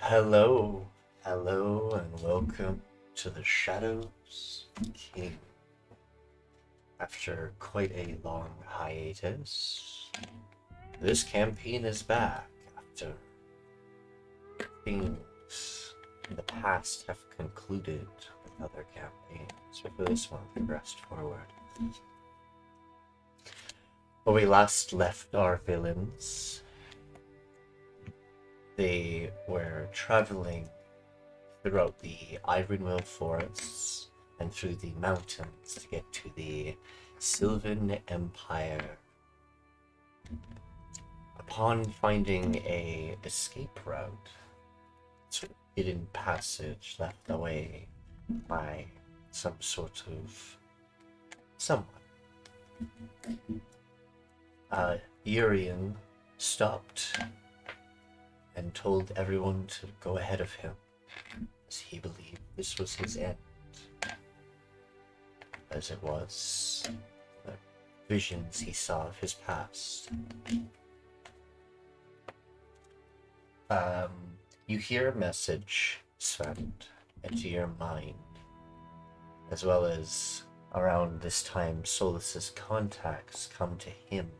Hello, hello, and welcome to the Shadows King. After quite a long hiatus, this campaign is back after things in the past have concluded with other campaigns, but for this one, progressed forward. When we last left our villains, they were traveling throughout the Ironwill forests and through the mountains to get to the Sylvan Empire. Upon finding a escape route, sort of hidden passage left away by some sort of someone, Yrian stopped and told everyone to go ahead of him, as he believed this was his end, as it was the visions he saw of his past. You hear a message, Svend, into your mind, as well as around this time Solace's contacts come to him,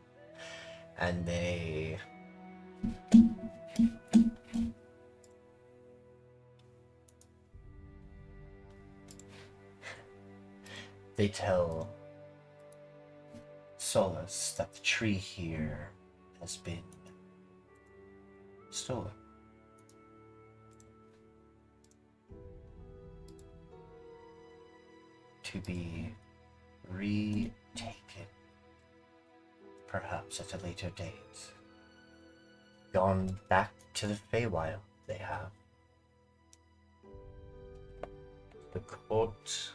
and they tell Solace that the tree here has been stolen. To be retaken, perhaps at a later date. Gone back to the Feywild, they have. The Court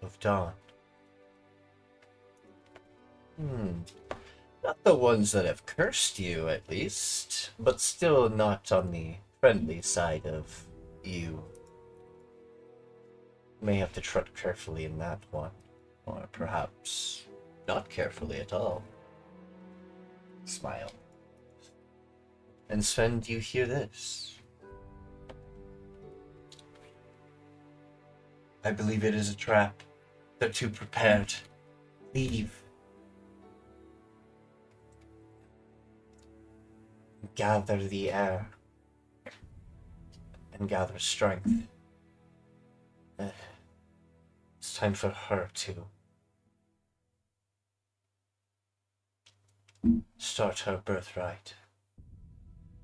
of Dawn. Not the ones that have cursed you, at least, but still not on the friendly side of you. May have to tread carefully in that one, or perhaps not carefully at all. Smile. And Svend, you hear this? I believe it is a trap. They're too prepared. Leave. Gather the air. And gather strength. It's time for her to start her birthright.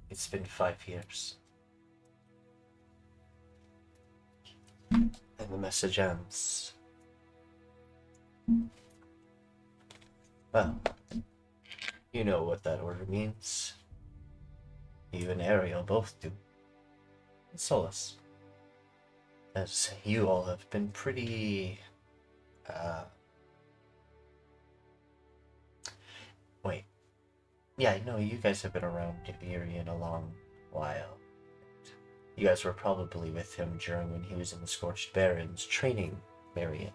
It's been 5 years. And the message ends. Well, you know what that order means. You and Ariel both do. And Solace. As you all have been pretty... Wait. Yeah, no, you guys have been around Yrian a long while. You guys were probably with him during when he was in the Scorched Barrens training Marion.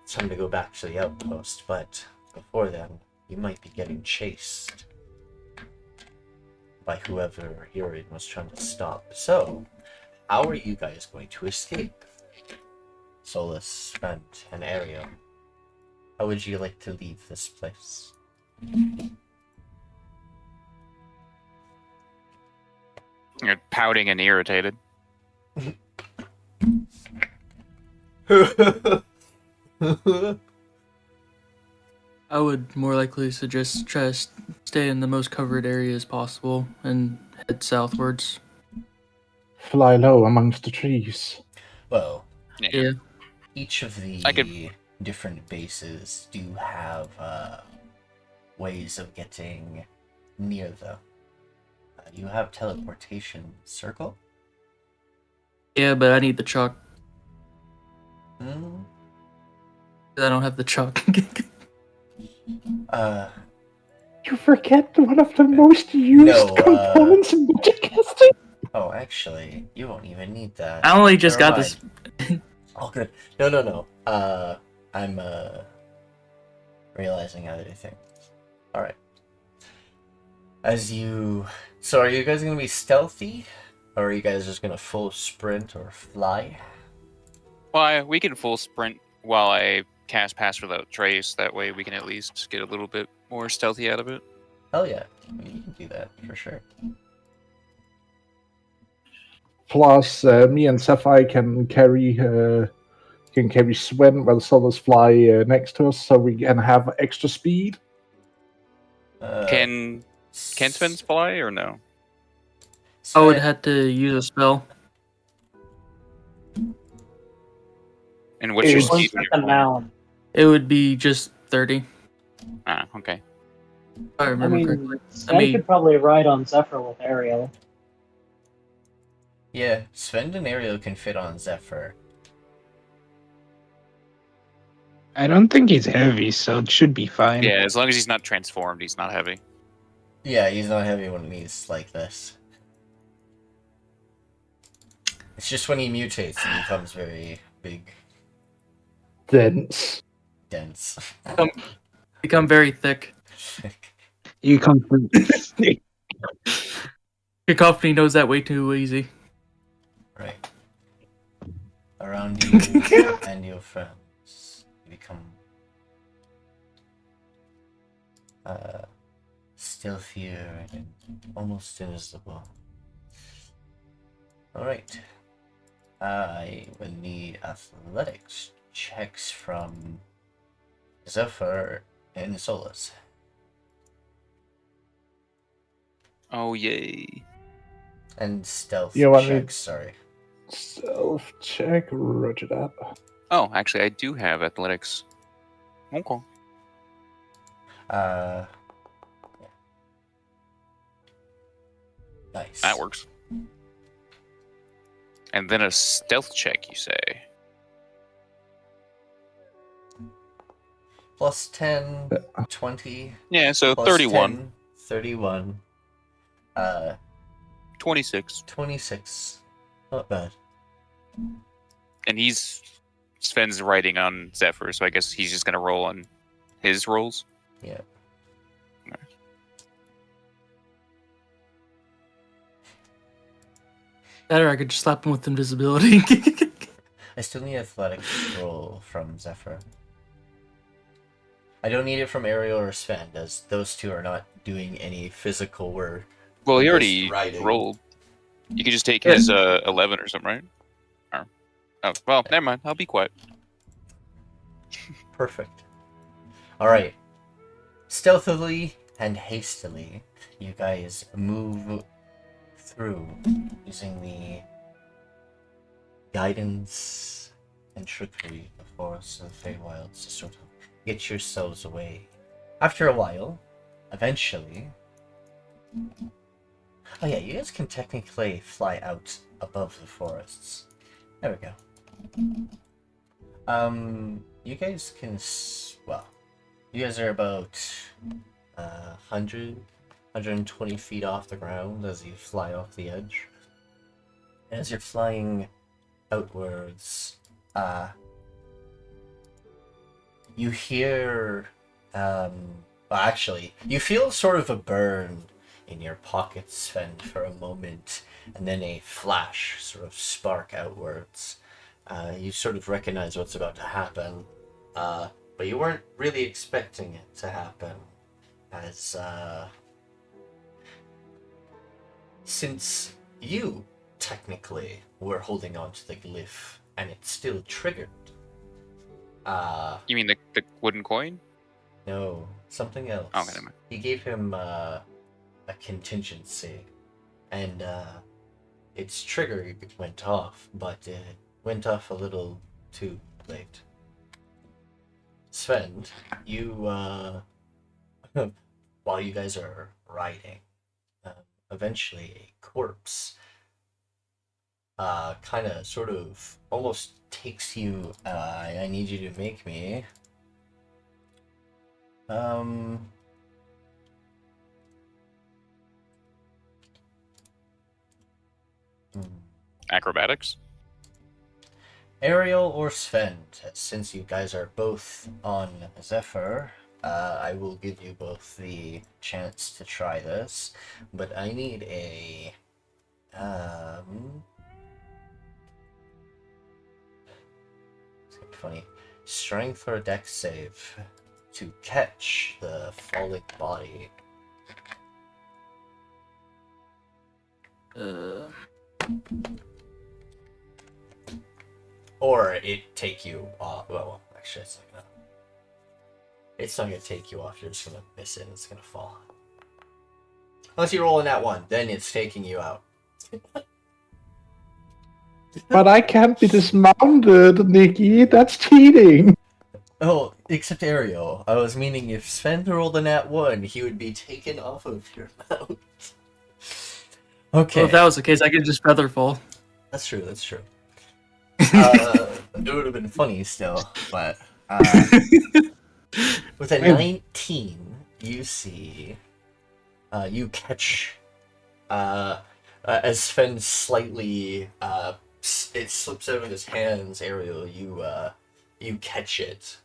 It's time to go back to the outpost, but before then, you might be getting chased by whoever Yrian was trying to stop. So, how are you guys going to escape? Solace, Svend, and Ariel. How would you like to leave this place? You're pouting and irritated. I would more likely suggest try to stay in the most covered area as possible and head southwards. Fly low amongst the trees. Well, Yeah. each of the different bases do have ways of getting near them. You have teleportation circle? Yeah, but I need the chalk. Hmm? I don't have the chalk. You forget one of the most used components in magic casting? Oh, actually, you won't even need that. I only just Never got this. Oh, good. No. I'm realizing other things. Alright. As you So are you guys gonna be stealthy? Or are you guys just gonna full sprint or fly? Well, we can full sprint while I cast Pass Without Trace. That way we can at least get a little bit more stealthy out of it. Hell yeah. You can do that, for sure. Plus, me and Sapphire can carry Svend while Solace fly next to us, so we can have extra speed. Can Svend fly or no? I would Svend- have to use a spell. And what's your It's- speed Once when at you're the flying? mound. It would be just 30. Ah, okay. If I I remember mean, correctly. Sven could probably ride on Zephyr with Ariel. Yeah, Svend and Ariel can fit on Zephyr. I don't think he's heavy, so it should be fine. Yeah, as long as he's not transformed, he's not heavy. Yeah, he's not heavy when he's like this. It's just when he mutates, he becomes very big, Dense. dense. Become very thick. You come from. Cacophony knows that way too easy. Right. Around you and your friends, you become stealthier and almost invisible. Alright. I will need athletics checks from Zephyr and Solace. Oh, yay. And stealth You want me- checks, sorry. Self check, roger that. Oh, actually, I do have athletics. Okay. Yeah. Nice. That works. And then a stealth check, you say? Plus 10, 20. Yeah, so Plus 31. 10, 31. 26. 26. Not bad. And Sven's riding on Zephyr, so I guess he's just gonna roll on his rolls. Yeah. That or I could just slap him with invisibility. I still need athletics roll from Zephyr. I don't need it from Ariel or Svend, as those two are not doing any physical work. Well, he Just already riding. rolled. You could just take his 11 or something, right? Or, oh, well, never mind. I'll be quiet. Perfect. Alright. Stealthily and hastily, you guys move through using the guidance and trickery of forests of the Feywilds to sort of get yourselves away. After a while, eventually... Oh yeah, you guys can technically fly out above the forests. There we go. You guys can... Well, you guys are about 120 feet off the ground as you fly off the edge. And as you're flying outwards, you hear, well, actually, you feel sort of a burn in your pocket, Svend, for a moment, and then a flash sort of spark outwards. You sort of recognize what's about to happen, but you weren't really expecting it to happen, as, since you, technically, were holding on to the glyph, and it's still triggered. You mean the wooden coin? No, something else. Oh, okay, never mind. He gave him a contingency, and its trigger went off, but it went off a little too late. Svend, you, while you guys are riding, eventually a corpse kind of sort of almost takes you. I need you to make me Acrobatics? Ariel or Svend, since you guys are both on Zephyr, I will give you both the chance to try this, but I need a it's gonna be funny. Strength or dex save to catch the falling body. Or it take you off. Well, actually, it's not gonna take you off. You're just gonna miss it. It's gonna fall. Unless you roll in that one, then it's taking you out. But I can't be dismounted, Nikki. That's cheating. Oh, except Ariel. I was meaning if Svend rolled a nat 1, he would be taken off of your mount. Okay. Well, if that was the case, I could just feather fall. That's true, that's true. It would have been funny still, but with a 19, you see, you catch, as Sven slightly, it slips out of his hands, Ariel, you catch it,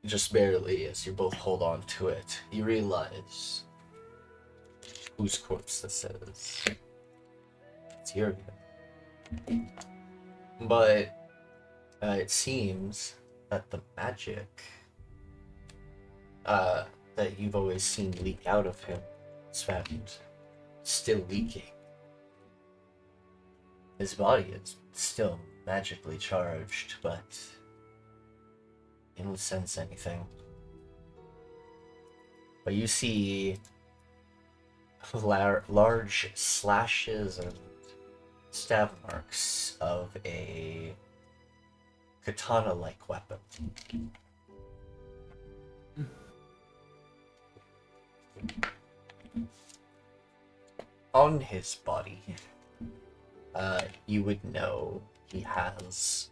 just barely, as you both hold on to it. You realize whose corpse this is. It's Yrian. But it seems that the magic that you've always seen leak out of him, Svend, still leaking. His body is still magically charged, but you don't sense anything. But you see large slashes and stab marks of a katana-like weapon. On his body, you would know he has,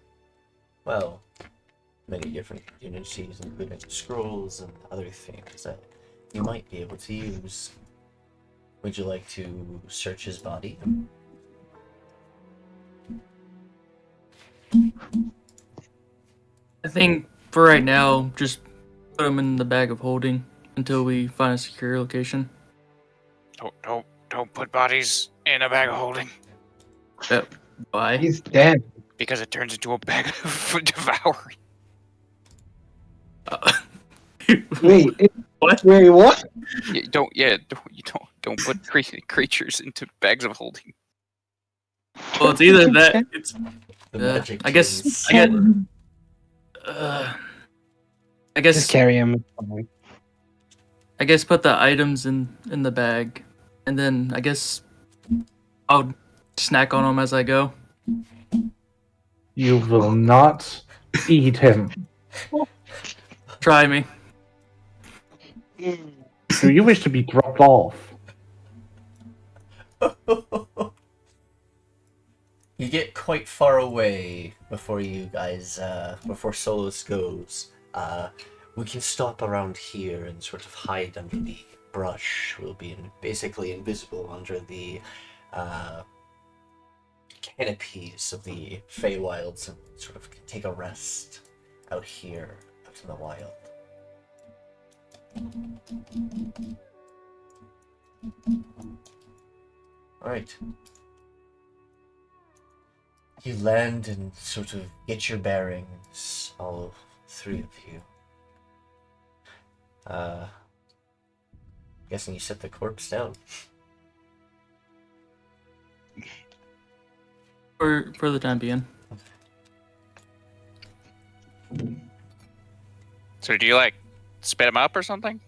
well, many different unities, including scrolls and other things that you might be able to use. Would you like to search his body? I think for right now, just put him in the bag of holding until we find a secure location. Don't put bodies in a bag of holding. Why? He's dead. Because it turns into a bag of devouring. Wait, What? wait, what? Don't put creatures into bags of holding. Well, it's either that. It's The magic I guess. is I guess. silver. I guess. Just carry him. I guess put the items in the bag, and then I guess I'll snack on them as I go. You will not eat him. Try me. Do you wish to be dropped off? You get quite far away before you guys, before Solace goes. We can stop around here and sort of hide under the brush. We'll be basically invisible under the canopies of the Feywilds and sort of take a rest out here, out in the wild. Alright. You land and sort of get your bearings, all three of you. Guessing you set the corpse down. For the time being. So do you like spit him up or something?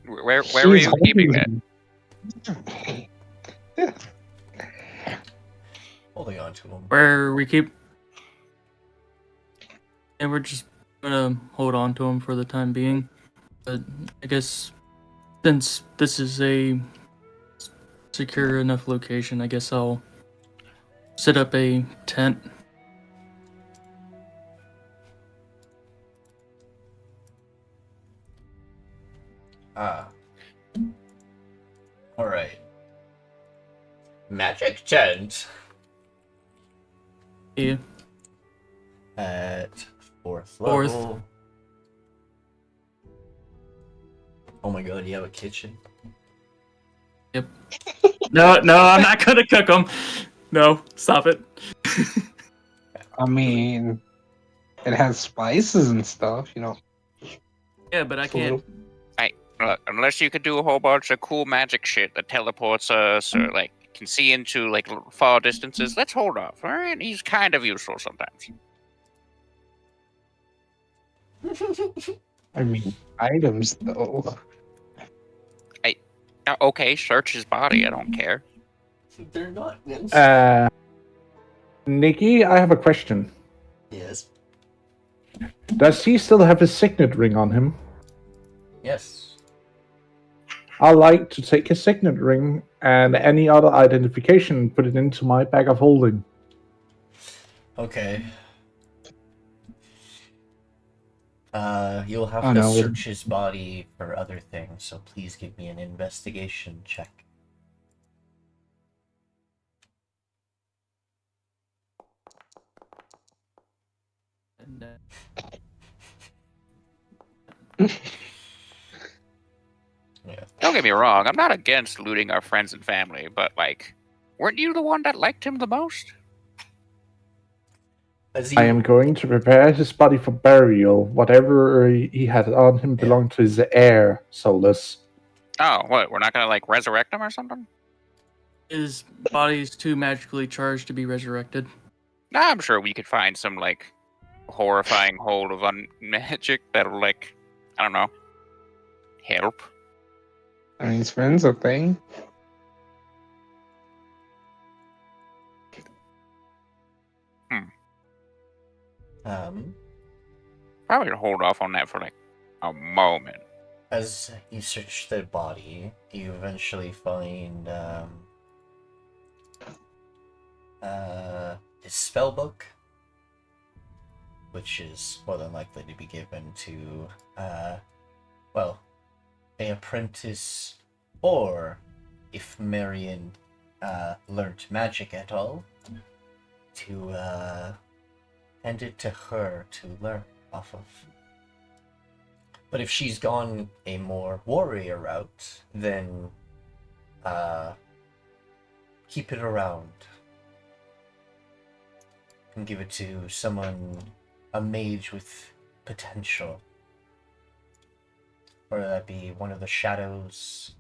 Where were you keeping that? Holding on to him. Where we keep. And we're just gonna hold on to him for the time being. But I guess since this is a secure enough location, I guess I'll set up a tent. Alright. Magic tent. Yeah. At fourth Fourth. level. Oh my god, you have a kitchen? Yep. No, I'm not gonna cook them. No, stop it. I mean, it has spices and stuff, you know. Yeah, but I It's a little- can't. Look, unless you could do a whole bunch of cool magic shit that teleports us or like can see into like far distances, let's hold off. All right, he's kind of useful sometimes. I mean, items though. Okay, search his body. I don't care. They're not Nikki, I have a question. Yes. Does he still have his signet ring on him? Yes. I like to take his signet ring and any other identification and put it into my bag of holding. Okay. You'll have Oh, to no, search his body for other things, so please give me an investigation check. Yeah. Don't get me wrong. I'm not against looting our friends and family, but like, weren't you the one that liked him the most? As you, I am going to prepare his body for burial. Whatever he had on him belonged to his heir, Solace. Oh, what? We're not gonna like resurrect him or something? His body's too magically charged to be resurrected. Nah, I'm sure we could find some like horrifying hold of magic that'll like, I don't know, help. I mean, his friend's a thing. Probably hold off on that for like a moment. As you search the body, you eventually find his spell book, which is more than likely to be given to well, an apprentice, or if Marion learnt magic at all, to hand it to her to learn off of. But if she's gone a more warrior route, then keep it around and give it to someone, a mage with potential. Whether that be one of the shadows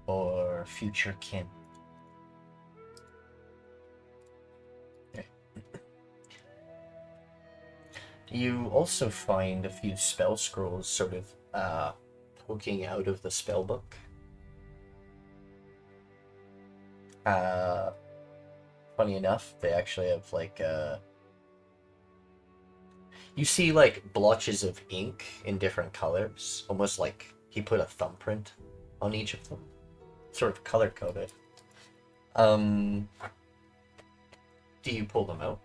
or future kin. Okay. You also find a few spell scrolls sort of poking out of the spell book. Funny enough, they actually have like you see like blotches of ink in different colors, almost like he put a thumbprint on each of them, sort of color coded. Do you pull them out?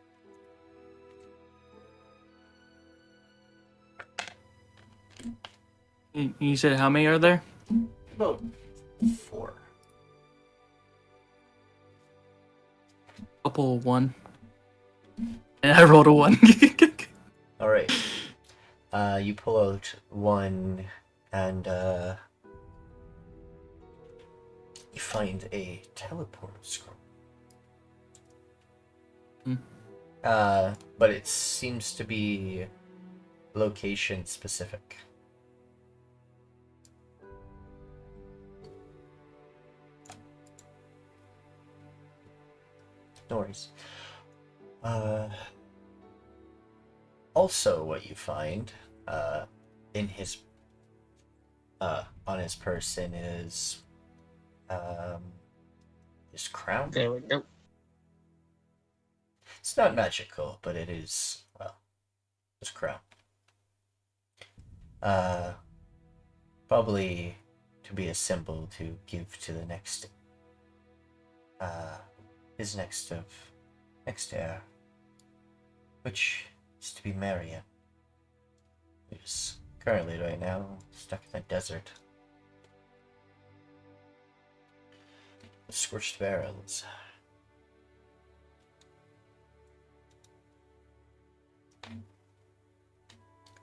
You said how many are there? About 4. I'll pull one. And I rolled a 1. All right. You pull out one, and you find a teleport scroll. But it seems to be location specific. No worries. Also, what you find in his on his person is his crown. There we go. It's not magical, but it is, well, his crown. Probably to be a symbol to give to the next his next heir, which is to be Marion, who's currently right now stuck in the desert. The Scorched Barrens.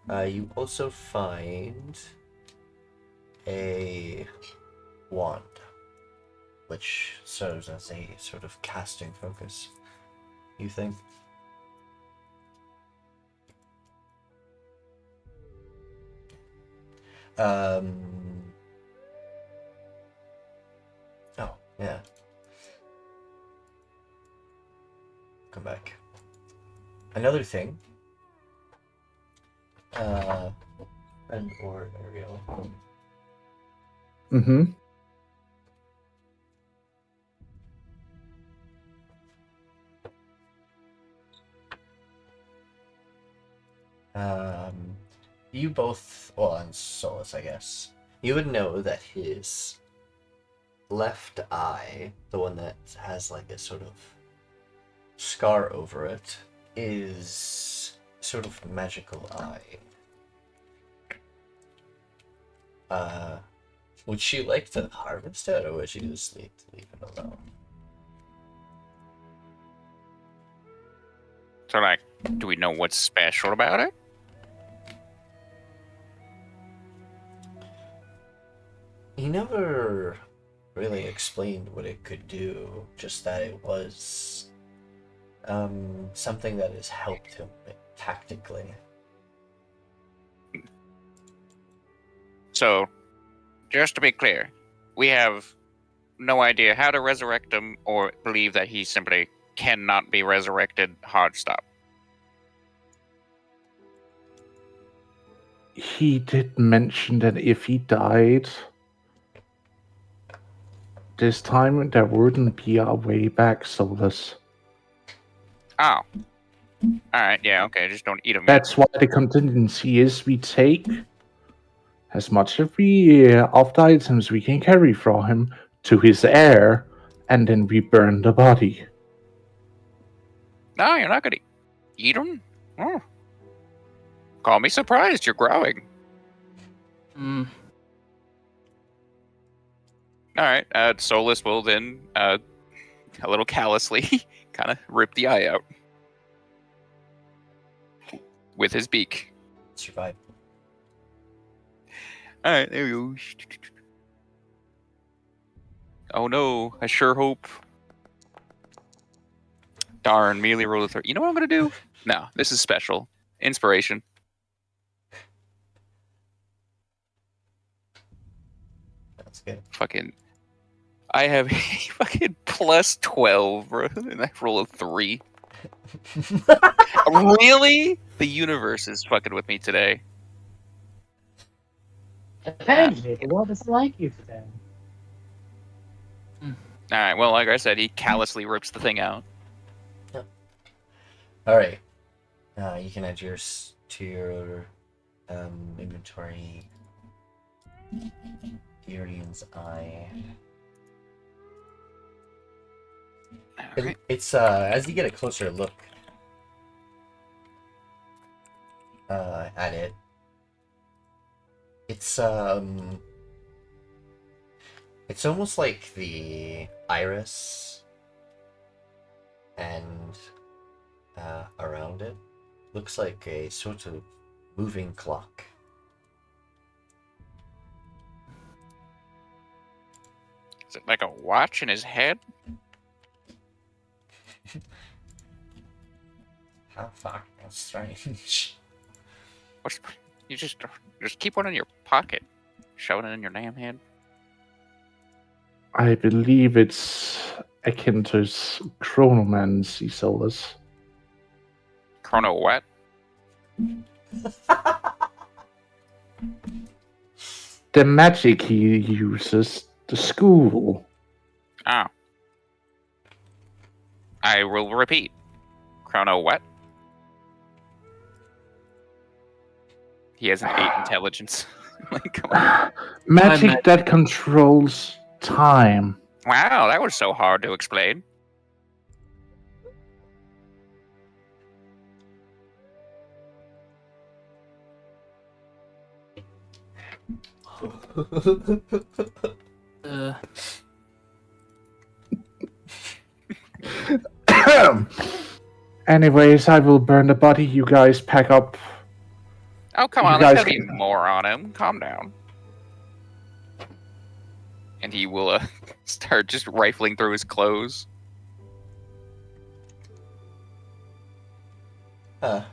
You also find a wand, which serves as a sort of casting focus, you think? Oh, yeah. Come back. Another thing. Svend or Ariel. Mm-hmm. You both, well, and Solace, I guess, you would know that his left eye, the one that has like a sort of scar over it, is sort of magical eye. Would she like to harvest it, or would she just leave it alone? So, like, do we know what's special about it? He never really explained what it could do, just that it was something that has helped him tactically. So, just to be clear, we have no idea how to resurrect him or believe that he simply cannot be resurrected. Hard stop. He did mention that if he died this time, there wouldn't be a way back, Solace. Oh. Alright, yeah, okay, just don't eat him. That's why the contingency is we take as much of the items we can carry from him to his heir, and then we burn the body. No, you're not gonna eat him? Oh. Call me surprised, you're growing. Alright, Solace will then, a little callously, kind of rip the eye out. With his beak. Survive. Alright, there we go. Oh no, I sure hope. Darn, melee roll a 3. You know what I'm gonna do? No, this is special. Inspiration. That's good. Fucking. I have a fucking plus 12, bro, and I roll a 3. Really? The universe is fucking with me today. Apparently, the world doesn't like you today. Alright, well, like I said, he callously rips the thing out. Alright. You can add yours to your inventory. Yrian's eye. Alright. It's as you get a closer look at it, it's almost like the iris and around it looks like a sort of moving clock. Is it like a watch in his head? How fucking strange. What's, you just keep one in your pocket. Shove it in your damn head. I believe it's akin to chronomancy, Solace. Chrono what? The magic he uses, the school. Oh. I will repeat. Chrono what? He has an 8 intelligence. Like, come on. Magic that controls time. Wow, that was so hard to explain. Anyways, I will burn the body. You guys pack up. Oh, come You on, there's guys gotta be can- more on him. Calm down. And he will start just rifling through his clothes. No.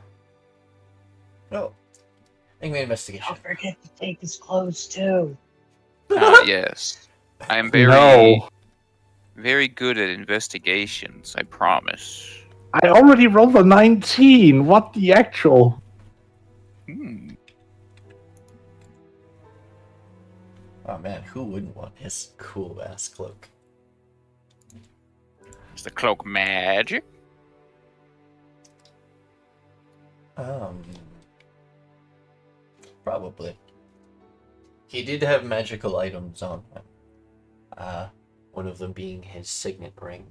Make me an investigation. Don't forget to take his clothes too. Yes. I am very, No. very good at investigations, I promise. I already rolled a 19. What the actual? Oh man, who wouldn't want his cool ass cloak? Is the cloak magic? Probably. He did have magical items on him. One of them being his signet ring.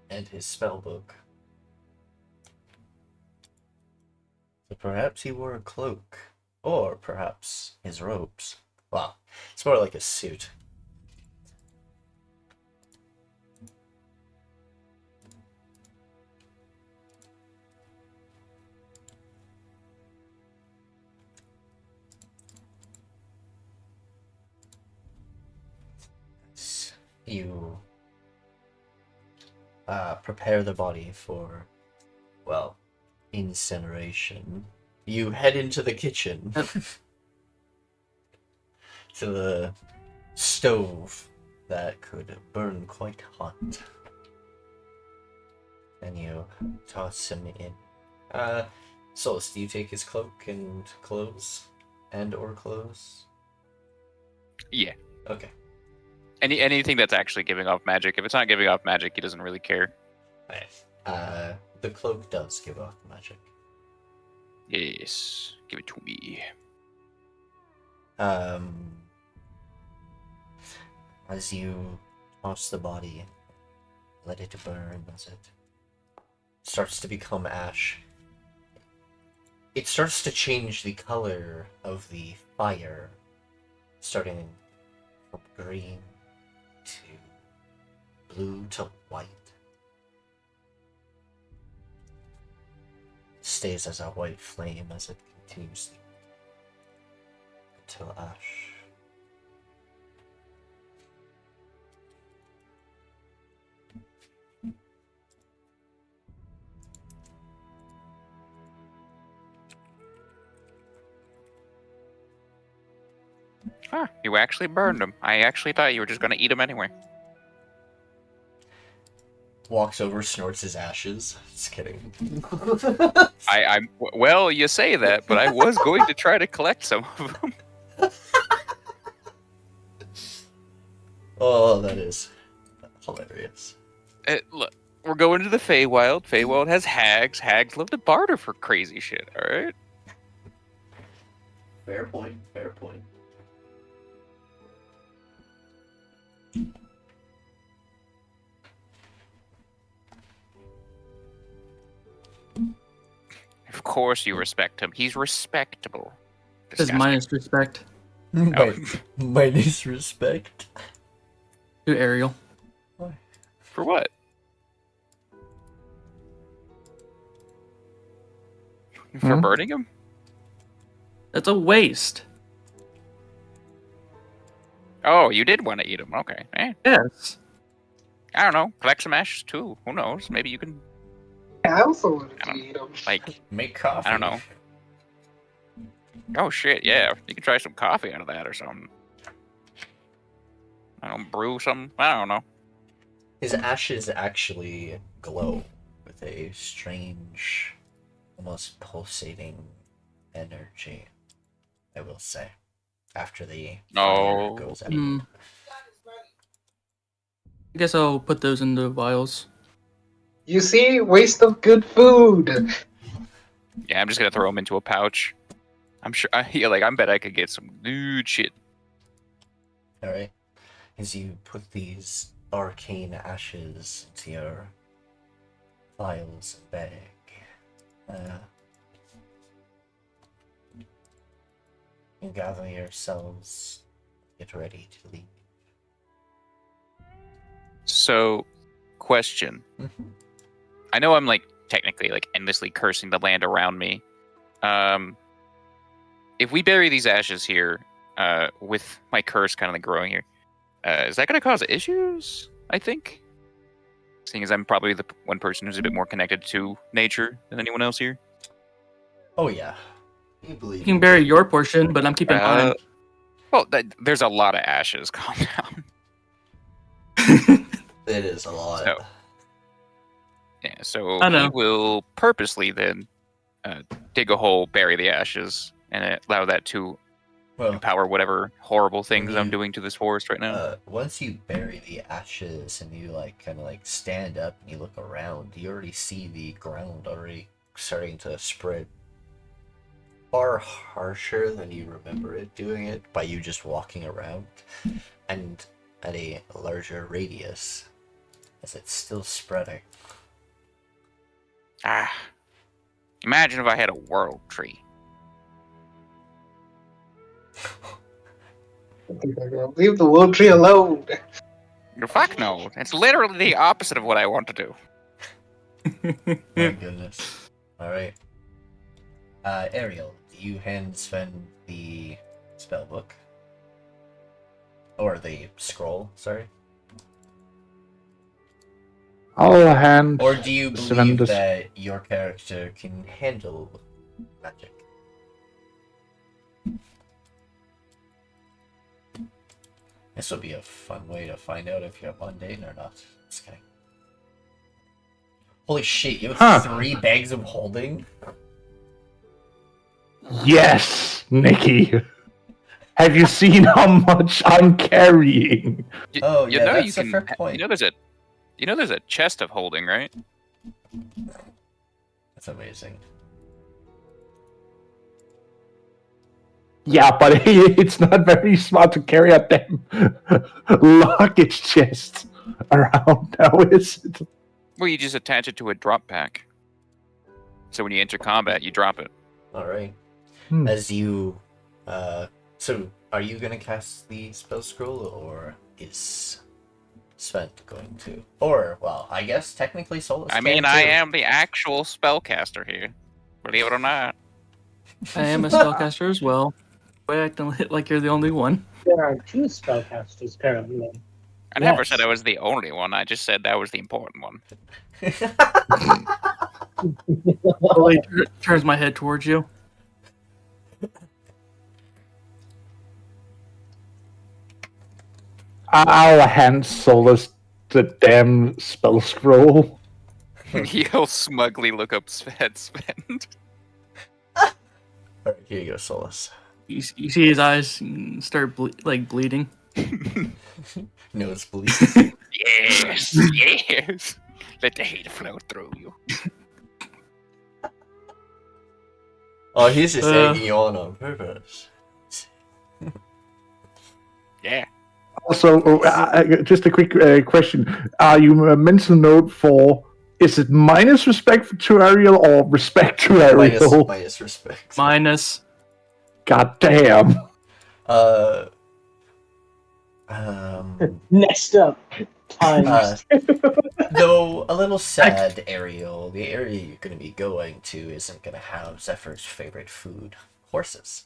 And his spell book. So perhaps he wore a cloak. Or perhaps his robes. Well, it's more like a suit. You prepare the body for, well, incineration. You head into the kitchen. To the stove that could burn quite hot. And you toss him in. Solace, do you take his cloak and clothes? And/or clothes? Yeah. Okay. Anything that's actually giving off magic. If it's not giving off magic, he doesn't really care. Alright. The cloak does give off magic. Yes. Give it to me. As you toss the body, let it burn as it starts to become ash. It starts to change the color of the fire, starting from green to blue to white. Stays as a white flame as it continues until ash. Huh, you actually burned him. I actually thought you were just gonna eat him anyway. Walks over, snorts his ashes. Just kidding. Well, you say that, but I was going to try to collect some of them. Oh, that is hilarious. Look, we're going to the Feywild. Feywild has hags. Hags love to barter for crazy shit, alright? Fair point, fair point. Of course you respect him. He's respectable. Says minus respect Minus respect. to Ariel. For what? For burning him? That's a waste. Oh, you did want to eat him. Okay. Yes. I don't know. Collect some ashes too. Who knows? Maybe you can, I also wanted to eat them. like, Make coffee. I don't know. Oh shit, yeah. You can try some coffee out of that or something. I don't know, brew something. I don't know. His ashes actually glow with a strange, almost pulsating energy, I will say, after the fire No. goes out. I guess I'll put those into vials. You see? Waste of good food. Yeah, I'm just gonna throw him into a pouch. I'm sure. I bet I could get some good shit. Alright. As you put these arcane ashes into your vials and bag, you gather yourselves, get ready to leave. So, question. I know I'm technically endlessly cursing the land around me. If we bury these ashes here, with my curse kind of like growing here. Is that going to cause issues? I think, seeing as I'm probably the one person who's a bit more connected to nature than anyone else here. Oh yeah, you believe You can bury your portion, but I'm keeping mine. Well, there's a lot of ashes. Calm down. It is a lot. So, yeah, so I know. he will purposely then dig a hole, bury the ashes, and allow that to Well, empower whatever horrible things you- I'm doing to this forest right now. once you bury the ashes and you like kind of like stand up and you look around, you already see the ground already starting to spread far harsher than you remember it doing it by you just walking around, and at a larger radius as it's still spreading. Imagine if I had a world tree. Leave the little tree alone. Fuck no. It's literally the opposite of what I want to do. My goodness. Alright. Ariel, do you hand Sven the spell book? Or the scroll, sorry? I'll hand. Or do you Sven believe this- that your character can handle magic? This would be a fun way to find out if you're mundane or not. Just kidding. Holy shit, you have 3 bags of holding? Yes, Nikki. Have you seen how much I'm carrying? Oh, You yeah, know that's you a can. fair point. You know there's a chest of holding, right? That's amazing. Yeah, but it's not very smart to carry a damn luggage chest around now, is it? Well, you just attach it to a drop pack. So when you enter combat, you drop it. Alright. Hmm. As you, so are you gonna cast the spell scroll, or is Svend going to? Or, well, I guess technically Solace I can mean, I too. am the actual spellcaster here. Believe it or not. I am a spellcaster as well. Why acting like you're the only one? There are 2 spellcasters currently. I never Yes. said I was the only one. I just said that was the important one. Slowly turns my head towards you. I'll hand Solace the damn spell scroll. He'll smugly look up Svend. Alright, here you go, Solace. You see his eyes start bleeding. Nosebleed. Yes, yes. Let the hate flow through you. Oh, he's just egging you on purpose. Yeah. Also, just a quick question. You mentioned note 4. Is it minus respect to Ariel or respect to Ariel? Minus respect. Minus. God damn. Next up, times. Though a little sad, Ariel, the area you're going to be going to isn't going to have Zephyr's favorite food, horses.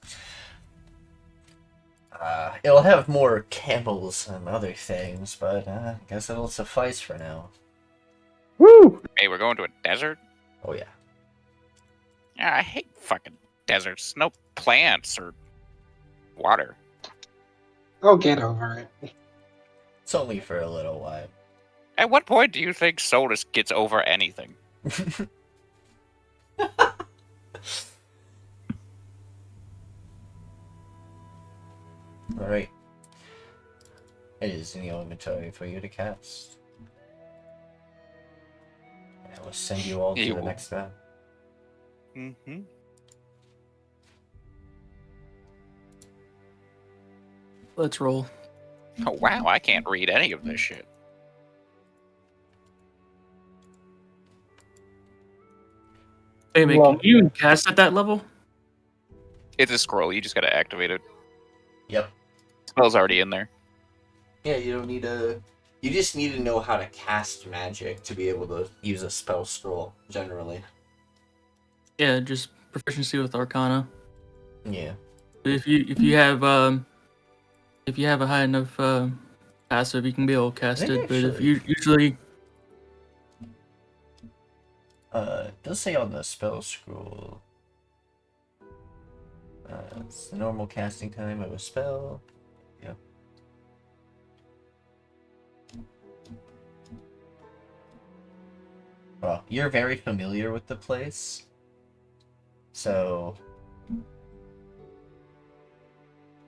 It'll have more camels and other things, but I guess it'll suffice for now. Woo! Hey, we're going to a desert? Oh yeah. Yeah, I hate fucking deserts. No plants or water. Oh, get over it. It's only for a little while. At what point do you think Solace gets over anything? Alright. It is in the inventory for you to cast. I will send you all to the Ew. next map. Mm-hmm. Let's roll. Oh, wow, I can't read any of this shit. Hey, man, Well- can you cast at that level? It's a scroll, you just gotta activate it. Yep. Spell's already in there. Yeah, you don't need a... You just need to know how to cast magic to be able to use a spell scroll, generally. Yeah, just proficiency with Arcana. Yeah. If you have if you have a high enough passive, you can be able to cast think it. But if actually- you usually, It does say on the spell scroll. It's the normal casting time of a spell. Yep. Well, you're very familiar with the place. So...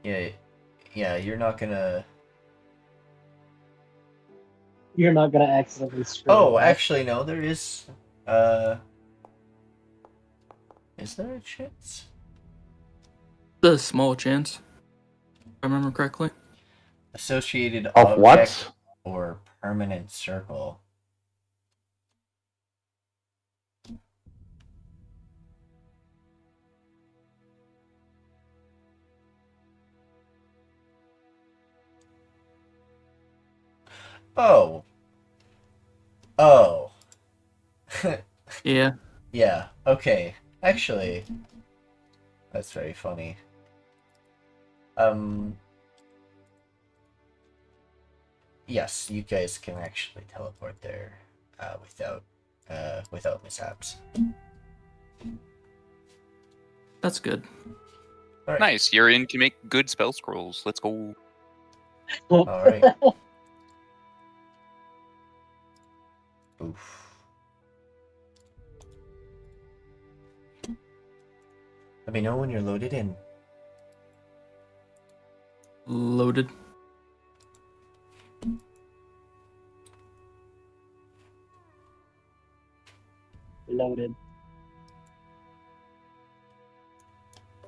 Yeah, you're not gonna... You're not gonna accidentally screw Oh, it up. actually, no, there is... Is there a chance? the small chance, if I remember correctly. Associated Of object what? or permanent circle. Oh. Oh. Yeah. Yeah, okay. Actually, that's very funny. Yes, you guys can actually teleport there without mishaps. That's good. All right. Nice. Yrian can make good spell scrolls. Let's go. All right. Oof. Let me know when you're loaded in. Loaded. Loaded.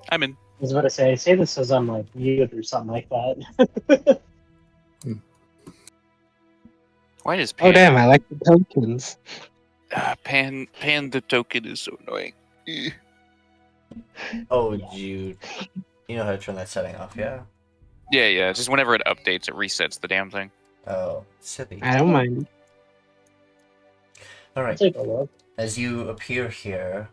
I'm in. I was about to say this as I'm like mute or something like that. Why does Oh Pan? damn! I like the tokens. Pan the token is so annoying. Eh. Oh, Yeah. you know how to turn that setting off, yeah? Yeah. Just whenever it updates, it resets the damn thing. Oh, silly. I don't mind. All I'll right. take a look. As you appear here,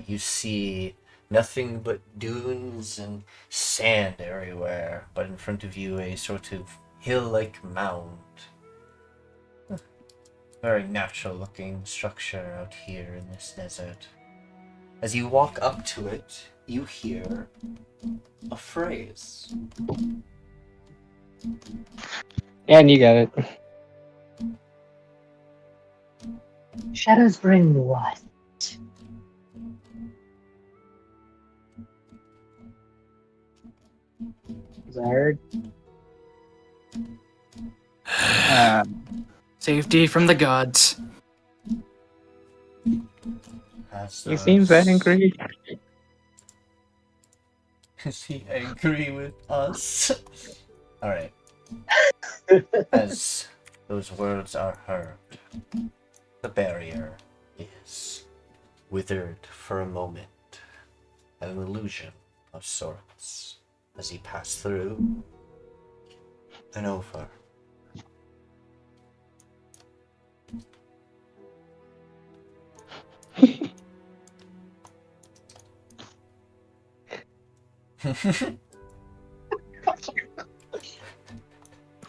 you see nothing but dunes and sand everywhere, but in front of you a sort of hill-like mound. Very natural-looking structure out here in this desert. As you walk up to it, you hear a phrase. And you got it. Shadows bring what? As I heard. Safety from the gods. He seems angry. Is he angry with us? Alright. As those words are heard, the barrier is withered for a moment, an illusion of sorts, as he passed through and over.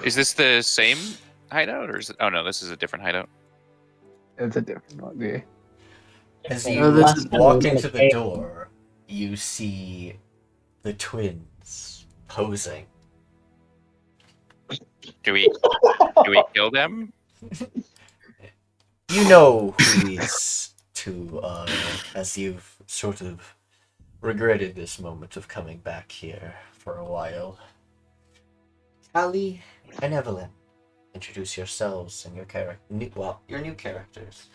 Is this the same hideout, or is it? Oh no, this is a different hideout. It's a different one. Yeah. As So you this last is- time walk we were into the gonna- door, you see the twins posing. Do we kill them? You know who these two are, as you've sort of regretted this moment of coming back here for a while. Callie and Evelyn, introduce yourselves and your your new characters.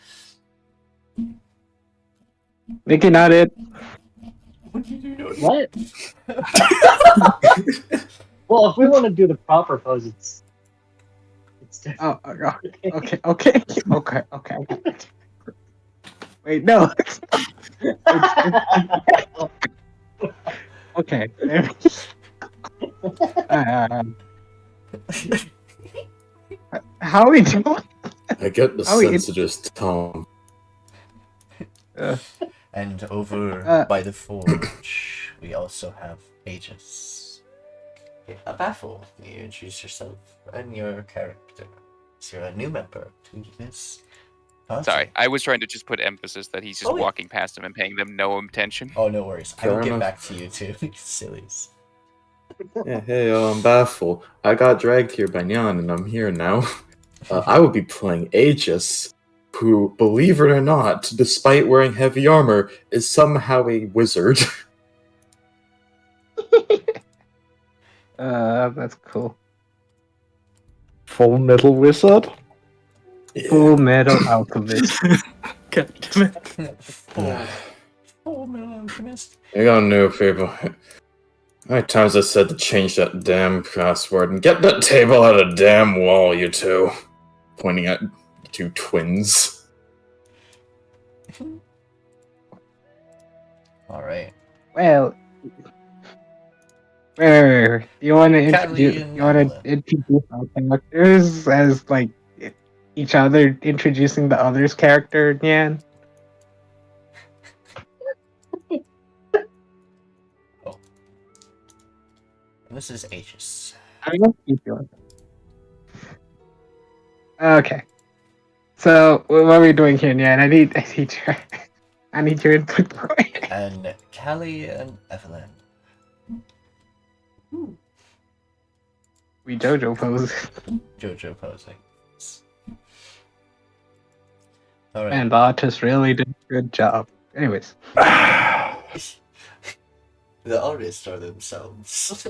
Mickey not it. What did you know? What? Well, if we want to do the proper pose, it's different. Oh, okay. Wait, no. Okay. How are we doing? I get the Oh, sense of just Tom. And over by the forge, we also have Aegis. Baffle, you introduce yourself and your character. So you're a new member to this party. Sorry, I was trying to just put emphasis that he's just Oh, yeah. walking past them and paying them no attention. Oh, no worries. I will Fair get enough. back to you too, sillies. Yeah, hey, I'm Baffle. I got dragged here by Nyan, and I'm here now. I will be playing Aegis, who, believe it or not, despite wearing heavy armor, is somehow a wizard. That's cool. Full Metal Wizard. Full Metal Alchemist. God damn it. Oh, man, alchemist. You got new people. How many times I said to change that damn password and get that table out of the damn wall, you two? Pointing at the two twins. All right. Well, wait. Do you want to introduce? Callie and You want Evelyn. to introduce our characters as like each other introducing the other's character, Nyan? And this is Aegis. I don't keep doing. Okay. So what are we doing here, Nyan? I need your input. And Callie and Evelyn. We JoJo pose. Jojo posing. All right. And the artist really did a good job. Anyways, The artists are themselves.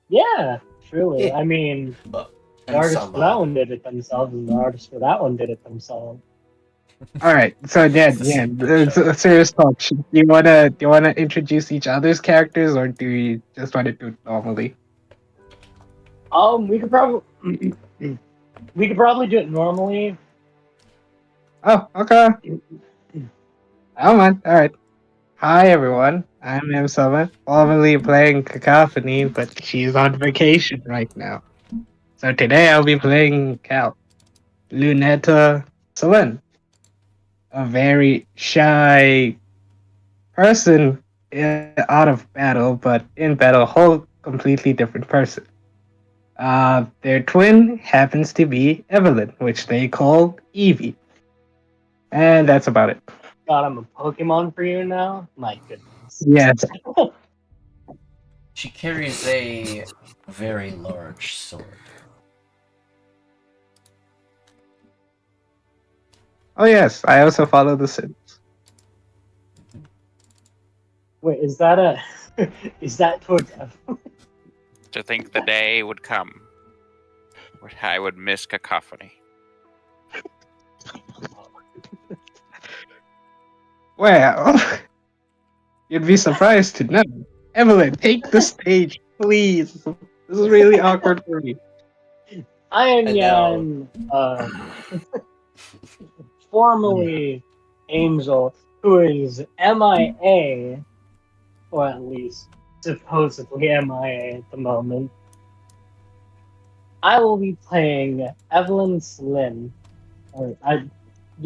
Yeah, truly. Yeah. I mean, But the artists for that one did it themselves, and the artists for that one did it themselves. all right. So It's the same it's show. a serious talk. Do you wanna introduce each other's characters, or do you just want to do it normally? We could probably do it normally. Oh, okay. Oh man. All right. Hi everyone. I'm M7, formerly playing Cacophony, but she's on vacation right now. So today I'll be playing Cal, Lunetta Svend, a very shy person out of battle, but in battle, a whole completely different person. Their twin happens to be Evelyn, which they call Evie. And that's about it. God, I'm a Pokemon for you now. My goodness. Yes. She carries a very large sword. Oh yes, I also follow the Sims. Wait, is that is that towards Evelyn? To think the day would come where I would miss Cacophony. Well, you'd be surprised to know. Evelyn, take the stage, please. This is really awkward for me. I am And Nyan, formerly Angel, who is MIA, or at least supposedly MIA at the moment. I will be playing Evelyn Slynn. You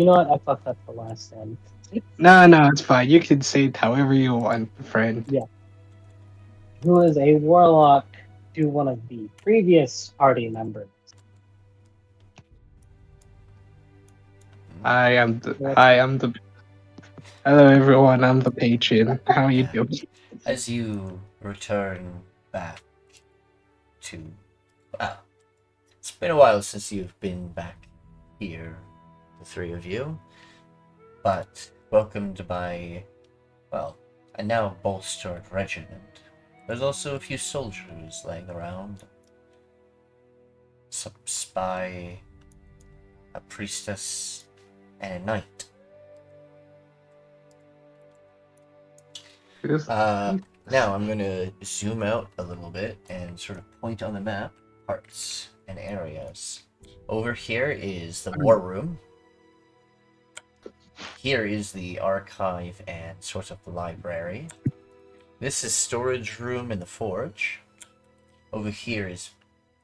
know what? I fucked up the last name. No, it's fine. You can say it however you want, friend. Who is a warlock to one of the previous party members. I am the. Hello, everyone. I'm the patron. How are you doing? As you return back to... Well, it's been a while since you've been back here, the three of you. But welcomed by, well, a now bolstered regiment. There's also a few soldiers laying around. Some spy, a priestess, and a knight. Now I'm going to zoom out a little bit and sort of point on the map parts and areas. Over here is the war room. Here is the archive and sort of the library. This is storage room in the forge. Over here is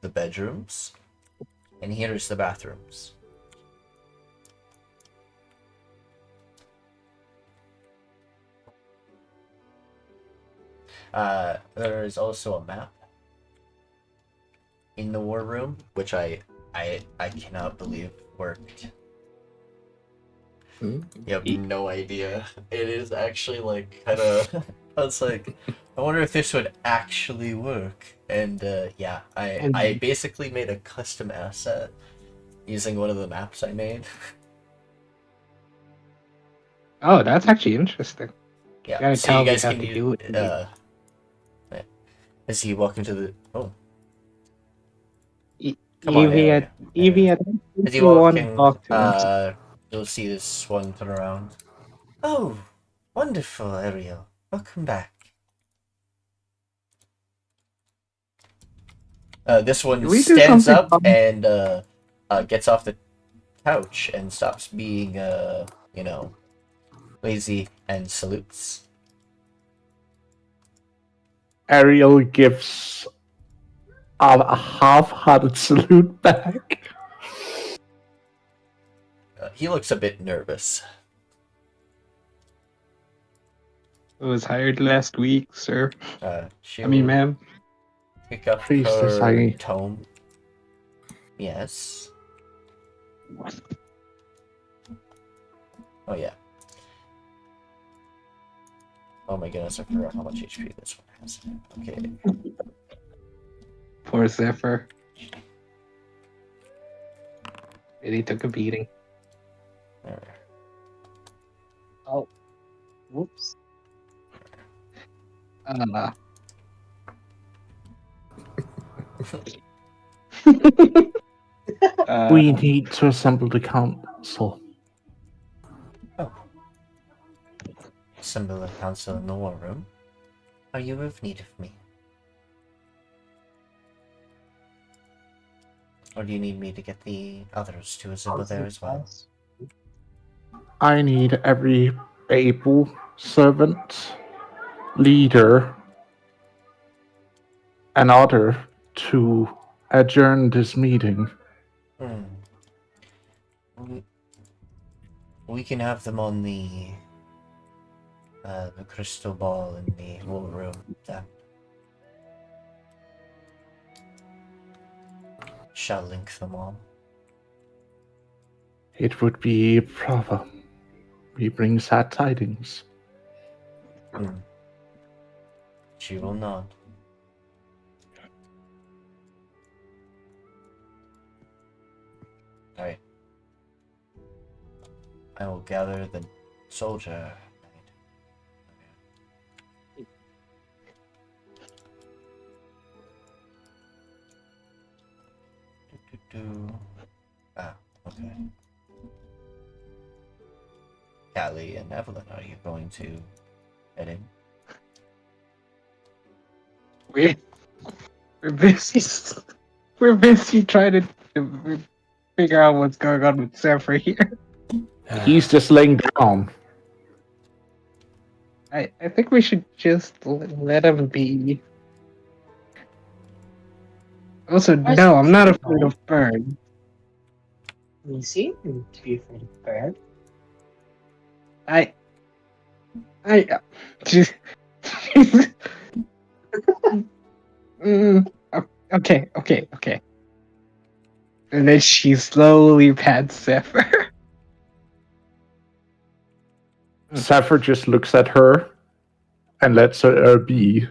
the bedrooms. And here is the bathrooms. There is also a map in the war room, which I cannot believe worked. Hmm? You have no idea. It is actually like kind of. I was like, I wonder if this would actually work. And yeah, I basically made a custom asset using one of the maps I made. Oh, that's actually interesting. You Yeah, gotta so tell you me guys how can to use. do it. As you walk into the. Oh, E- come on, Evie, area. Evie, I don't think As you you walk want to in, talk to us. you'll see this one turn around. Oh, wonderful, Ariel. Welcome back. This one Can we do stands something up fun? and gets off the couch and stops being, lazy and salutes. Ariel gives a half-hearted salute back. He looks a bit nervous. I was hired last week, sir. She'll I mean, ma'am. pick up Priestess, her tome. Yes. Oh, yeah. Oh my goodness, I forgot how much HP this one has. Okay. Poor Zephyr. And he took a beating. There. Oh. Whoops. We need to assemble the council. Oh. Assemble a council in the war room. Are you of need of me? Or do you need me to get the others to assemble there as well? I need every able servant, leader, and other to adjourn this meeting. We can have them on the crystal ball in the war room then. Shall link them all. It would be proper. We bring sad tidings. She will not. Alright. I will gather the soldier. Okay. Callie and Evelyn, are you going to head in? We're busy. We're busy trying to figure out what's going on with Zephyr here. He's just laying down. I think we should just let him be. Also, no, I'm not afraid of burn. You seem to be afraid of bird. Okay. And then she slowly pats Zephyr. Zephyr just looks at her and lets her be.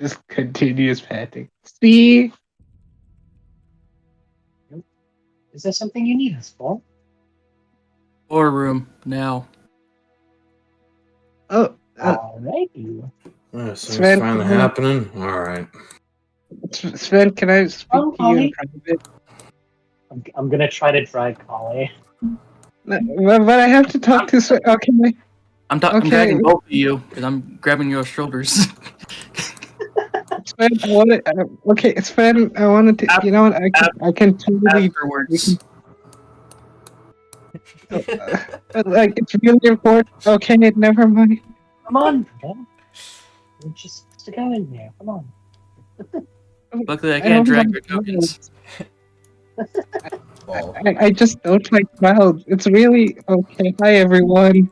Just continues patting. See? Is there something you need us for? War room now. Oh, Alrighty. So it's Svend, finally happening? Alright. Svend, can I speak to you in private? I'm gonna try to drag Collie. But I have to talk to Svend. Okay. I'm dragging both of you because I'm grabbing your shoulders. Svend, I want to. Okay, Svend, I wanted to. You know what? I can totally. Afterwards. Like, it's really important. Okay, never mind. Come on, man. We're just stick out in there. Come on. Luckily, I can't drag your tokens. I just don't like clouds. It's really okay. Hi, everyone.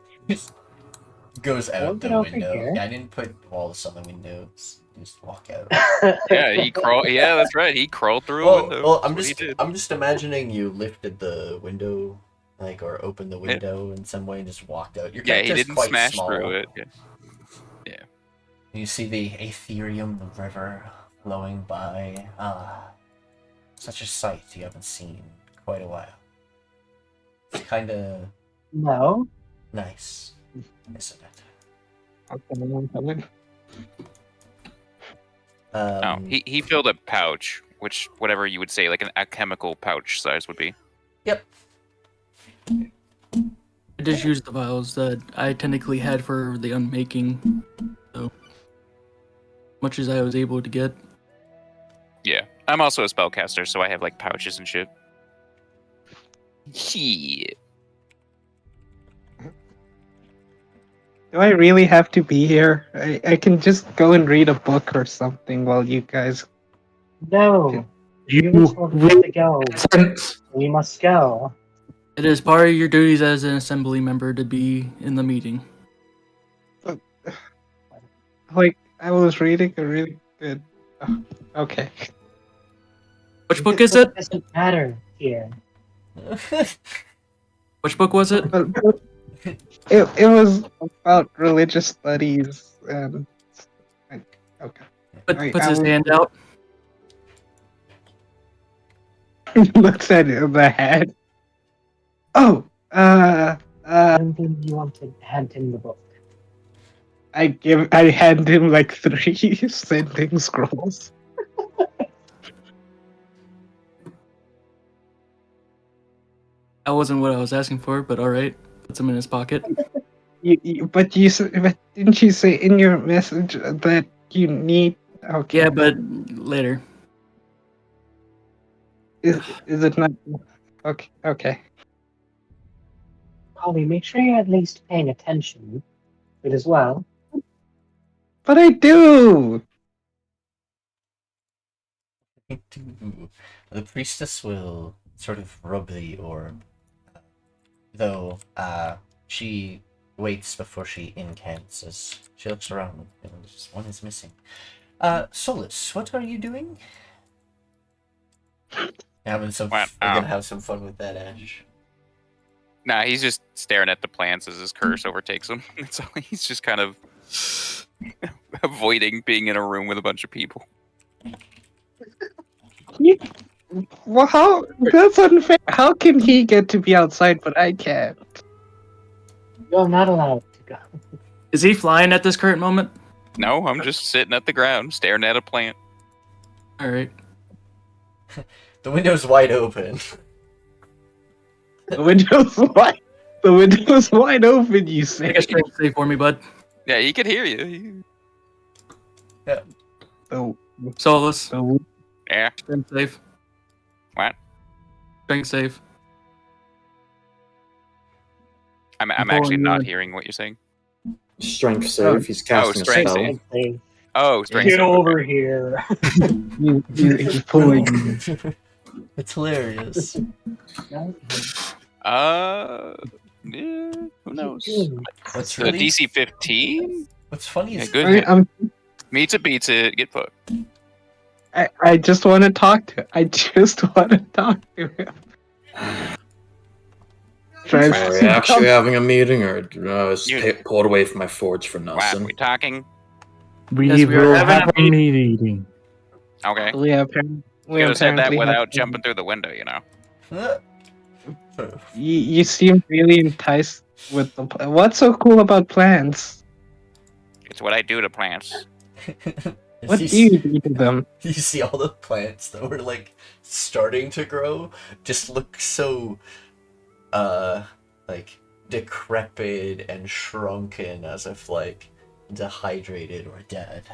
Goes out the Get over window. here. Yeah, I didn't put walls on the windows. Just walk out. Yeah, he crawled. Yeah, that's right. He crawled through a Well, window. well, That's what he did. I'm just imagining you lifted the window, like, or opened the Yeah. window in some way and just walked out. Your Yeah, he character's didn't quite smash small. through it. Yeah. You see the Aetherium River flowing by. Such a sight you haven't seen in quite a while. It's kind of No. nice, isn't it? I'm coming. Oh, he filled a pouch, which whatever you would say, like a chemical pouch size would be. Yep. I just used the vials that I technically had for the unmaking, so much as I was able to get. Yeah, I'm also a spellcaster, so I have like pouches and shit. Shit. Do I really have to be here? I can just go and read a book or something while you guys. No. You You told us will to go. sense. We must go. It is part of your duties as an assembly member to be in the meeting. Like, I was reading a really good. Okay. Which book is it? Doesn't matter here. Which book was it? But it was about religious studies and. Okay. Puts his hand out. Looks at the head. Oh, And then you want to hand him the book. I hand him like 3 sending scrolls. That wasn't what I was asking for, but alright. Puts him in his pocket. But didn't you say in your message that you need? Okay. Yeah, but later. Is it not? Okay. Okay. Ollie, make sure you're at least paying attention to it as well. But I do. The priestess will sort of rub the orb, though she waits before she incants as she looks around. Just one is missing. Solace, what are you doing? Having some. What? We're gonna have some fun with that, Ash. Nah, he's just staring at the plants as his curse overtakes him. That's all. He's just kind of avoiding being in a room with a bunch of people. Well, how? That's unfair. How can he get to be outside, but I can't? You're not allowed to go. Is he flying at this current moment? No, I'm just sitting at the ground, staring at a plant. Alright. The window's wide open. The window's wide. The window's wide open. You say. Make a strength save for me, bud. Yeah, he could hear you. Oh, Solace. Yeah. Strength save. What? Strength save. I'm I'm actually pulling not the- hearing what you're saying. Strength save. He's casting a strength spell. save. Say, Oh, strength get save, okay. over here. he's pulling. It's hilarious. Yeah, who knows? What's The really DC 15? What's funny Yeah, is good. I'm. Meets it, beats it. Get fucked. I just want to talk to. I just want to talk to him. Try Are we actually having a meeting, or is pulled away from my forge for Wow, nothing? we talking? We Yes, we are will having have a a meeting. Okay. We have. We could have said that apparently have- without jumping through the window, you know. You seem really enticed with the. What's so cool about plants? It's what I do to plants. What do you do to them? You see all the plants that were like starting to grow just look so like decrepit and shrunken, as if like dehydrated or dead.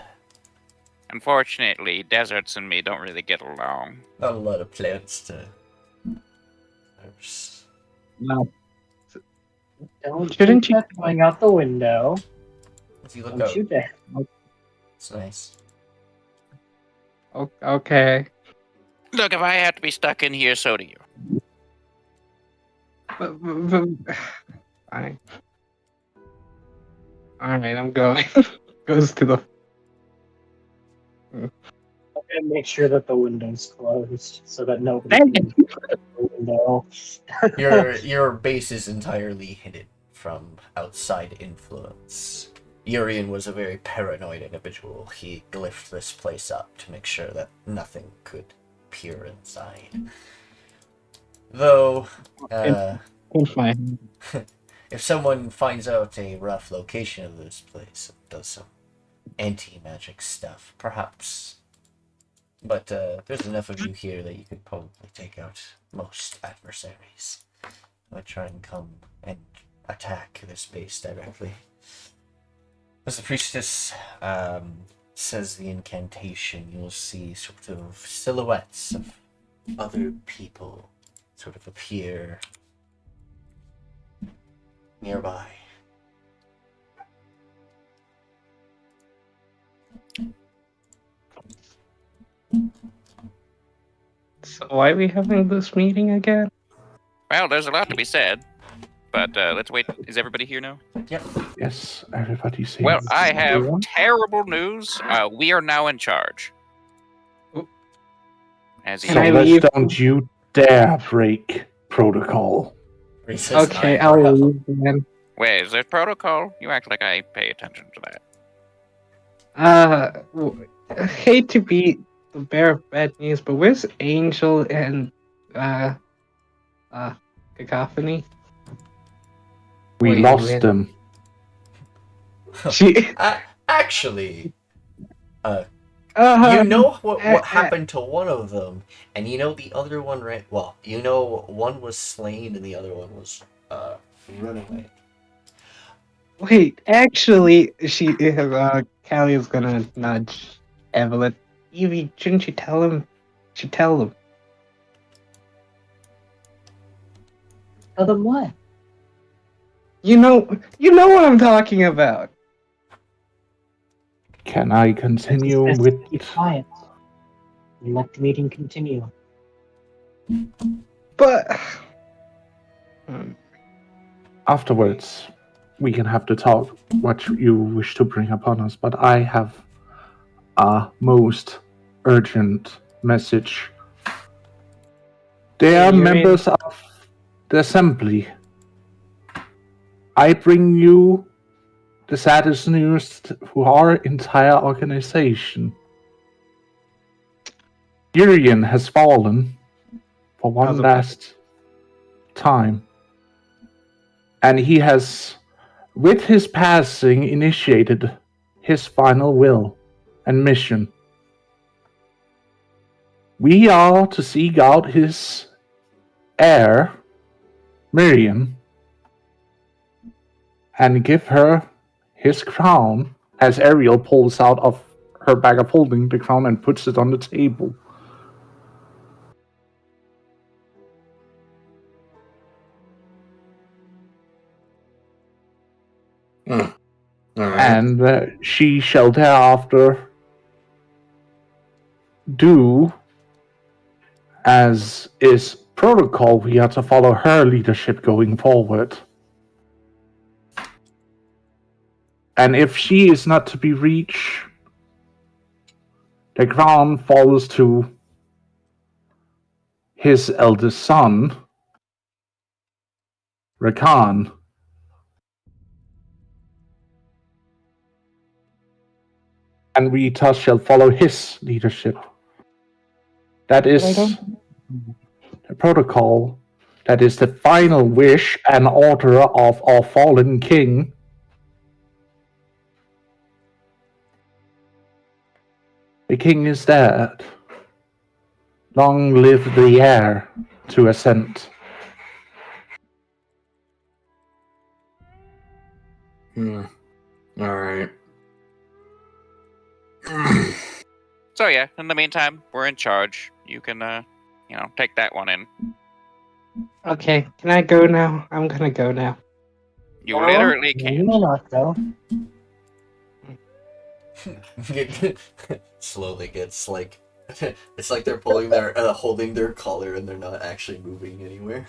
Unfortunately, deserts and me don't really get along. Not a lot of plants to No. Don't Shouldn't shoot that going out the window. As you look Don't out, shoot that. it's nice. Okay. Look, if I have to be stuck in here, so do you. Fine. Alright, I'm going. Goes to the. And make sure that the window's closed so that nobody Thank can you. look at the window. Your base is entirely hidden from outside influence. Yrian was a very paranoid individual. He glyphed this place up to make sure that nothing could peer inside. Though, It's fine. if someone finds out a rough location of this place and does some anti-magic stuff, perhaps. But there's enough of you here that you could probably take out most adversaries. I would try and come and attack this base directly. As the priestess says the incantation, you'll see sort of silhouettes of other people sort of appear nearby. So why are we having this meeting again? Well, there's a lot to be said, but let's wait. Is everybody here now? Yep. Yes, everybody seems. Well, I have everyone? terrible news. We are now in charge. As Can So I you, let's leave? don't you dare break protocol. Raises an Okay, eyebrow. I'll leave then. wait, is there protocol? You act like I pay attention to that. I hate to be the bearer of bad news, but where's Angel and Cacophony? We Wait, lost wait. them. She, Actually, you know what uh, happened to one of them, and you know the other one ran. Well, you know one was slain and the other one was run away. wait, actually, Callie is gonna nudge Evelyn. Evie, shouldn't you tell him? Should tell them. Tell them what? You know what I'm talking about. Can I continue Just with? keep quiet and let the meeting continue. But Afterwards, we can have the talk what you wish to bring upon us, but I have a most urgent message. They are Yrian. members of the assembly. I bring you the saddest news to our entire organization. Yrian has fallen for one How's it- last time. And he has, with his passing, initiated his final will and mission. We are to seek out his heir, Miriam, and give her his crown as Ariel pulls out of her bag of holding the crown and puts it on the table. Alright. And she shall thereafter do as is protocol. We are to follow her leadership going forward. And if she is not to be reached, the crown falls to his eldest son, Rakan. And we thus shall follow his leadership. That is the protocol. That is the final wish and order of our fallen king. The king is dead. Long live the heir to ascent. Alright. So yeah, in the meantime, we're in charge. You can, take that one in. Okay, can I go now? I'm gonna go now. You No, literally You can. may not, though. Slowly gets like it's like they're pulling their holding their collar and they're not actually moving anywhere.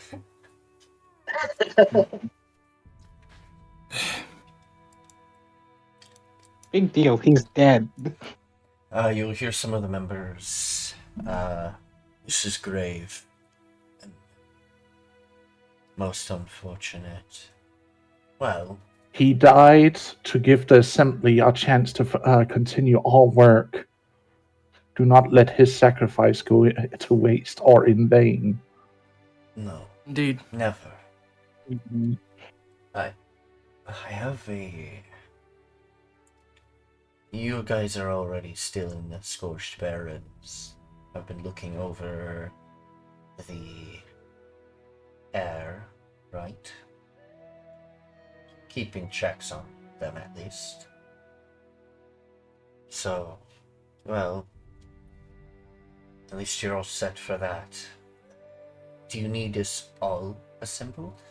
Big deal, he's dead. You'll hear some of the members. This is grave. And most unfortunate. Well, He died to give the assembly a chance to continue our work. Do not let his sacrifice go to waste or in vain. no, Indeed. never. Mhm. I have a... You guys are already still in the Scorched Barrens. I've been looking over the air, right? Keeping checks on them at least. So, well, at least you're all set for that. Do you need us all assembled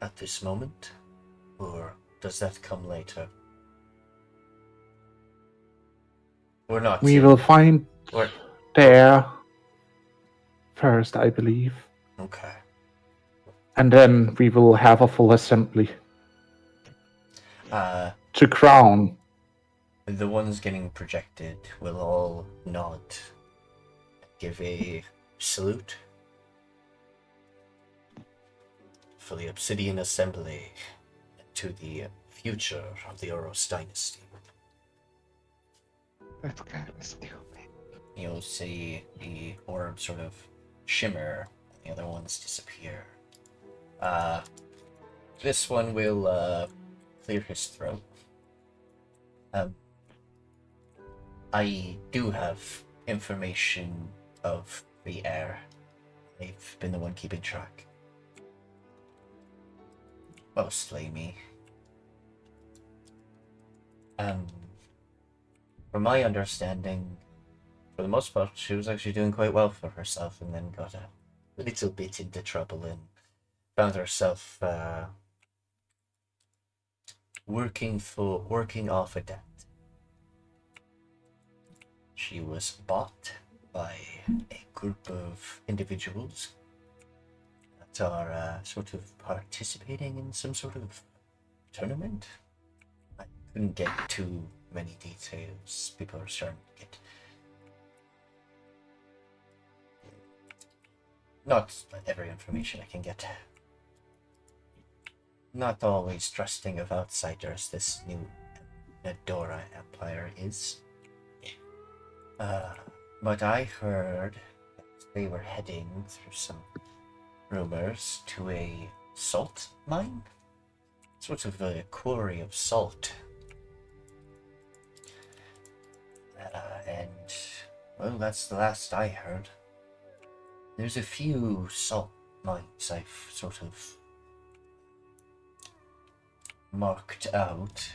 at this moment? Or does that come later? We're not. We will find We're there first, I believe. okay. And then we will have a full assembly Uh, to crown. the ones getting projected will all nod, give a salute for the Obsidian Assembly to the future of the Oros Dynasty. That's kind of stupid. You'll see the orb sort of shimmer, and the other ones disappear. This one will clear his throat. I do have information of the air. I've been the one keeping track. Mostly me. From my understanding, for the most part, she was actually doing quite well for herself, and then got a little bit into trouble and found herself working off a debt. She was bought by a group of individuals that are sort of participating in some sort of tournament. I couldn't get too many details. People are starting to get not every information I can get. Not always trusting of outsiders, this new Nadora Empire is. But I heard that they were heading through some rumors to a salt mine? Sort of a quarry of salt. And, well, that's the last I heard. There's a few salt mines I've sort of marked out.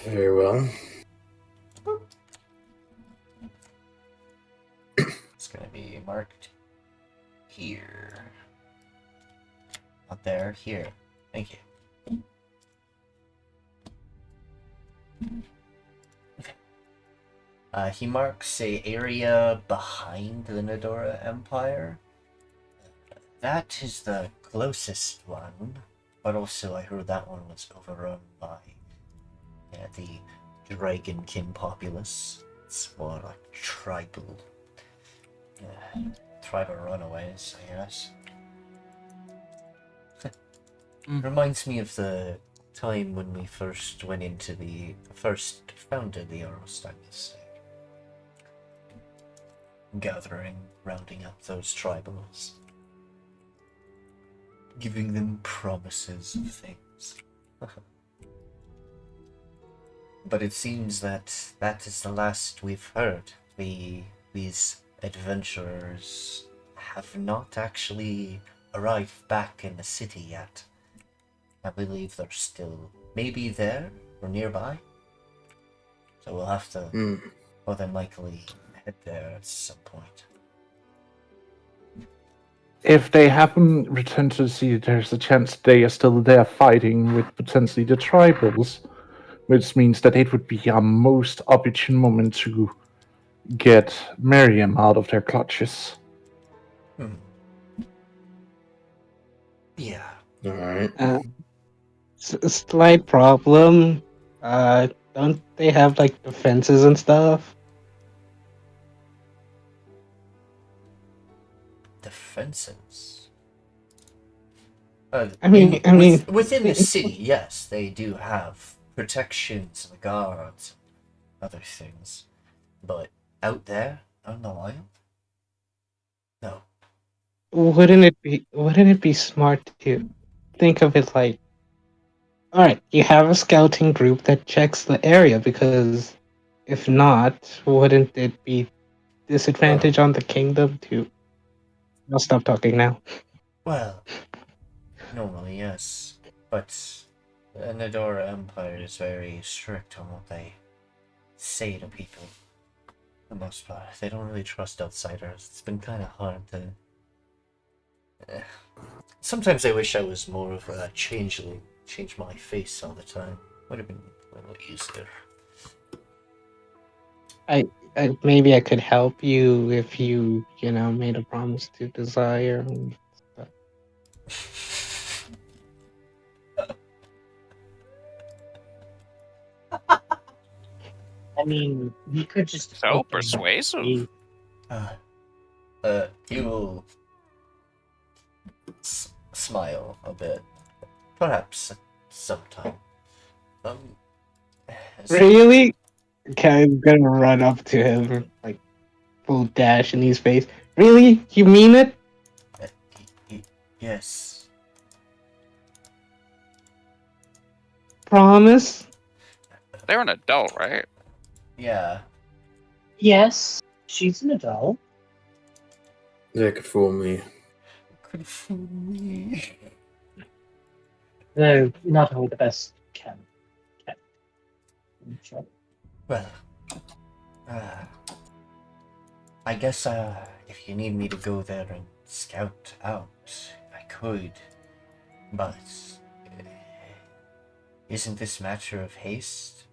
Very well. It's gonna be marked here. Not there, here. Thank you. He marks a area behind the Nadora Empire. That is the closest one, but also I heard that one was overrun by the Dragonkin populace. It's more like tribal runaways, I guess. Reminds me of the time when we first founded the Oros Dynasty. Rounding up those tribals. Giving them promises of things. But it seems that is the last we've heard. These adventurers have not actually arrived back in the city yet. I believe they're still maybe there or nearby. So we'll have to more than likely head there at some point. If they haven't returned to the city, there's a chance they are still there fighting with potentially the tribals, which means that it would be a most opportune moment to get Miriam out of their clutches. Yeah. Alright. Slight problem. Don't they have like defenses and stuff? Defenses. I mean, Within the city, yes, they do have protections and guards, other things. But out there, on the wild, no. wouldn't it be smart to think of it like, all right, you have a scouting group that checks the area because if not, wouldn't it be disadvantage on the kingdom to? I'll stop talking now. Well, normally yes, but the Nadora Empire is very strict on what they say to people. For the most part, they don't really trust outsiders. It's been kind of hard to. Sometimes I wish I was more of a changeling, change my face all the time. Would have been a little easier. Maybe I could help you if you made a promise to desire and stuff. I mean, you could just So open persuasive. the- He will smile a bit. Perhaps at some time. Really? Okay, I'm gonna run up to him, like full dash in his face. Really? You mean it? Yes. Promise? They're an adult, right? Yeah. Yes, she's an adult. They could fool me. Could fool me. Though not all the best can. Sure. Well, I guess if you need me to go there and scout out, I could. But isn't this matter of haste?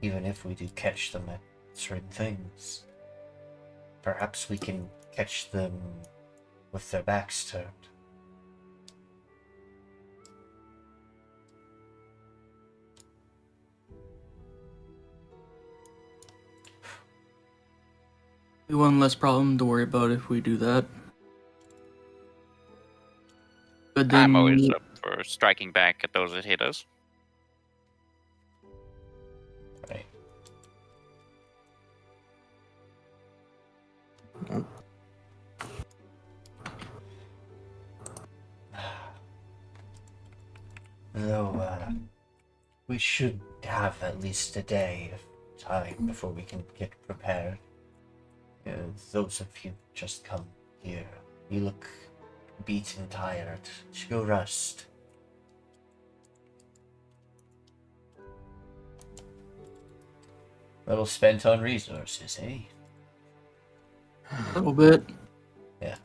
Even if we do catch them at certain things, perhaps we can catch them with their backs turned. Be one less problem to worry about if we do that. But then I'm always up for striking back at those that hit us. Right. Though, we should have at least a day of time before we can get prepared. Those of you just come here. You look beaten, tired. Should go rest. Little spent on resources, eh? a little bit. Yeah.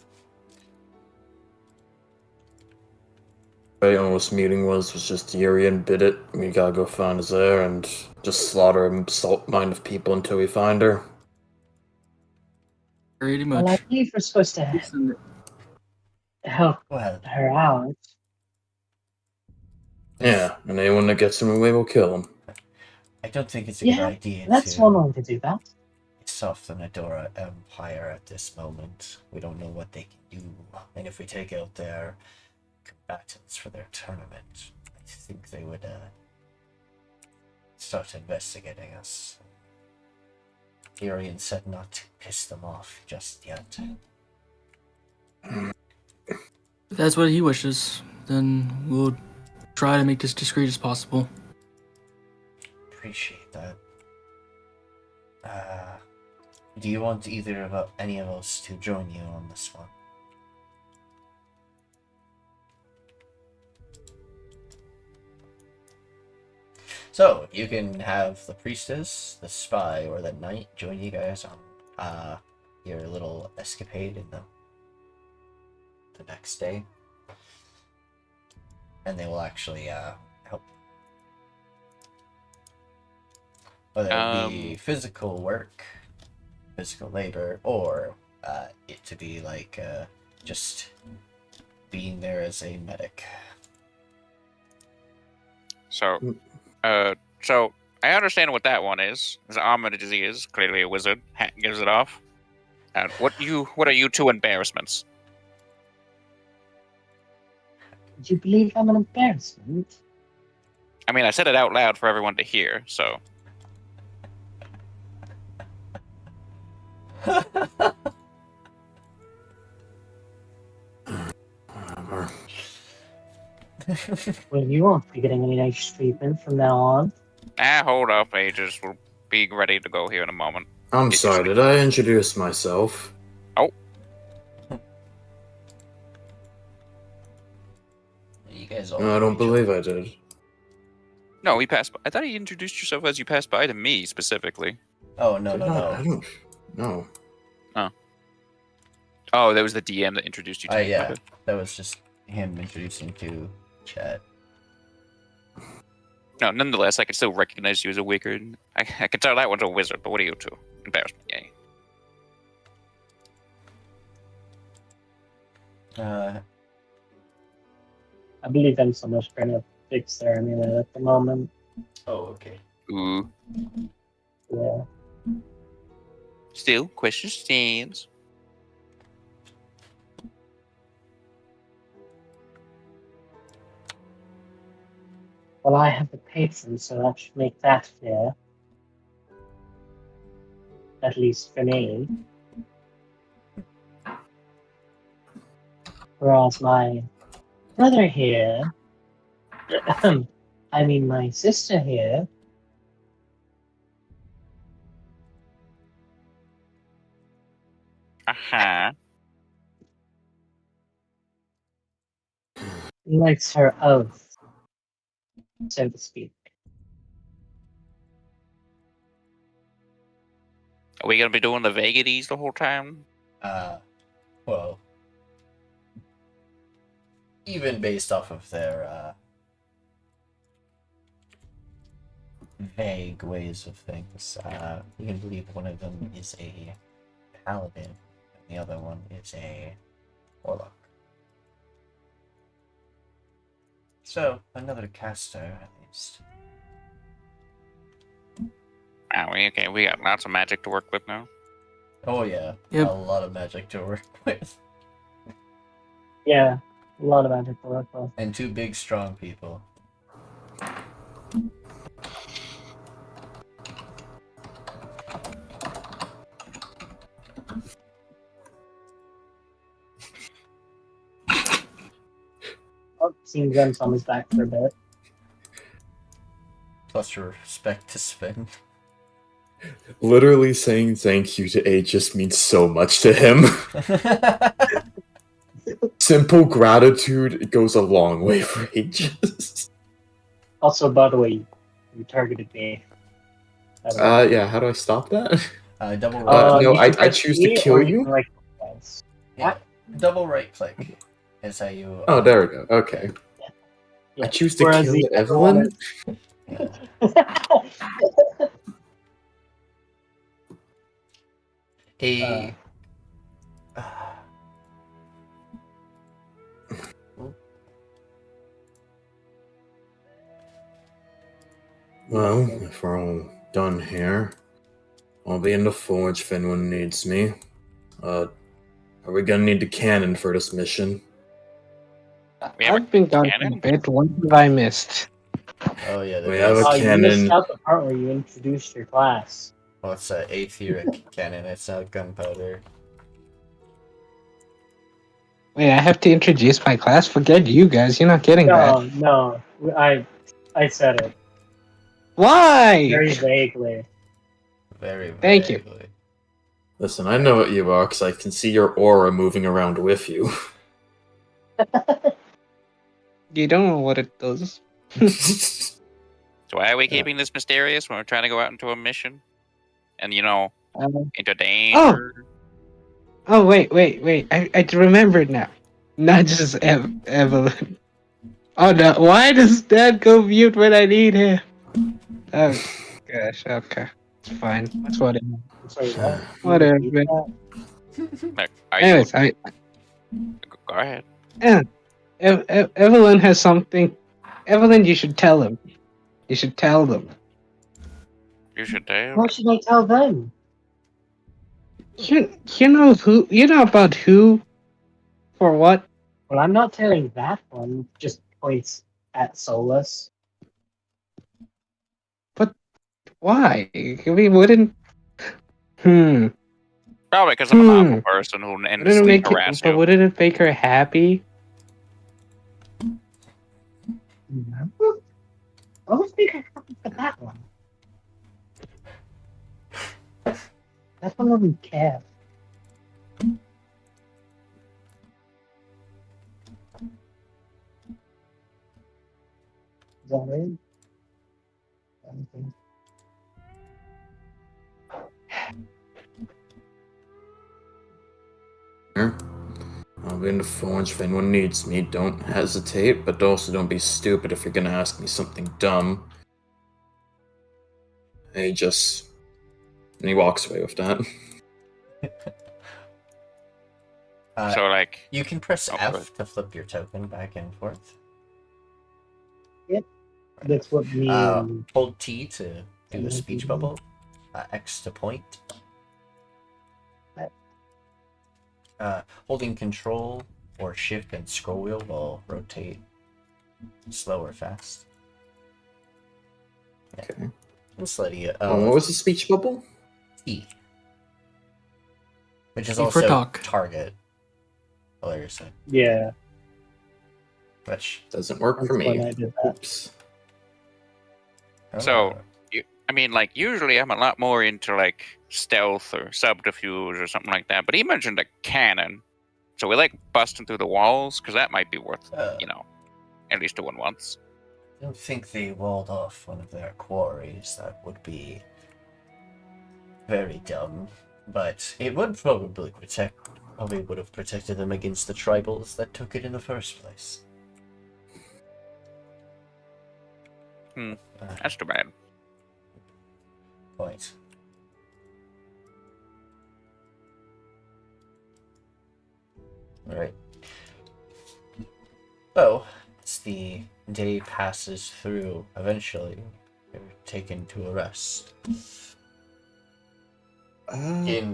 Right on this meeting was just Yrian bid it. We gotta go find us there and just slaughter a salt mine of people until we find her. Pretty much. Well, I believe we're supposed to help Well, her out. Yeah, and anyone that gets in the way will kill him. I don't think it's a good Yeah, idea that's to one way to do that. piss off the Nadora Empire at this moment. We don't know what they can do, and if we take out their combatants for their tournament, I think they would start investigating us. Yrian said not to piss them off just yet. If that's what he wishes, then we'll try to make this discreet as possible. Appreciate that. Do you want either of any of us to join you on this one? So, you can have the priestess, the spy, or the knight join you guys on your little escapade in the next day. And they will actually help. Whether it be physical work, physical labor, or it to be like just being there as a medic. So, so I understand what that one is. It's an armored disease. Clearly, a wizard gives it off. And what are you two embarrassments? Do you believe I'm an embarrassment? I mean, I said it out loud for everyone to hear. So, Well, you won't be getting any nice treatment from now on. hold up, Aegis. We'll be ready to go here in a moment. I'm sorry, did I introduce myself? You guys all. No, I don't believe I did. No, we passed. I thought you introduced yourself as you passed by to me specifically. Oh no Did no not- I no! don't. No. Oh, that was the DM that introduced you to me. Yeah, Okay. that was just him introducing to chat. No, nonetheless, I can still recognize you as a wizard. I can tell that one's a wizard, but what are you two? Embarrassment, yay. I believe I'm so much trying to fix their amulet at the moment. Oh okay. Ooh. Yeah. Still, question stands. Well, I have the patron, so that should make that fair. At least for me. Whereas my brother here, I mean my sister here, Uh-huh. likes her oath, so to speak. Are we gonna be doing the vagaries the whole time? Well, even based off of their vague ways of things, you can believe one of them is a paladin and the other one is a warlock. So, another caster, at least. Okay, we got lots of magic to work with now. Oh yeah, Yep. a lot of magic to work with. Yeah, a lot of magic to work with. And two big, strong people. Oh, seeing Gem's on his back for a bit. Plus respect to Svend. Literally saying thank you to Aegis means so much to him. Simple gratitude goes a long way for Aegis. Also, by the way, you targeted me. Yeah, how do I stop that? Double no, you can I press choose E to kill or you? can right click twice. yeah, double right click is how you. Oh, there we go. Okay. Yeah. I choose to Whereas kill the other Evelyn? A. Well, if we're all done here, I'll be in the forge if anyone needs me. Are we gonna need the cannon for this mission? We have a I've been gone for a cannon? bit. What have I missed? Oh yeah, We there have is. a You missed cannon. out the part where you introduced your class. Well, it's a aetheric cannon. It's not gunpowder. Wait, I have to introduce my class? Forget you guys. You're not getting that. No, I said it Why? very vaguely. Very Thank you. vaguely. Listen, I know what you are because I can see your aura moving around with you. You don't know what it does. So why are we Yeah. keeping this mysterious when we're trying to go out into a mission? And, Um, into danger? Oh, wait. I remembered now. Not just Evelyn. Oh, no. Why does Dad go mute when I need him? Oh, gosh. Okay. It's fine. That's what it is. Sorry, what? Whatever. Like, are Anyways, you... Go ahead. Evelyn has something. Evelyn, you should tell him. You should tell them. You should tell. What should I tell them? You know who? You know about who? For what? Well, I'm not telling that one. Just points at Solace. Why? We wouldn't. Probably because I'm an awful Hmm. person who Wouldn't it endlessly make harass it? But you. wouldn't it make her happy? No. I don't think I happy for that one. That one doesn't care. Is that right? Anything? Here. I'll be in the forge if anyone needs me. Don't hesitate, but also don't be stupid if you're gonna ask me something dumb. Hey, just. And he walks away with that. So like, You can press Oh, F good. to flip your token back and forth. That's what me and Hold T to do a speech bubble. X to point. Holding Control or Shift and scroll wheel will rotate slow or fast. Yeah. Okay. Just let you. What was the speech bubble? T. Which is T for also talk. target. Hilariously. yeah, Which. Doesn't work that's for when me. I did that. Oops. So- I mean, like, usually I'm a lot more into, like, stealth or subterfuge or something like that, but he mentioned a cannon. So we, like, busting through the walls, because that might be worth, you know, at least doing once. I don't think they walled off one of their quarries. That would be very dumb. But it would probably would have protected them against the tribals that took it in the first place. That's too bad. Point. Alright. So, as the day passes through, eventually you're taken to a rest. You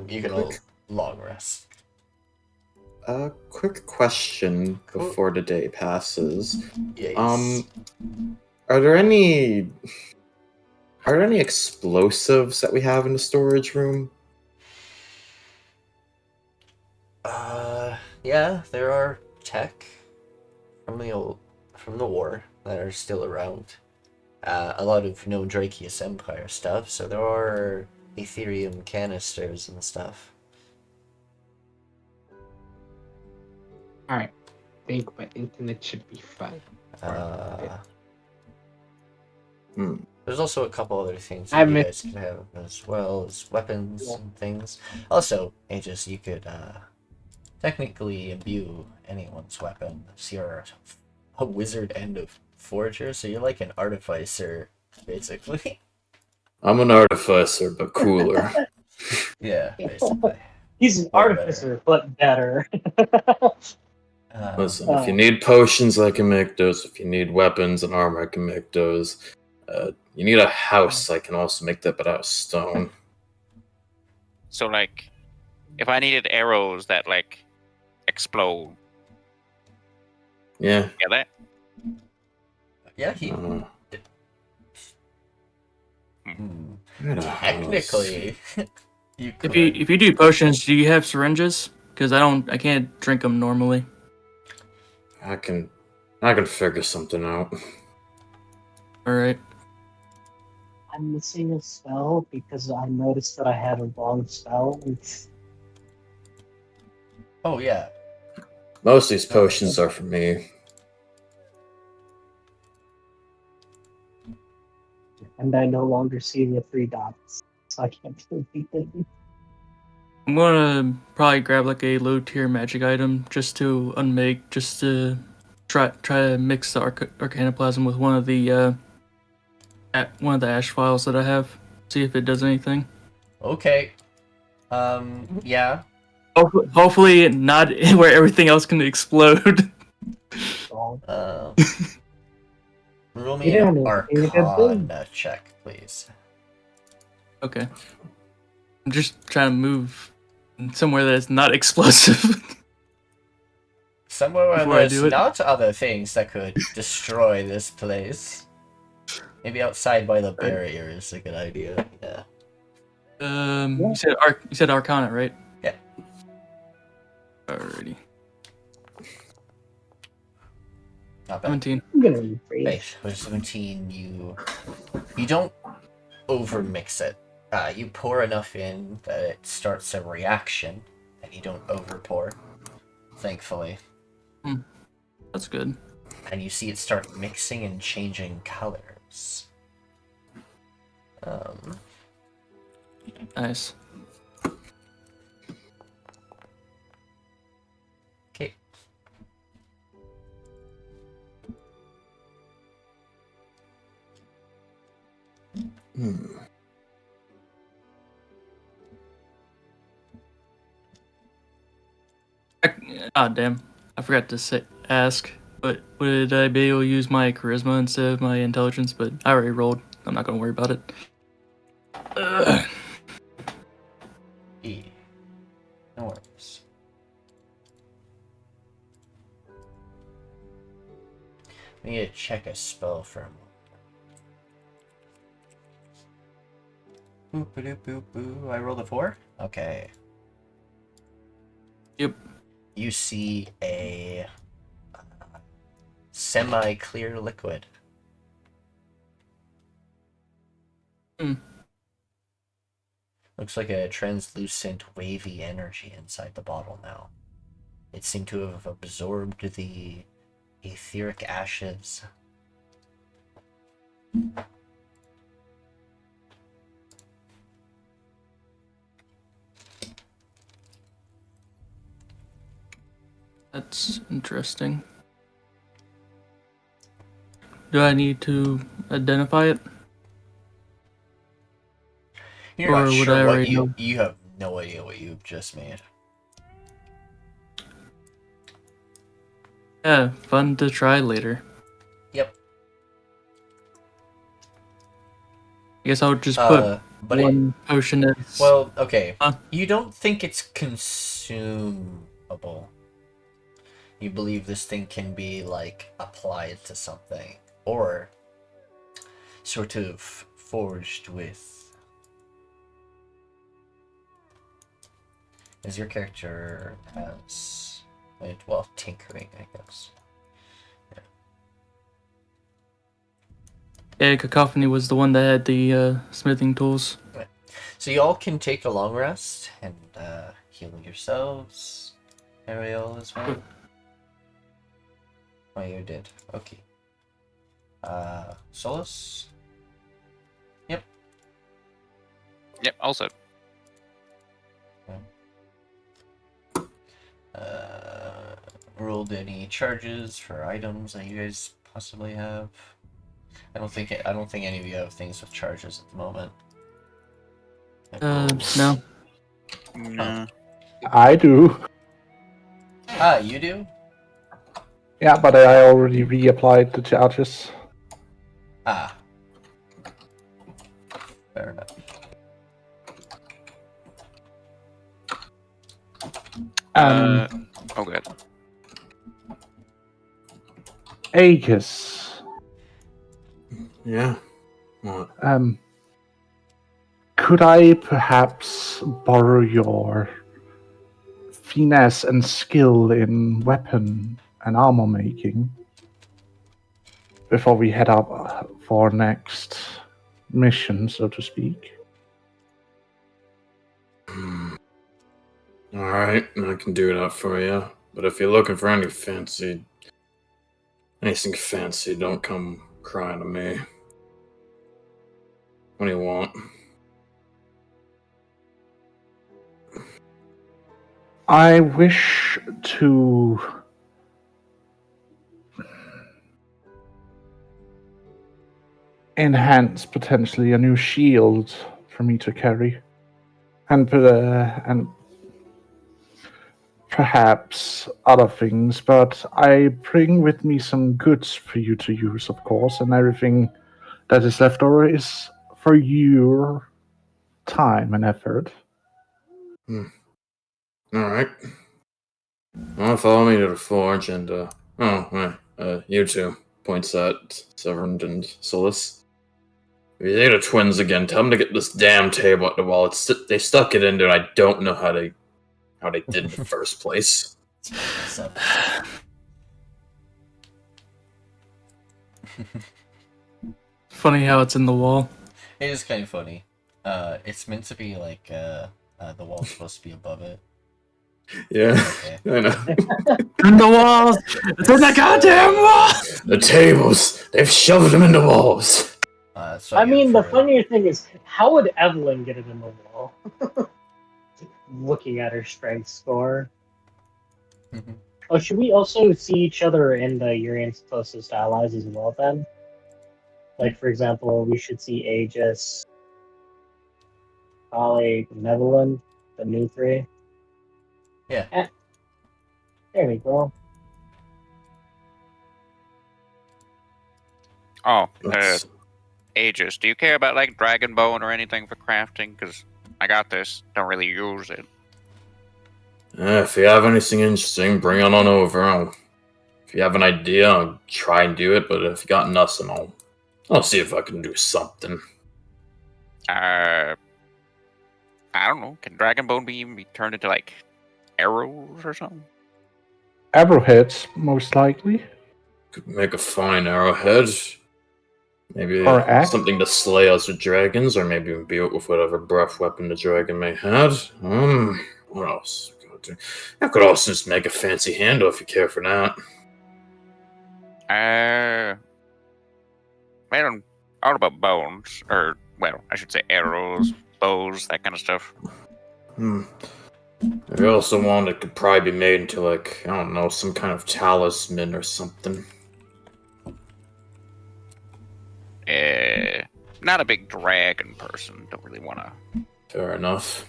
can quick- long rest. Quick question before the day passes. Yes. Are there any explosives that we have in the storage room? Yeah, there are tech from the war that are still around. A lot of no Drakius Empire stuff, so there are Ethereum canisters and stuff. Alright. I think my internet should be fine. There's also a couple other things I that you miss- guys could have as well as weapons and things. Also, Aegis, you could technically imbue anyone's weapon. So you're a wizard and a forger, so you're like an artificer, basically. I'm an artificer, but cooler. Yeah, basically. He's an Or artificer, but better. Listen, if you need potions, I can make those. If you need weapons and armor, I can make those. You need a house, I can also make that, but out of stone. So, like, if I needed arrows that, like, explode, Yeah. yeah, that. Yeah, he. Uh, I got a house. Technically, you could. If you do potions, do you have syringes? Because I can't drink them normally. I can figure something out. All right. I'm missing a spell because I noticed that I had a wrong spell. Oh yeah. Most of these potions are for me. And I no longer see the 3 dots, so I can't repeat it. I'm gonna probably grab like a low tier magic item just to unmake, just to try to mix the arcanoplasm with one of the ash files that I have. See if it does anything. Okay. Yeah. Hopefully not where everything else can explode. God. Wow. Roll me You an didn't even get Arcana check, please. Okay. I'm just trying to move somewhere that's not explosive. Somewhere where Before I there's do it. not other things that could destroy this place. Maybe outside by the barrier is a good idea. Yeah. You said Arcana, right? Yeah. Alrighty. Not bad. 17. I'm gonna rephrase. Right, with 17, you don't overmix it. You pour enough in that it starts a reaction, and you don't overpour, thankfully. That's good. And you see it start mixing and changing colors. Nice. Okay. Damn. I forgot to ask, but would I be able to use my charisma instead of my intelligence? But I already rolled. I'm not going to worry about it. No worries. I need to check a spell for a moment. Boop-a-doop-boop-boo. I rolled a 4? Okay. Yep. You see a semi-clear liquid. Looks like a translucent, wavy energy inside the bottle now. It seemed to have absorbed the etheric ashes. That's interesting. Do I need to identify it? You're not Or would sure I what already know? you have no idea what you've just made. Yeah, fun to try later. Yep. I guess I'll just put but one potion as... well, okay. Huh? You don't think it's consumable. You believe this thing can be, like, applied to something. Or sort of forged with... As your character has... Well, tinkering, I guess. Yeah, Cacophony was the one that had the smithing tools. So you all can take a long rest and heal yourselves. Ariel as well. Oh, you did. Okay. Solace? Yep. Yep, also. Rolled any charges for items that you guys possibly have? I don't think any of you have things with charges at the moment. No. No. I do. Ah, you do? Yeah, but I already reapplied the charges. Ah. Fair enough. Oh, good. Aegis. Yeah. What? Could I perhaps borrow your finesse and skill in weapon and armor making before we head up for our next mission, so to speak? Alright, I can do that for you. But if you're looking for anything fancy, don't come crying to me. What do you want? I wish to enhance potentially a new shield for me to carry, and perhaps other things, but I bring with me some goods for you to use, of course, and everything that is left over is for your time and effort. Alright. Well, follow me to the forge and, you two. Points at Svend and Solace. If you see the twins again, tell them to get this damn table at the wall. They stuck it in there, and I don't know how they did in the first place. Funny how it's in the wall. It is kind of funny. It's meant to be like the wall's supposed to be above it. Yeah, Okay. I know. In the walls! It's in the goddamn wall! The tables! They've shoved them in the walls! So I mean, the for- funnier thing is, how would Evelyn get it in the wall? Looking at her strength score. Mhm. Oh, should we also see each other in the Yrian's closest allies as well, then? Like, for example, we should see Aegis, Ollie, Netherland, the new three. Yeah. There we go. Oh, Let's- Aegis, do you care about like dragon bone or anything for crafting? Because I got this. Don't really use it. if you have anything interesting, bring it on over. If you have an idea, I'll try and do it, but if you got nothing, I'll see if I can do something. I don't know. Can dragon bone even be turned into like arrows or something? Arrowheads, most likely. Could make a fine arrowhead. Maybe Or axe. something to slay other dragons, or maybe imbue it with whatever breath weapon the dragon may have. What else? I could also just make a fancy handle if you care for that. Man, all about bones, or well, I should say arrows, bows, that kind of stuff. If you also want, it could probably be made into, like, I don't know, some kind of talisman or something. Not a big dragon person. Don't really want to. Fair enough.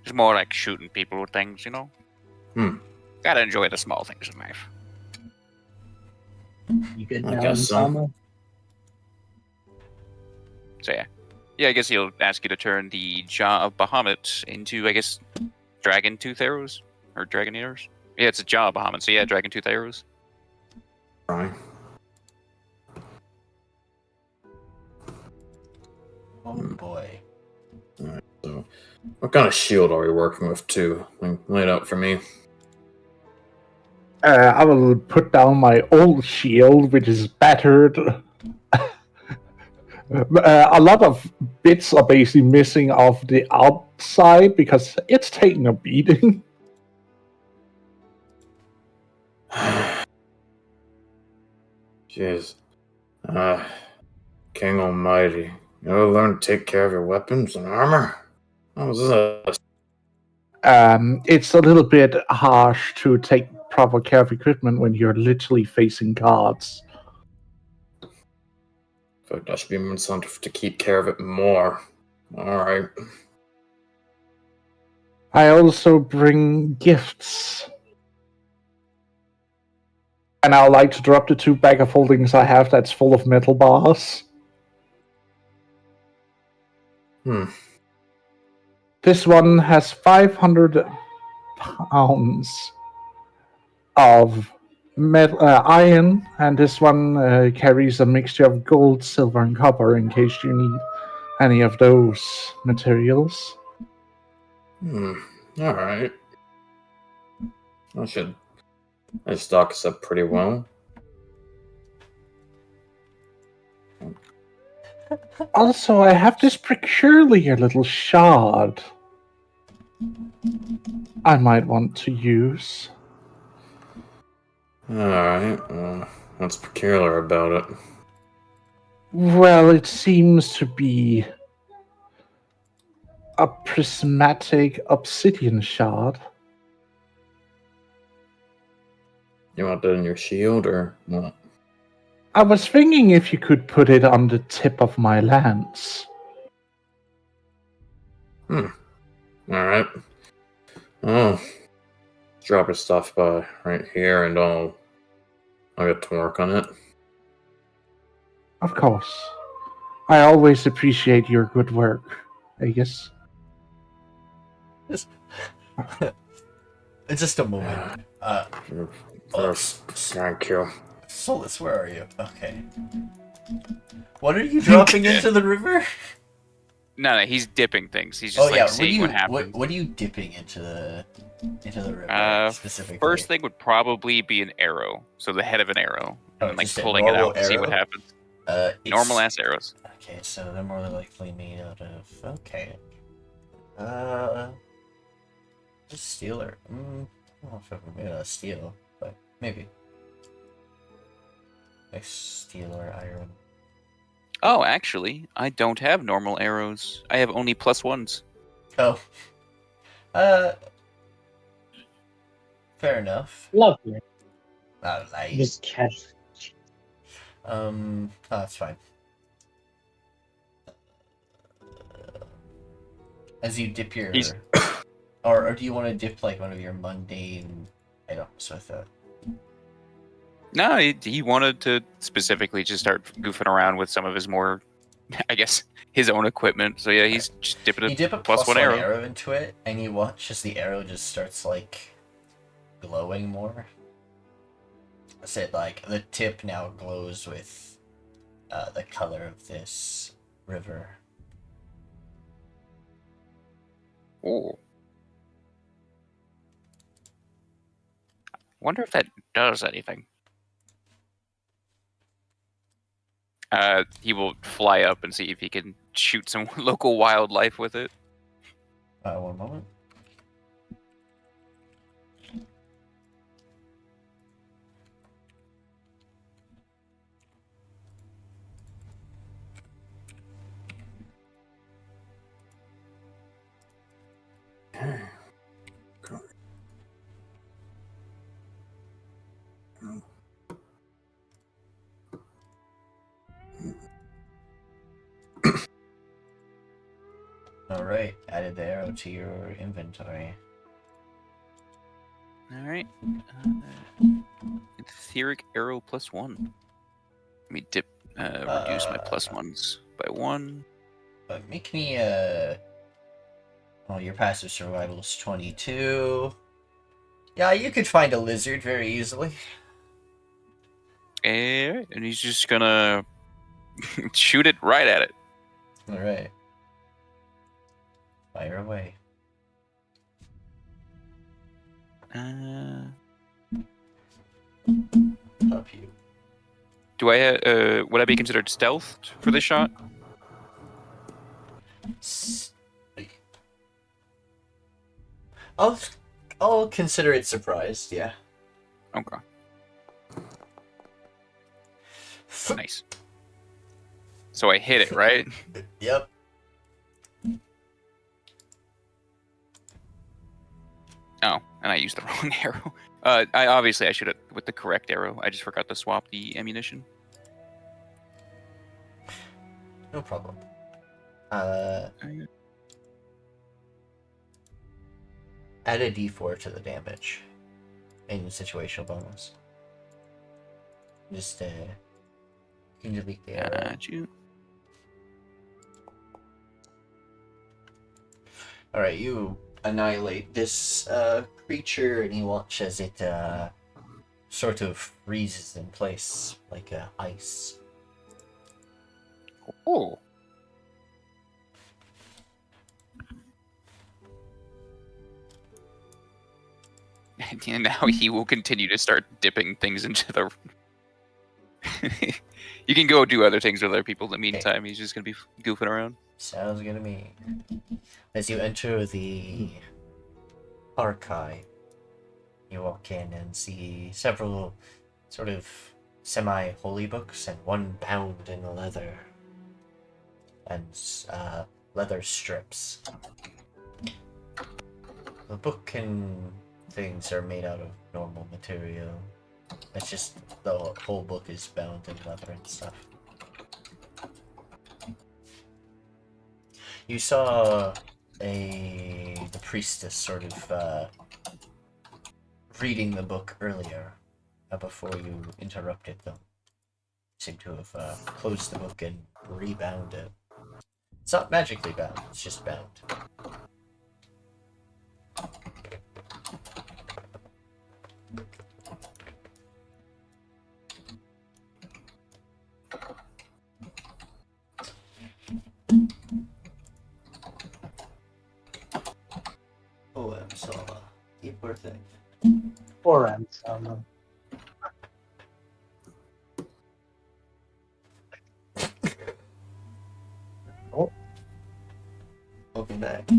It's more like shooting people with things, you know? Gotta enjoy the small things in life. You good I now, guess so. Sama? So yeah. Yeah, I guess he'll ask you to turn the Jaw of Bahamut into, I guess, Dragon Tooth Arrows? Or Dragon Ears? Yeah, it's a Jaw of Bahamut, so yeah, Dragon Tooth Arrows. Right. Oh boy. Alright, so what kind of shield are we working with, too? Like, lay it out for me. I will put down my old shield, which is battered. A lot of bits are basically missing off the outside because it's taking a beating. Jeez. King Almighty. You ever learn to take care of your weapons and armor? What was this? It's a little bit harsh to take proper care of equipment when you're literally facing guards. I feel like that should be an incentive to keep care of it more. Alright. I also bring gifts. And I would like to drop the 2 bag of holdings I have that's full of metal bars. This one has 500 pounds of iron, and this one carries a mixture of gold, silver, and copper in case you need any of those materials. Alright. I stock us up pretty well. Also, I have this peculiar little shard I might want to use. Alright, what's peculiar about it? Well, it seems to be a prismatic obsidian shard. You want that in your shield, or what? I was thinking if you could put it on the tip of my lance. Alright. Oh. drop his stuff by right here, and I'll get to work on it. Of course. I always appreciate your good work, Aegis. Just, just a moment. Thank you. Solace, where are you? Okay. What are you dropping into the river? No, he's dipping things. He's just seeing what happens. What are you dipping into the river specifically? First thing would probably be an arrow, so the head of an arrow, and just a pulling it out to normal see what arrow? happens. Normal Normal-ass arrows. Okay, so they're more likely made out of... Okay. Just steel or... I don't know if I'm made out of steel, but maybe. Like steel or iron. Oh, actually, I don't have normal arrows. I have only +1s. Oh. Fair enough. Lovely. Like, Just catch. oh, that's fine. As you dip your... or do you want to dip, like, one of your mundane items with it? No, he wanted to specifically just start goofing around with some of his more, I guess, his own equipment. So yeah, he's just dipping You dip a +1 arrow. into it, and you watch as the arrow just starts, like, glowing more. I said, like, the tip now glows with the color of this river. Oh. Wonder if that does anything. He will fly up and see if he can shoot some local wildlife with it. One moment. Alright, added the arrow to your inventory. Alright. Etheric arrow +1. Let me reduce my +1s by 1. But make me well, your passive survival is 22. Yeah, you could find a lizard very easily. And he's just gonna shoot it right at it. Alright. Fire away. Up you. Do I would I be considered stealth for this shot? I'll consider it surprised, yeah. Okay. Nice. So I hit it, right? Yep. Oh, and I used the wrong arrow. I should have with the correct arrow. I just forgot to swap the ammunition. No problem. Add a d4 to the damage. And situational bonus. Just, you can delete the arrow. Got you. Alright, you annihilate this creature, and you watch as it sort of freezes in place like ice. Oh. And now he will continue to start dipping things into the... You can go do other things with other people in the meantime. He's just going to be goofing around. Sounds good to me. As you enter the archive, you walk in and see several sort of semi-holy books and one bound in leather and leather strips. The book and things are made out of normal material. It's just the whole book is bound in leather and stuff. You saw the priestess sort of reading the book earlier, before you interrupted them. Seem to have closed the book and rebound it. It's not magically bound, it's just bound. Oh, I'm Sola. You poor thing. Poor Ansama. Oh, Welcome back.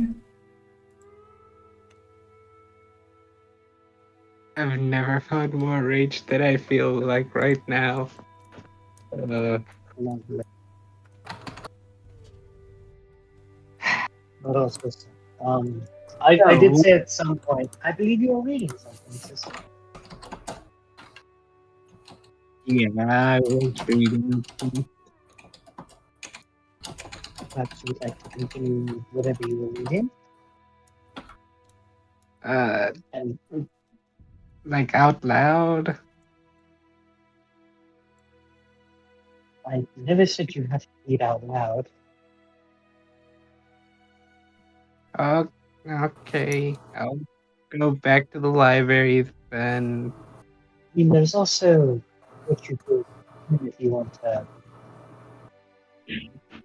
I've never felt more rage than I feel like right now. lovely. What else was there? I did say at some point, I believe you were reading something, sister. Yeah, I was reading. Perhaps you would like to continue whatever you were reading. And Like out loud. I never said you have to read out loud. Oh, okay. I'll go back to the library then. I mean, there's also what you could do if you want to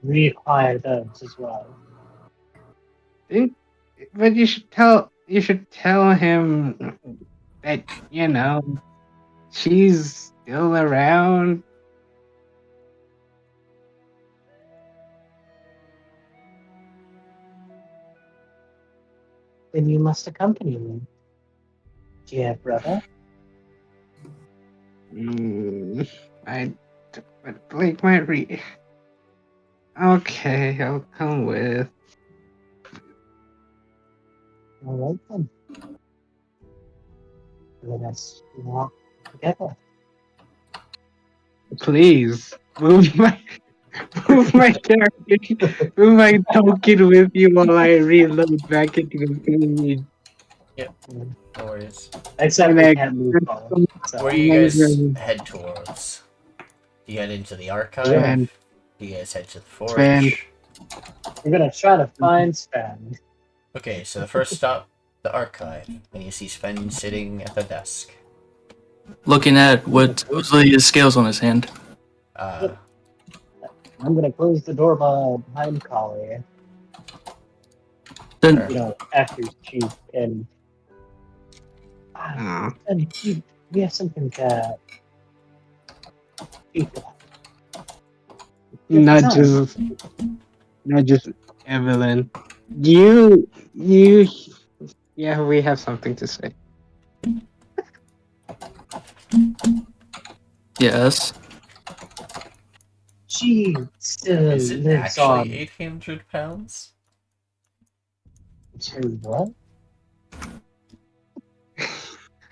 reacquire those as well. But you should tell him that, you know, she's still around. Then you must accompany me. Dear brother. But Blake might read. Okay, I'll come with. All right then. Let us walk together. Please move my character, move my token with you while I reload back into the page. No worries. Except we can't move on. So. Where do you guys head towards? Do you head into the archive? Svend. Do you guys head to the forge? Svend. We're gonna try to find Svend. Okay, so the first stop, the archive, and you see Svend sitting at the desk. Looking at what supposedly is scales on his hand. Uh, I'm gonna close the door behind Collier. Then You know, after she and we have something to speak about. Not just Evelyn. You, yeah, we have something to say. yes. She still is it lives actually on. 800 pounds? Sorry, what?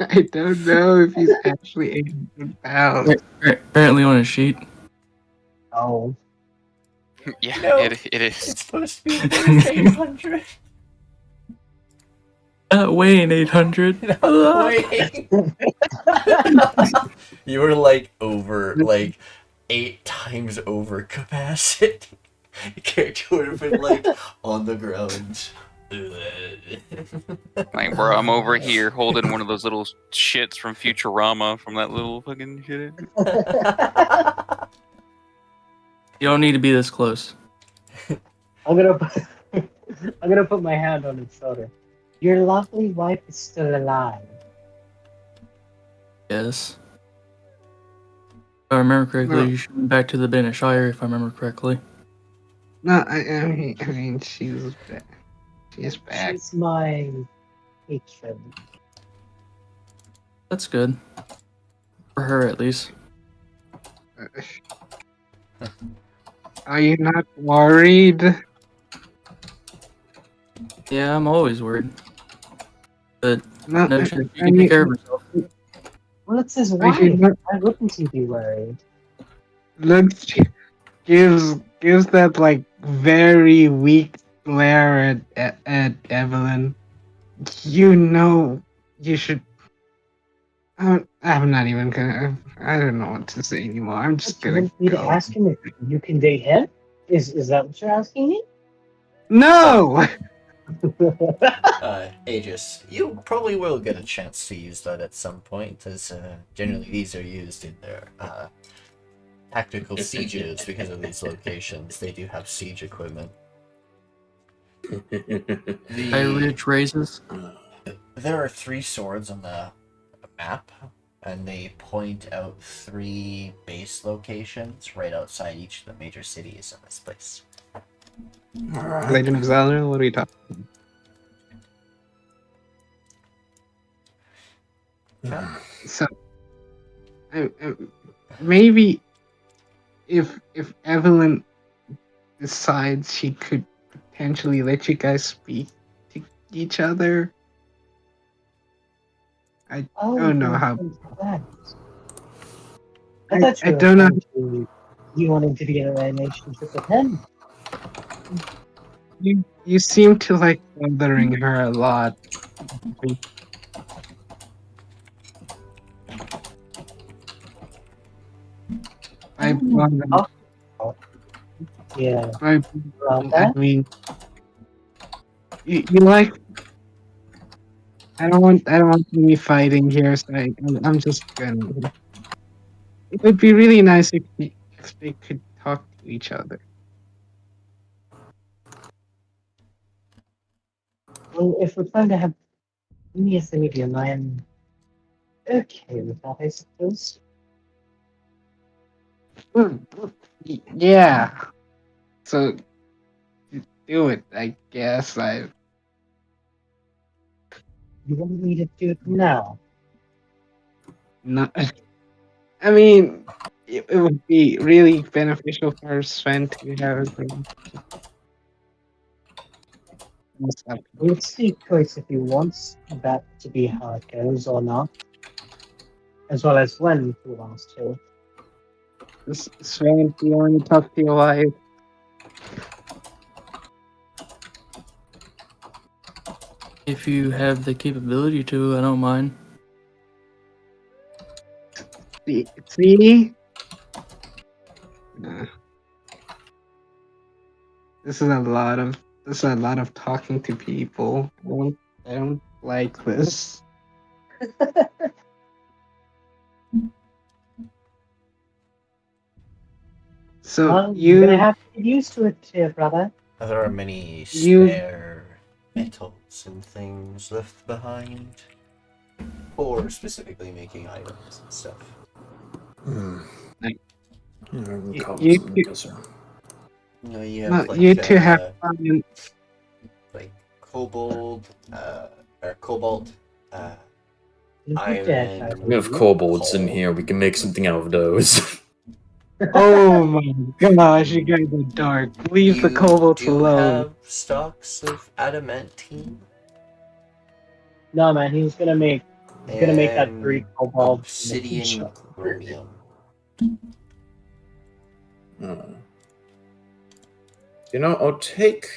I don't know if he's actually 800 pounds. Apparently on a sheet. Oh, Yeah, No, it is. It's supposed to be worth 800. Weighing 800. Not weighing. You were like over, like 8 times over capacity. Your character would have been like on the ground. Like, bro, I'm over here holding one of those little shits from Futurama, from that little fucking shit. You don't need to be this close. I'm gonna put my hand on his shoulder. Your lovely wife is still alive. Yes. If I remember correctly, No. you should be back to the Banish Shire, if I remember correctly. No, I mean, she's back. She's back. She's my patron. That's good. For her, at least. Are you not worried? Yeah, I'm always worried. But No, no, she can take care of herself. Well, it's his I wife. should not- Why wouldn't he be worried? looks gives that like very weak glare at Evelyn. You know, you should I'm not even gonna. I don't know what to say anymore. I'm just You gonna want me to go. ask him if you can date him? Is that what you're asking me? No. Aegis, you probably will get a chance to use that at some point, as generally these are used in their tactical sieges because of these locations. They do have siege equipment. High ridge raises. There are 3 swords on the map, and they point out 3 base locations right outside each of the major cities in this place. Alright. Legend of Zelda. What are we talking? So, maybe if Evelyn decides she could potentially let you guys speak to each other, I don't know how. That. I thought you were don't know. referring to you wanting to be in a relationship with him. You seem to like bothering her a lot. I bother. Yeah. I Around that? mean, you like. I don't want to be fighting here, so I'm just gonna. It would be really nice if they could talk to each other. Well, if we're trying to have me as the medium, I am okay with that, I suppose. Yeah. So do it, I guess. You want me to do it now? Not. I mean, it would be really beneficial for Svend to have. It's the choice if he wants that to be how it goes or not, as well as when he wants to. Svend, do you want to talk to your wife? If you have the capability to, I don't mind. See? This is a lot of talking to people. I don't like this. So You're gonna have to get used to it, brother. There are many You- spare metals and things left behind, or specifically making items and stuff. You know, you have you two have fun. like cobalt, or cobalt, Dead, I iron. We have kobolds in here. We can make something out of those. Oh my gosh, you guys are dark. Leave the kobolds do alone. have stocks of adamantine No, man, he's gonna make that and Greek cobalt. obsidian chromium. You know, I'll take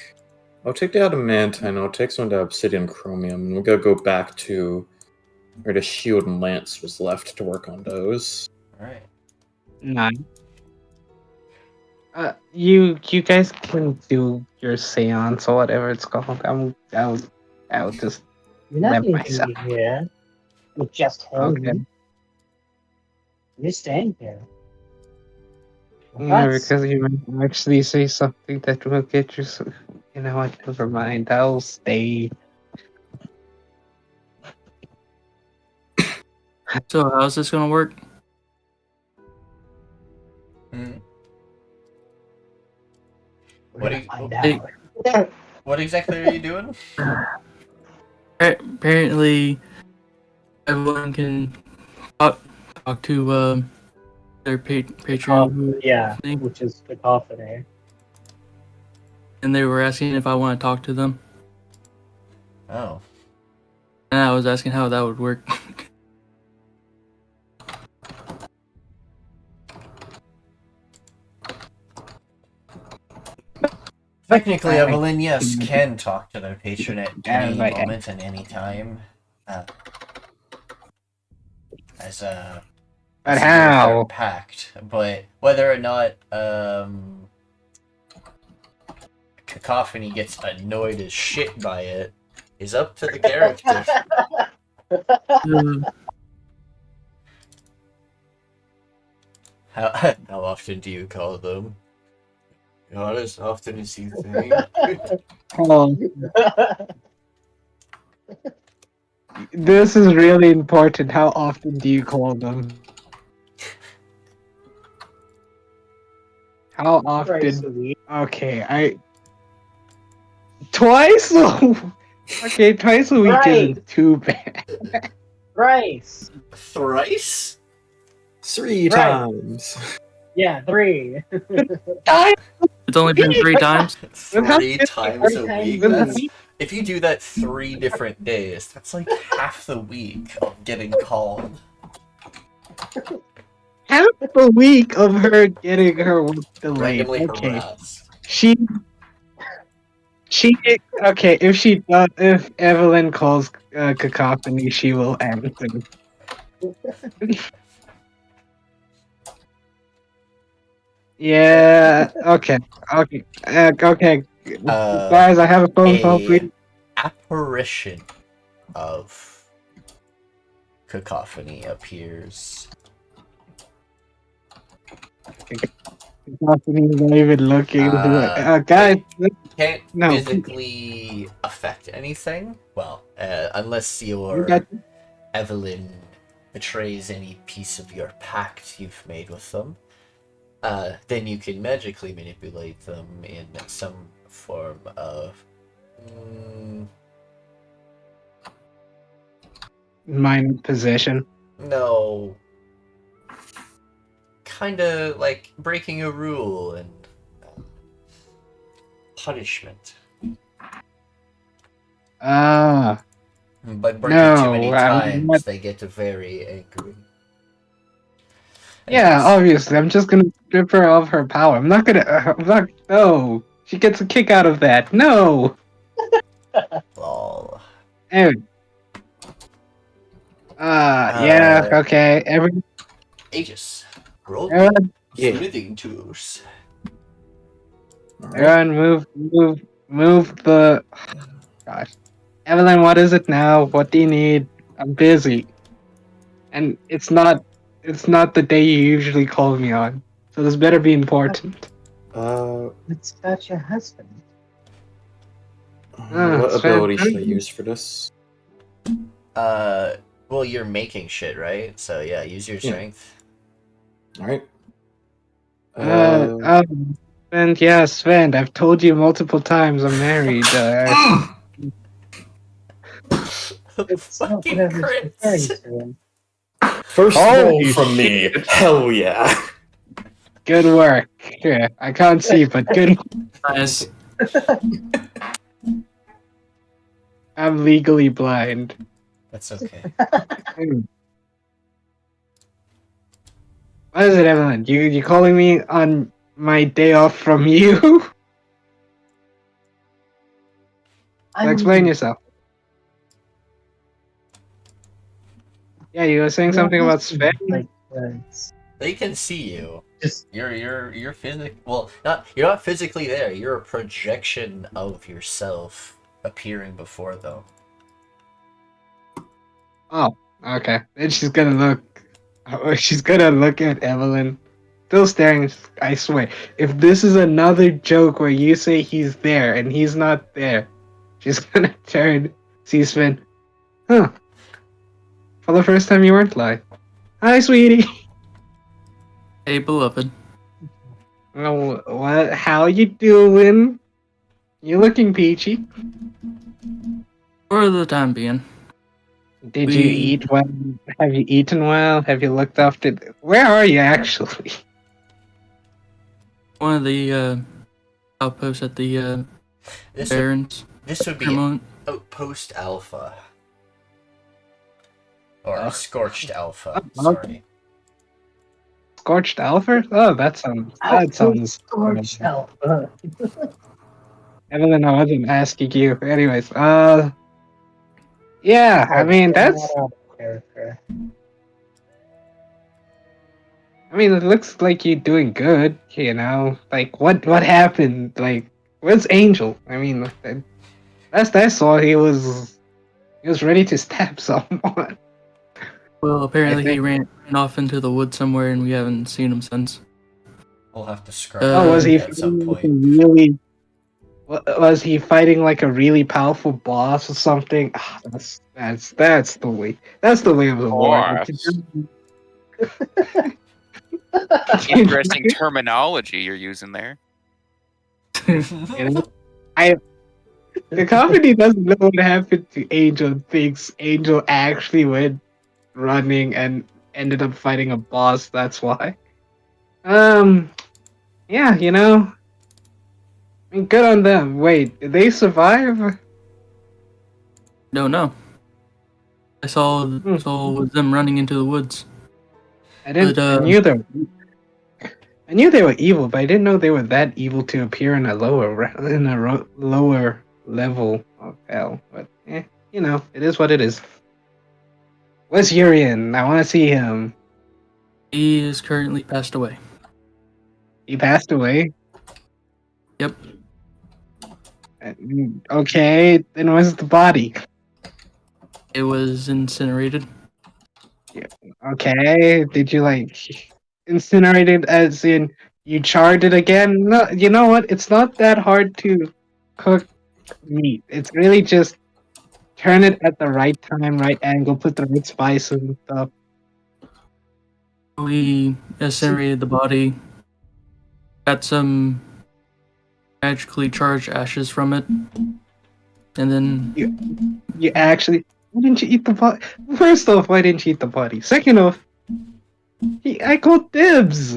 the adamantine. I'll take some of the obsidian chromium, and we're gonna go back to where the shield and lance was left to work on those. All right. Nine. You guys can do your seance or whatever it's called. I'll just You're not let going myself. to be here with just him. Okay. You're staying here. No, because you might actually say something that will get you. You know what? Never mind. I'll stay. So how's this gonna work? What, what exactly are you doing? Apparently, everyone can talk to their patron. Yeah, which is Cacophony. And they were asking if I want to talk to them. Oh. And I was asking how that would work. Technically, Evelyn, yes, can talk to their patron at any moment and any time. as a But as a unit that are how? packed. But whether or not Cacophony gets annoyed as shit by it is up to the character. How often do you call them? Not as often as you think. Oh, this is really important. How often do you call them? How Thrice a often? week. Okay, twice. Okay, twice a week Right. isn't too bad. Thrice. Thrice? 3 Right. times. Yeah, 3. It's only been 3 times. 3 times a times week? a That's, week. if you do that 3 different days, that's like half the week of getting called. Half a week of her getting her work delayed. Randomly Okay, harassed. she. Okay. If Evelyn calls Cacophony, she will answer. Yeah. Okay. Okay. Guys, I have a phone call, A please. apparition of Cacophony appears. Cacophony's not even looking. Guys, Can't no. physically affect anything. Well, unless your got- Evelyn betrays any piece of your pact you've made with them. Then you can magically manipulate them in some form of mind possession. no, kind of like breaking a rule and punishment. Ah. By breaking too many No, I'm times, not- they get very angry. Yeah, Anyways, obviously. I'm just gonna strip her of her power. I'm not gonna. No. She gets a kick out of that. No. lol. Anyway. Yeah. Okay. Aegis, roll Everyone, Yeah. smithing tools. everyone, move the. Gosh, Evelyn, what is it now? What do you need? I'm busy, and it's not the day you usually call me on, so this better be important. It's about your husband. What Svend, ability should I use for this? Well, you're making shit, right? So yeah, use your Yeah. strength. Alright. Svend, yeah, Svend, I've told you multiple times I'm married. It's not Fucking whatever it's referring crits. to. First Holy roll from me. shit. Hell yeah. Good work. Yeah, I can't see, but good. Nice. I'm legally blind. That's okay. What is it, Evelyn? You calling me on my day off from you? Explain yourself. Yeah, you were saying something about Svend? Like, They can see you. just You're well, you're not physically there. You're a projection of yourself appearing before them. Oh, okay. Then she's gonna look. She's gonna look at Evelyn, still staring. I swear, if this is another joke where you say he's there and he's not there, she's gonna turn, see Svend. Huh. For the first time, you weren't lying. Hi, sweetie. Hey, beloved. Oh, what? How you doing? You looking peachy. For the time being. Did you eat well? Have you eaten well? Have you looked after? Where are you actually? One of the outposts at the Barrens. This would be Vermont. Outpost Alpha. Or Oh. Scorched Alpha, Oh. sorry. Scorched Alpha? Oh, that sounds. Scorched Alpha. Evelyn, I wasn't asking you. Anyways, yeah, I mean that's. Character. I mean, it looks like you're doing good, you know? Like, what happened? Like, where's Angel? I mean, last I saw, he was ready to stab someone. Well, apparently he think- ran off into the woods somewhere, and we haven't seen him since. We'll have to scrap Oh, was he at some fighting like a point. really? Was he fighting like a really powerful boss or something? Ah, that's the way. That's the way of the Lord. Interesting terminology you're using there. You know? The company doesn't know what happened to Angel. Thinks Angel actually went running and ended up fighting a boss. That's why. Yeah, you know. I mean, good on them. Wait, did they survive? No. I saw it was them running into the woods. I didn't. But, I knew they were evil, but I didn't know they were that evil to appear in a lower level of hell. But you know, it is what it is. Where's Yrian? I want to see him. He is currently passed away. He passed away. Yep. Okay, then where's the body? It was incinerated. Okay, did you like incinerate it as in you charred it again? No, you know what? It's not that hard to cook meat. It's really just turn it at the right time, right angle, put the right spices and stuff. We incinerated the body. Got some magically charged ashes from it. And then You actually, why didn't you eat the body? First off, why didn't you eat the body? Second off, I called dibs.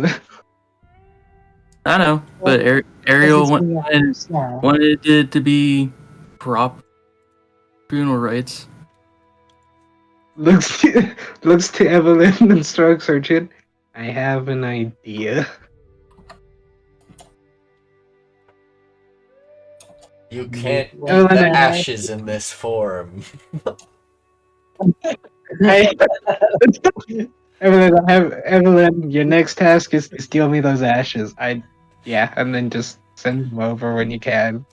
I know, but Ariel wanted it to be proper funeral rites. Looks to Evelyn and strokes her chin. I have an idea. You can't eat Oh, the no. ashes in this form. Evelyn, your next task is to steal me those ashes. And then just send them over when you can.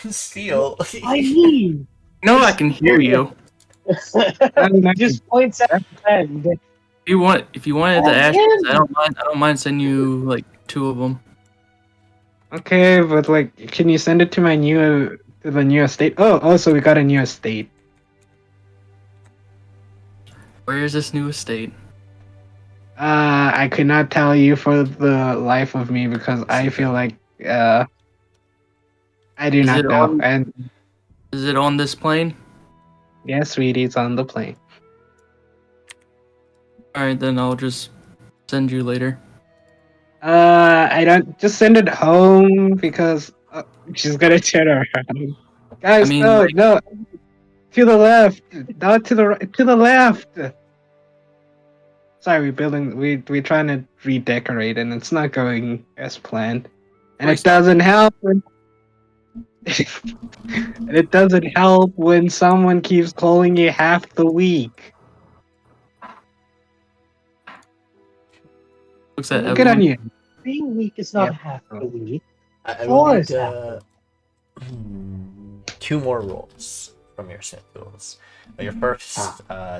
Steal. I mean, No, I can hear you. just points at Svend. If you wanted the ashes, I don't mind sending you like 2 of them. Okay, but like, can you send it to the new estate? Oh, also we got a new estate. Where is this new estate? I could not tell you for the life of me because I feel like I do Is not it know. on- And Is it on this plane? yes, sweetie, it's on the plane. Alright, then I'll just send you later. I don't just send it home because she's gonna turn around. Guys, I mean, no, like- no, to the left, not to the right, to the left. Sorry, we're trying to redecorate and it's not going as planned, and it doesn't help when and it doesn't help when someone keeps calling you half the week. Looks at Good on Evelyn. you. Being weak is not Yeah. half the week. I Four will is need 2 more rolls from your set tools. But your first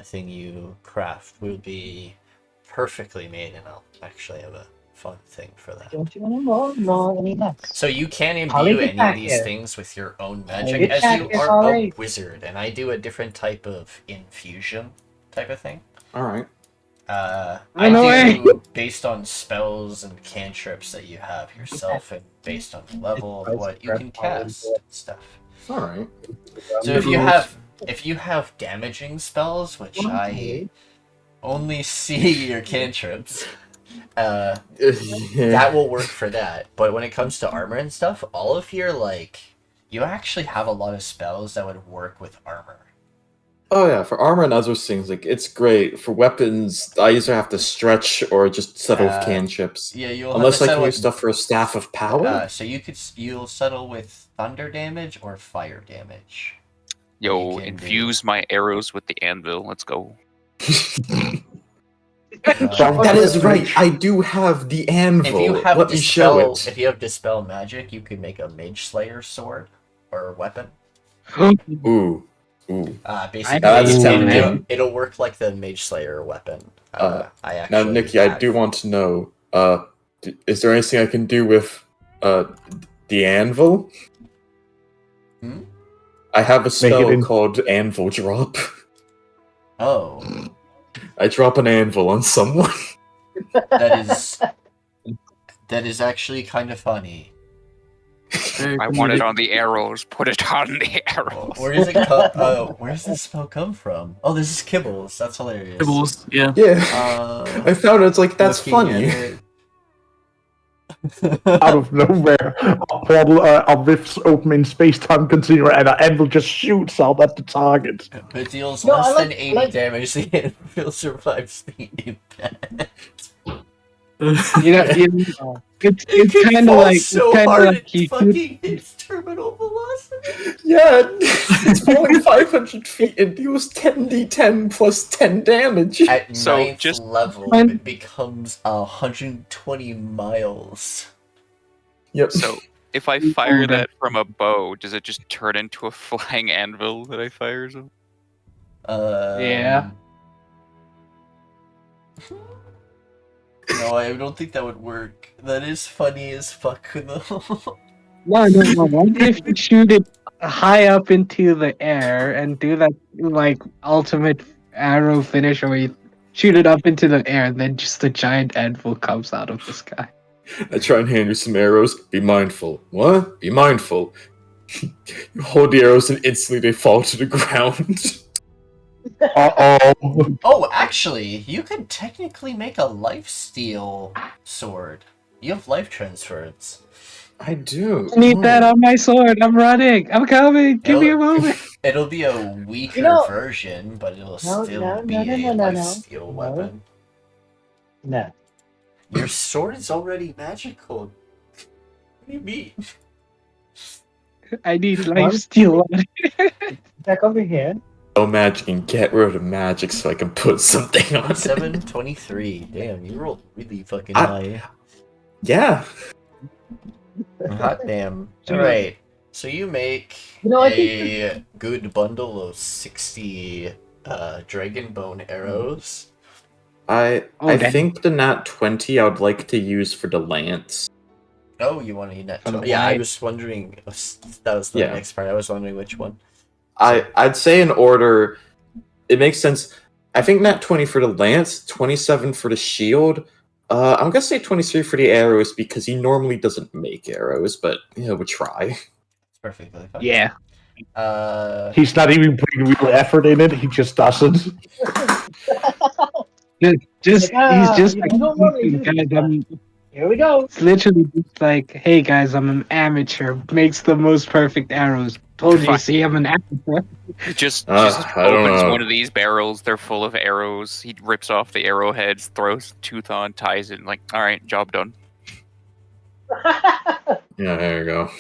thing you craft will be perfectly made, and I'll actually have a fun thing for that. Don't you want to roll? No, any nuts. So you can I'll imbue leave it any back of these here. things with your own leave magic, it as back you here, are a alright. wizard, and I do a different type of infusion type of thing. Alright. I no do based on spells and cantrips that you have yourself, and based on the level of what you can cast and stuff. Alright. So if you have damaging spells, which I only see your cantrips, that will work for that. But when it comes to armor and stuff, all of your you actually have a lot of spells that would work with armor. Oh yeah, for armor and other things, it's great. For weapons, I either have to stretch or just settle with cantrips. Yeah, you'll Unless have to I can settle use with, stuff for a staff of power. so you'll settle with thunder damage or fire damage. Yo, You can infuse my arrows with the anvil. Let's go. That is right. I do have the anvil. If you have Let me show it. If you have dispel magic, you could make a mage slayer sword or weapon. Ooh. Basically, That's it'll work like the mage slayer weapon. I actually now, Nikki, I do want to know. Is there anything I can do with the anvil? Hmm? I have a spell in- called Anvil Drop. Oh, I drop an anvil on someone. that is actually kind of funny. I want it on the arrows. Put it on the arrows. Where does it come? Where does this spell come from? Oh, this is Kibbles. That's hilarious. Kibbles, yeah. Yeah. I found it. It's like, that's funny. Out of nowhere, a portal, a rift's open in space-time continuum, and an anvil just shoots out at the target. It deals less than 80 damage. The anvil survives the impact. It's kind of like so kind of hard like it fucking hits terminal velocity. Yeah, it's falling 500 feet and deals 10d10 plus 10 damage. At So, 9th just- level, it becomes 120 miles. Yep. So, if I fire that from a bow, does it just turn into a flying anvil that I fire? Yeah. No, I don't think that would work. That is funny as fuck, though. No. What if you shoot it high up into the air and do that like ultimate arrow finish, where you shoot it up into the air and then just a giant anvil comes out of the sky? I try and hand you some arrows. Be mindful. What? Be mindful. You hold the arrows and instantly they fall to the ground. Uh-oh. Oh, actually, you could technically make a lifesteal sword. You have life transference. I do. I need that on my sword. I'm running. I'm coming. Give me a moment. It'll be a weaker version, but it'll still be a lifesteal weapon. No. Your sword is already magical. What do you mean? I need lifesteal. Back over here. No magic and get rid of magic so I can put something on it. 723. Damn, you rolled really fucking high. Yeah. Hot damn. Alright. So you make I a good bundle of 60 dragon bone arrows. I Okay. think the nat 20 I would like to use for the lance. Oh, you want to eat that? From the Yeah, I line. was wondering. That was the Yeah. next part. I was wondering which one. I'd say in order, it makes sense. I think nat 20 for the lance, 27 for the shield. I'm gonna say 23 for the arrows because he normally doesn't make arrows, but yeah, we'll try. It's perfectly fine. Yeah. He's not even putting real effort in it, he just doesn't. Just he's just like, I don't normally do guys, this, Here we go. it's literally just like, hey guys, I'm an amateur. Makes the most perfect arrows. Told you, see, I'm an amateur. Just I don't opens know. one of these barrels. They're full of arrows. He rips off the arrowheads, throws a tooth on, ties it. Like, all right, job done. Yeah, there you go.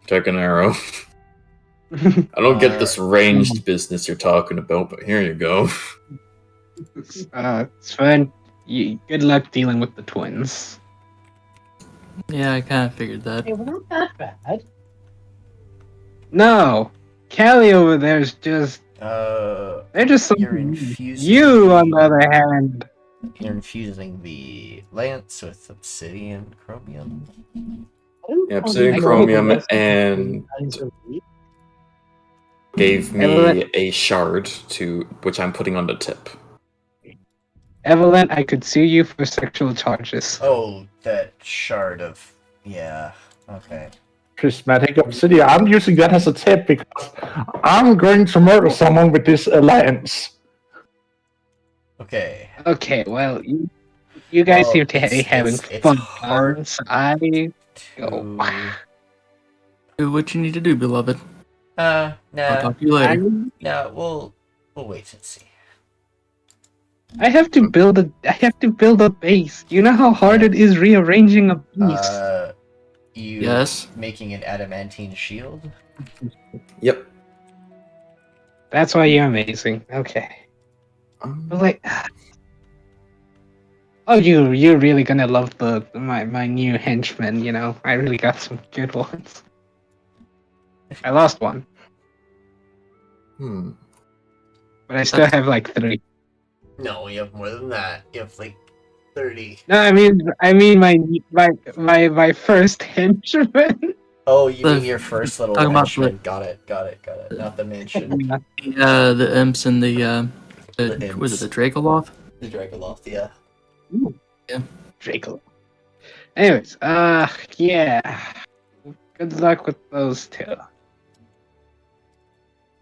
Take an arrow. I don't get this ranged business you're talking about, but here you go. Svend, good luck dealing with the twins. Yeah, I kind of figured that. Hey, we're not that bad. No, Callie over there's just they're just You're something. infusing. You, on the other hand, You're infusing the lance with obsidian chromium. Yeah, obsidian chromium and gave me a shard to which I'm putting on the tip. Evelyn, I could sue you for sexual charges. Oh, that shard of. Yeah. Okay. Prismatic obsidian. I'm using that as a tip because I'm going to murder someone with this lance. Okay. Okay, well, you guys Well, seem to be it's- having it's fun. hard So I To... Do what you need to do, beloved. I'll Nah. talk to you later. Nah. We'll wait and see. I have to build a base. You know how hard it is rearranging a piece. You Yes. making an adamantine shield? Yep. That's why you're amazing. Okay. But like, Oh, you're really gonna love my new henchmen. You know, I really got some good ones. I lost one, Hmm. but I still have like 3. No, you have more than that. You have like 30. No, I mean my first henchman. Oh, you The- mean your first little talking about henchman? Got it. Not the mansion. the imps and the The was it imps. the Dracoloth? The Dragoloth, yeah. Ooh. Yeah. Draco. Anyways, yeah. Good luck with those 2.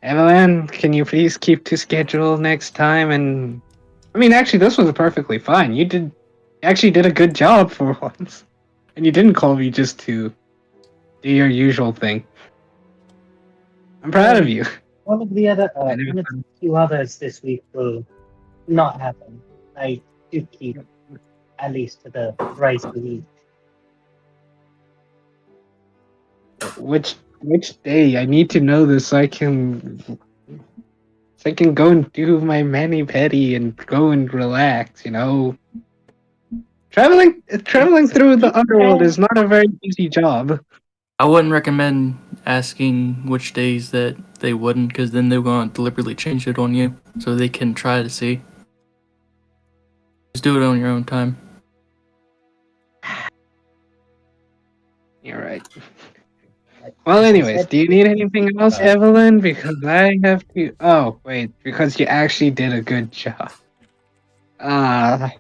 Evelyn, can you please keep to schedule next time? And I mean, actually, this was perfectly fine. You actually did a good job for once, and you didn't call me just to do your usual thing. I'm proud of you. One of the other, I never one of the 2 others this week will not happen. I do keep at least to the thrice a week. Which day? I need to know this so I can go and do my mani pedi and go and relax. You know, traveling through the underworld is not a very easy job. I wouldn't recommend asking which days that they wouldn't, because then they're going to deliberately change it on you, so they can try to see. Just do it on your own time. You're right. Well, anyways, do you need anything else, Evelyn? Because I have to. Oh, wait, because you actually did a good job.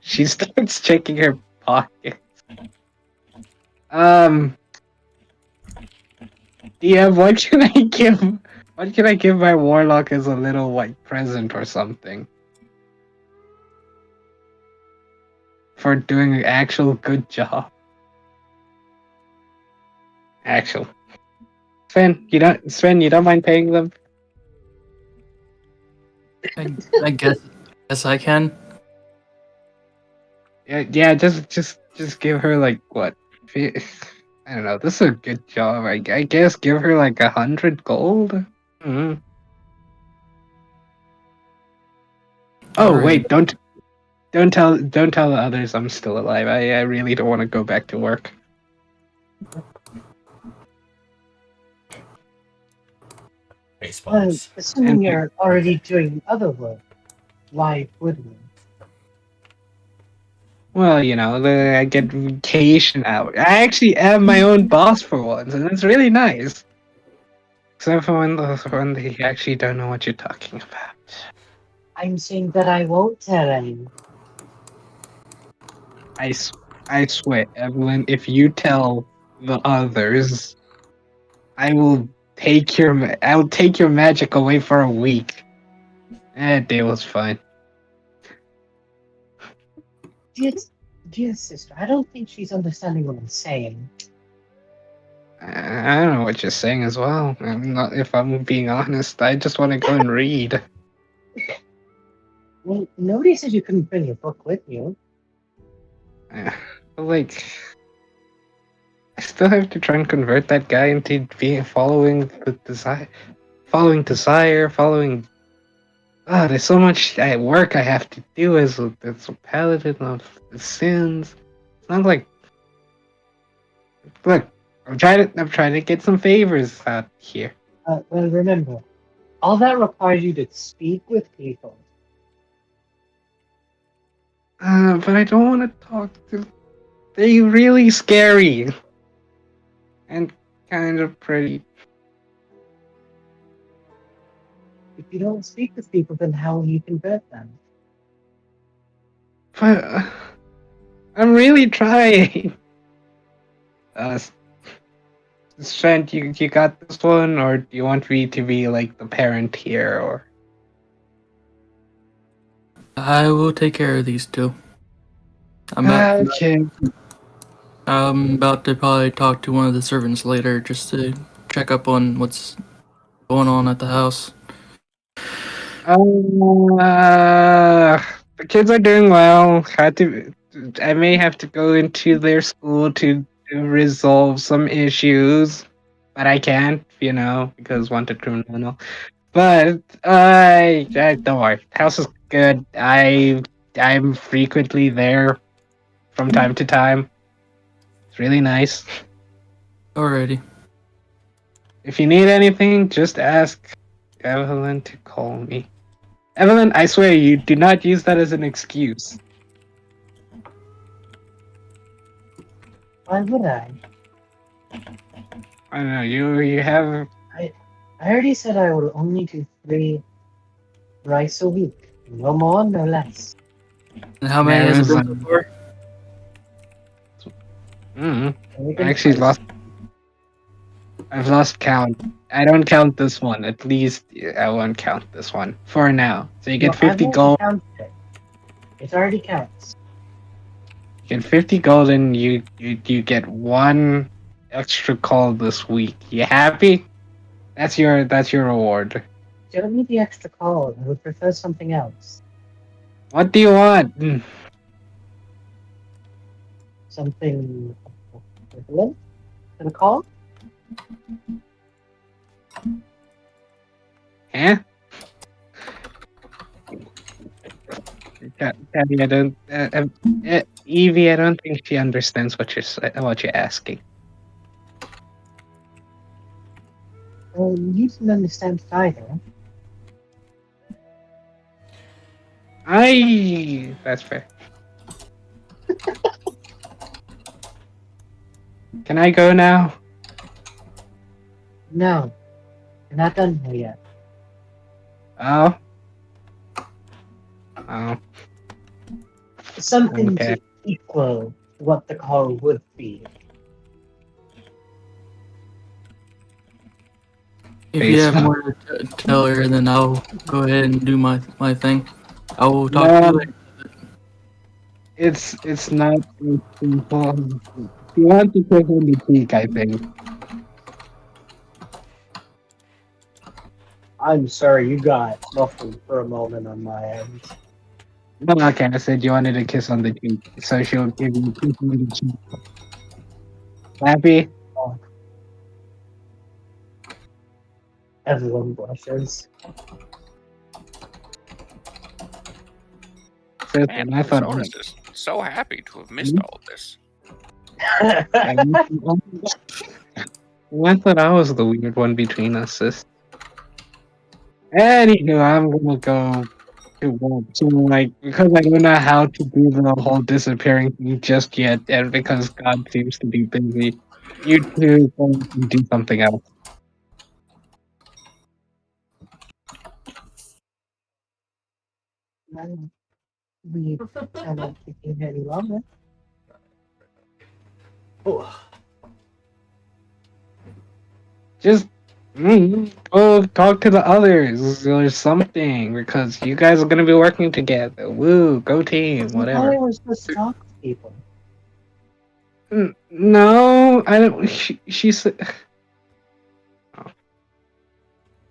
She starts checking her pockets. DM, what can I give? What can I give my warlock as a little like present or something for doing an actual good job? Actual. Sven, you don't mind paying them? I guess I can. Yeah. Just give her like what? I don't know. This is a good job. I guess give her like 100 gold. Hmm. Oh Alright. wait, don't tell the others I'm still alive. I really don't want to go back to work. Response. Assuming And- you're already doing other work, why would we? Well, you know, I get vacation out. I actually am my own boss for once, and it's really nice. Except for when they actually don't know what you're talking about. I'm saying that I won't tell anyone. I swear, Evelyn, if you tell the others, I'll take your magic away for a week. That day was fine. Dear sister, I don't think she's understanding what I'm saying. I don't know what you're saying as well. I'm not, if I'm being honest, I just want to go and read. Well, nobody said you couldn't bring your book with you. Like, I still have to try and convert that guy into being following the desire, following. Ah, there's so much work I have to do as a paladin of the sins. It's not like, look, I'm trying to get some favors out here. Well, remember, all that requires you to speak with people. But I don't want to talk to. They're really scary. And kind of pretty. If you don't speak with people, then how will you convert them? But I'm really trying. Svend, you got this one, or do you want me to be like the parent here, or? I will take care of these 2. I'm Okay. about to probably talk to one of the servants later just to check up on what's going on at the house. The kids are doing well. I may have to go into their school to resolve some issues, but I can't, you know, because wanted criminal. But I don't worry. House is good. I'm frequently there. from time to time. It's really nice. Alrighty. If you need anything, just ask Evelyn to call me. Evelyn, I swear you do not use that as an excuse. Why would I? I don't know, you have I already said I will only do 3 rice a week. No more, no less. And how many There has it is, been before? Only I actually twice. lost. I've lost count. I don't count this one. At least I won't count this one for now. So you get No, 50 I've already gold. counted it. It already counts. You get 50 gold, and you get 1 extra call this week. You happy? That's your reward. Don't need the extra call. I would prefer something else. What do you want? Something equivalent to the call? Huh? Daddy, I don't. Evie, I don't think she understands what you're asking. Well, you can understand it either. That's fair. Can I go now? No, you're not done here yet. Oh. Oh. Something Okay. to equal what the call would be. If you have Based on- more to tell her, then I'll go ahead and do my thing. I will talk to you later. It's not as simple. You want to take on the peak, I think. I'm sorry, you got muffled for a moment on my end. No, okay, I said you wanted a kiss on the cheek, so she'll give you a kiss on the cheek. Happy? Everyone blushes. So, Man, and I thought, oh, Solace is so happy to have missed all of this. I thought I was the weird one between us, sis. Anywho, I'm gonna go to work. So, like, because I don't know how to do the whole disappearing thing just yet, and because God seems to be busy, you two go and do something else. We cannot keep you any longer. Oh, Just go talk to the others or something, because you guys are gonna be working together. Woo, go team, I thought whatever. I was supposed to talk to people. No, I don't. She said.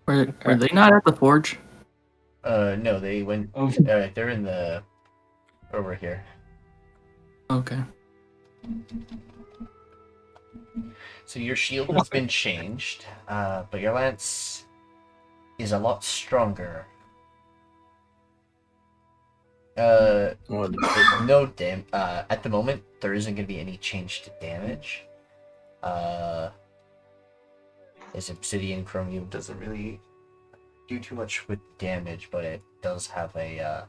Were they not at the forge? no, they went. Oh. They're in the over here. Okay. So your shield has been changed, but your lance is a lot stronger. What? No at the moment there isn't going to be any change to damage. This obsidian chromium doesn't really do too much with damage, but it does have a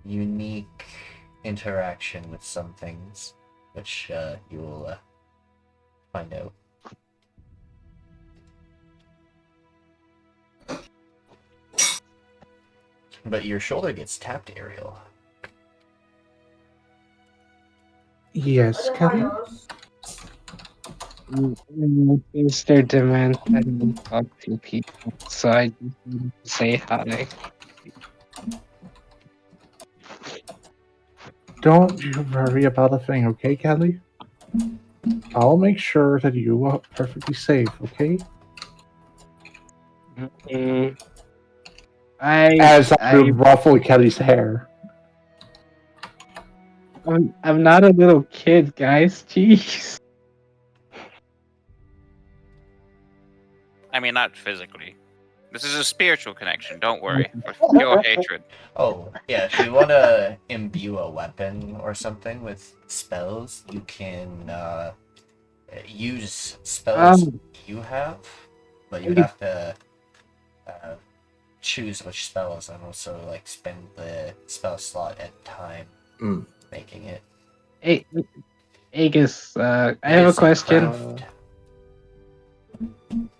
unique interaction with some things, which you will find out. But your shoulder gets tapped, Ariel. Yes, Kelly? Mr. Demand, I don't talk to people, so I just wanted to say hi. Don't you worry about a thing, okay, Kelly? I'll make sure that you are perfectly safe, okay? As I ruffle Kelly's hair. I'm not a little kid, guys. Jeez. I mean, not physically. This is a spiritual connection. Don't worry. For pure hatred. Oh, yeah, if you want to imbue a weapon or something with spells, you can use spells you have, but you have to choose which spells and also like spend the spell slot at time making it. Hey, Aegis, I have a question.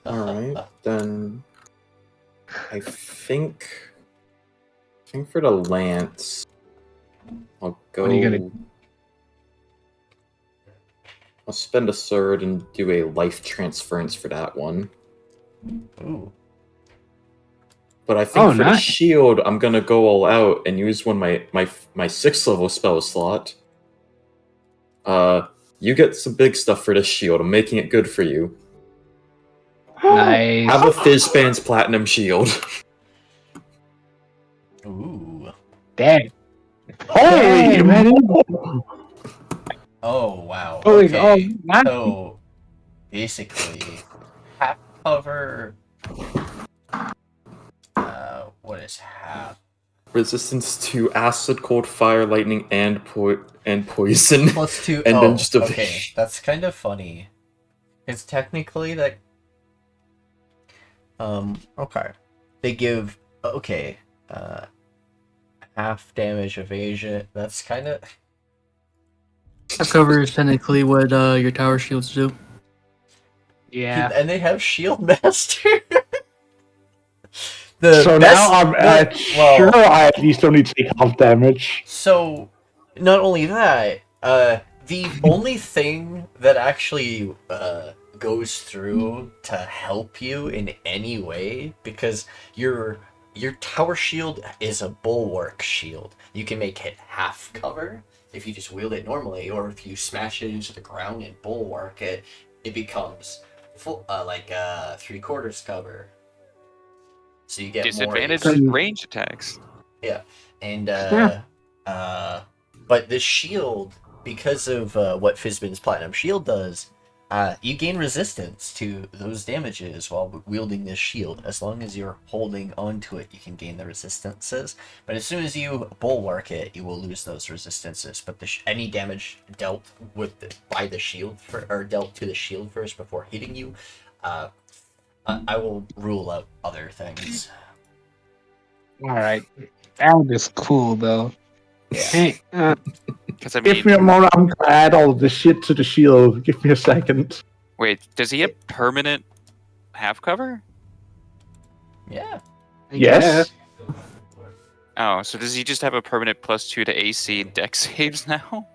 Alright, then I think for the lance, I'll go. What are you gonna do? I'll spend a sword and do a life transference for that one. Ooh. But I think for the nice. shield, I'm gonna go all out and use one of my 6th level spell slot. You get some big stuff for this shield. I'm making it good for you. Nice. Have a Fizzban's Platinum Shield. Ooh. Damn. Holy man. Oh, wow. Holy, Okay. nice. So, basically, half cover. What is half? Resistance to acid, cold, fire, lightning, and poison. +2. And oh, then just a okay. That's kind of funny. It's technically that. Okay. They give. Okay. Half damage evasion. That's kind of. Half cover is technically what your tower shields do. Yeah. And they have Shield Master. So now I'm sure I at least only take half damage. So, not only that, the only thing that actually goes through to help you in any way, because your tower shield is a bulwark shield. You can make it half cover if you just wield it normally, or if you smash it into the ground and bulwark it, it becomes full, like 3/4 cover. So you get Disadvantage more range attacks. Yeah, and but the shield, because of what Fizzban's Platinum Shield does, you gain resistance to those damages while wielding this shield. As long as you're holding onto it, you can gain the resistances. But as soon as you bulwark it, you will lose those resistances. But any damage dealt by the shield or dealt to the shield first before hitting you, I will rule out other things. Alright. That was cool, though. Yeah. Hey, Because I Give me a mean, moment, I'm gonna add all the shit to the shield. Give me a second. wait, does he have permanent half cover? Yeah. I Yes. guess. Oh, so does he just have a permanent +2 to AC and dex saves now?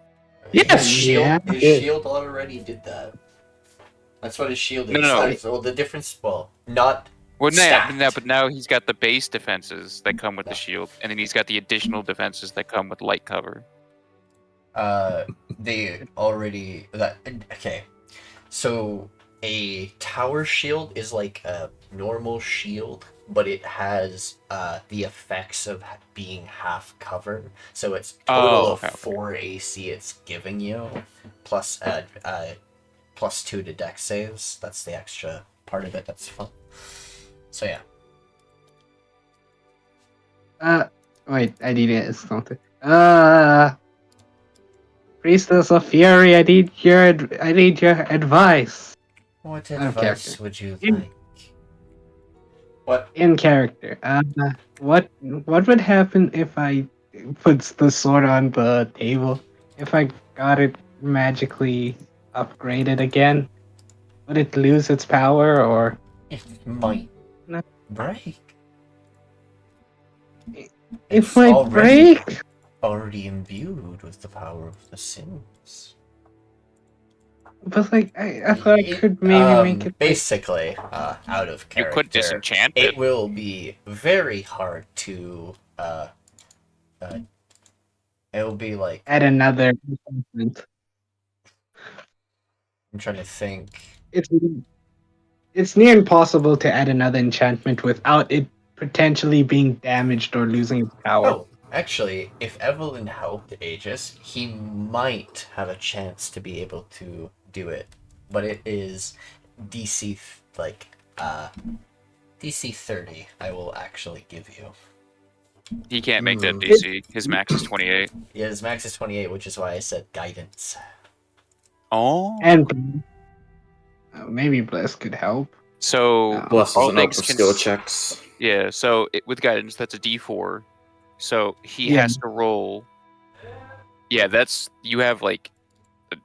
Yes! His shield, Yeah. his shield already did that. That's what his shield is. No. Well, the difference, not Well, stacked. but now he's got the base defenses that come with the shield, and then he's got the additional defenses that come with light cover. They already okay. So a tower shield is like a normal shield, but it has the effects of being half covered. So it's total of 4 AC it's giving you, plus +2 to dex saves. That's the extra part of it. That's fun. So yeah. Wait, I need something. Priestess of Fury, I need your advice. What Out of advice character. would you like? What? In character. What would happen if I put the sword on the table? If I got it magically upgraded again? Would it lose its power, or It might No. break. it It's might break? already imbued with the power of the sins. But like, I thought I could maybe make it. Basically, out of You character. could disenchant It it. will be very hard to. It will be like Add another enchantment. I'm trying to think. It's near impossible to add another enchantment without it potentially being damaged or losing its power. Oh, actually, if Evelyn helped Aegis, he might have a chance to be able to do it, but it is DC DC 30, I will actually give you. He can't make that Hmm. DC. His max is 28. Yeah, his max is 28, which is why I said guidance. Oh. And maybe Bless could help. So No. Bless all isn't up things for skill cons- checks. Yeah, so with guidance, that's a D4. So he Yeah. has to roll. Yeah, that's you have like a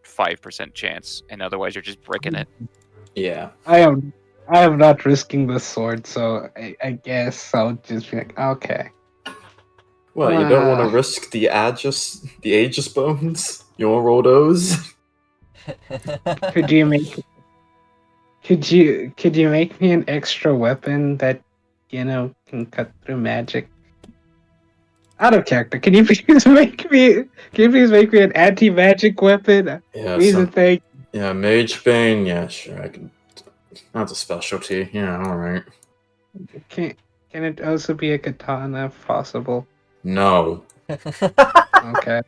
5% chance, and otherwise you're just breaking it. Yeah. I am not risking the sword, so I guess I'll just be like, okay. Well, you don't want to Ah. risk the Aegis bones? You want to roll those? Could you make me an extra weapon that can cut through magic? Out of character, can you please make me an anti-magic weapon? Yeah, Please and thank yeah, Mage Bane, yeah, sure, I can. That's a specialty, yeah, alright. you. Can it also be a katana if possible? No. Okay.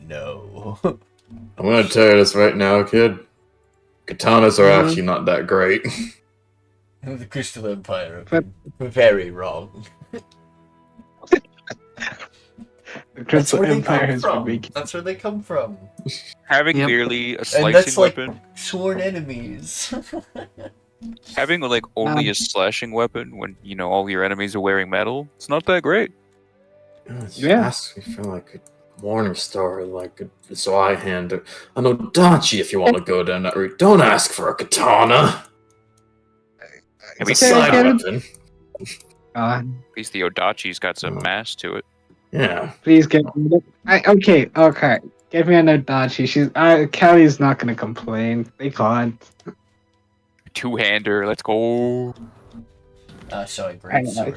No. I'm gonna tell you this right now, kid. Katanas are Mhm. actually not that great. The Crystal Empire have But- been very wrong. The That's Crystal where they Empire come has been from. making. That's where they come from. Having Yep. merely a And slicing that's like weapon, sworn enemies. having like only a slashing weapon when all your enemies are wearing metal, it's not that great. Yeah. Ask me for like a Morning Star, like a Zwei hand, an Odachi if you want to go down that route. Don't ask for a katana. It's a At side Can- weapon. At least the Odachi's got some mass to it. Yeah. Please get me okay. Get me an Odachi. Callie's not gonna complain. They can't. Two-hander, let's go. So a great sword.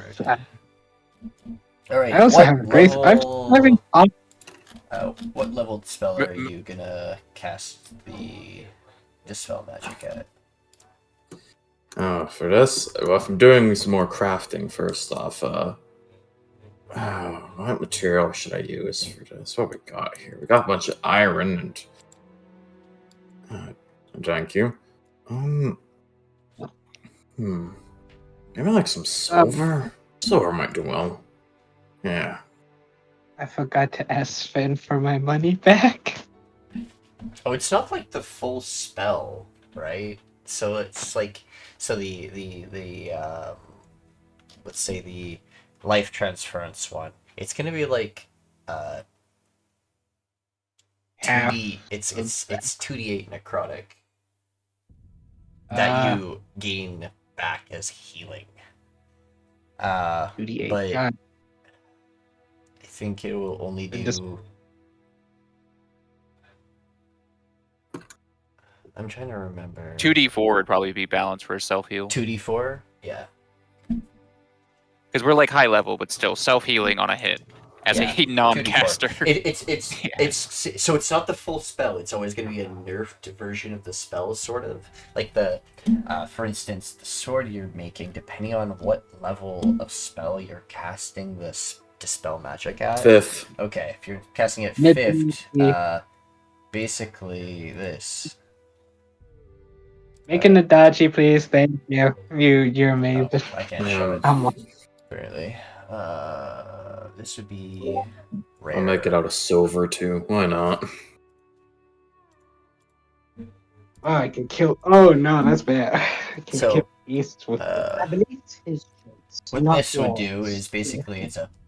Alright, I also have a great. what level spell are you gonna cast the Dispel Magic at? For this, well, if I'm doing some more crafting, first off, what material should I use for this? What we got here? We got a bunch of iron and. Thank you. Maybe like some silver. Silver might do well. Yeah. I forgot to ask Svend for my money back. Oh, it's not like the full spell, right? So it's like the let's say the life transference one. It's gonna be like 2D. It's 2d8 necrotic that you gain back as healing. 2d8. But God. I think it will only And just- do. I'm trying to remember. 2d4 would probably be balanced for a self-heal. 2d4? Yeah. Because we're like high level, but still self-healing on a hit as Yeah, a non-caster. It's so it's not the full spell. It's always going to be a nerfed version of the spell, sort of like the, for instance, the sword you're making. Depending on what level of spell you're casting this Dispel Magic at. 5th. Okay, if you're casting it Mid- 5th, basically this. Make an Adachi, please. Thank you. You're Oh, amazing. I can't show it. I'm Apparently, this would be rare. I'll make it out of silver too. Why not? Oh, I can kill. Oh no, that's bad. I can So, kill beasts with. I believe it's his choice. What not this would do yours. is basically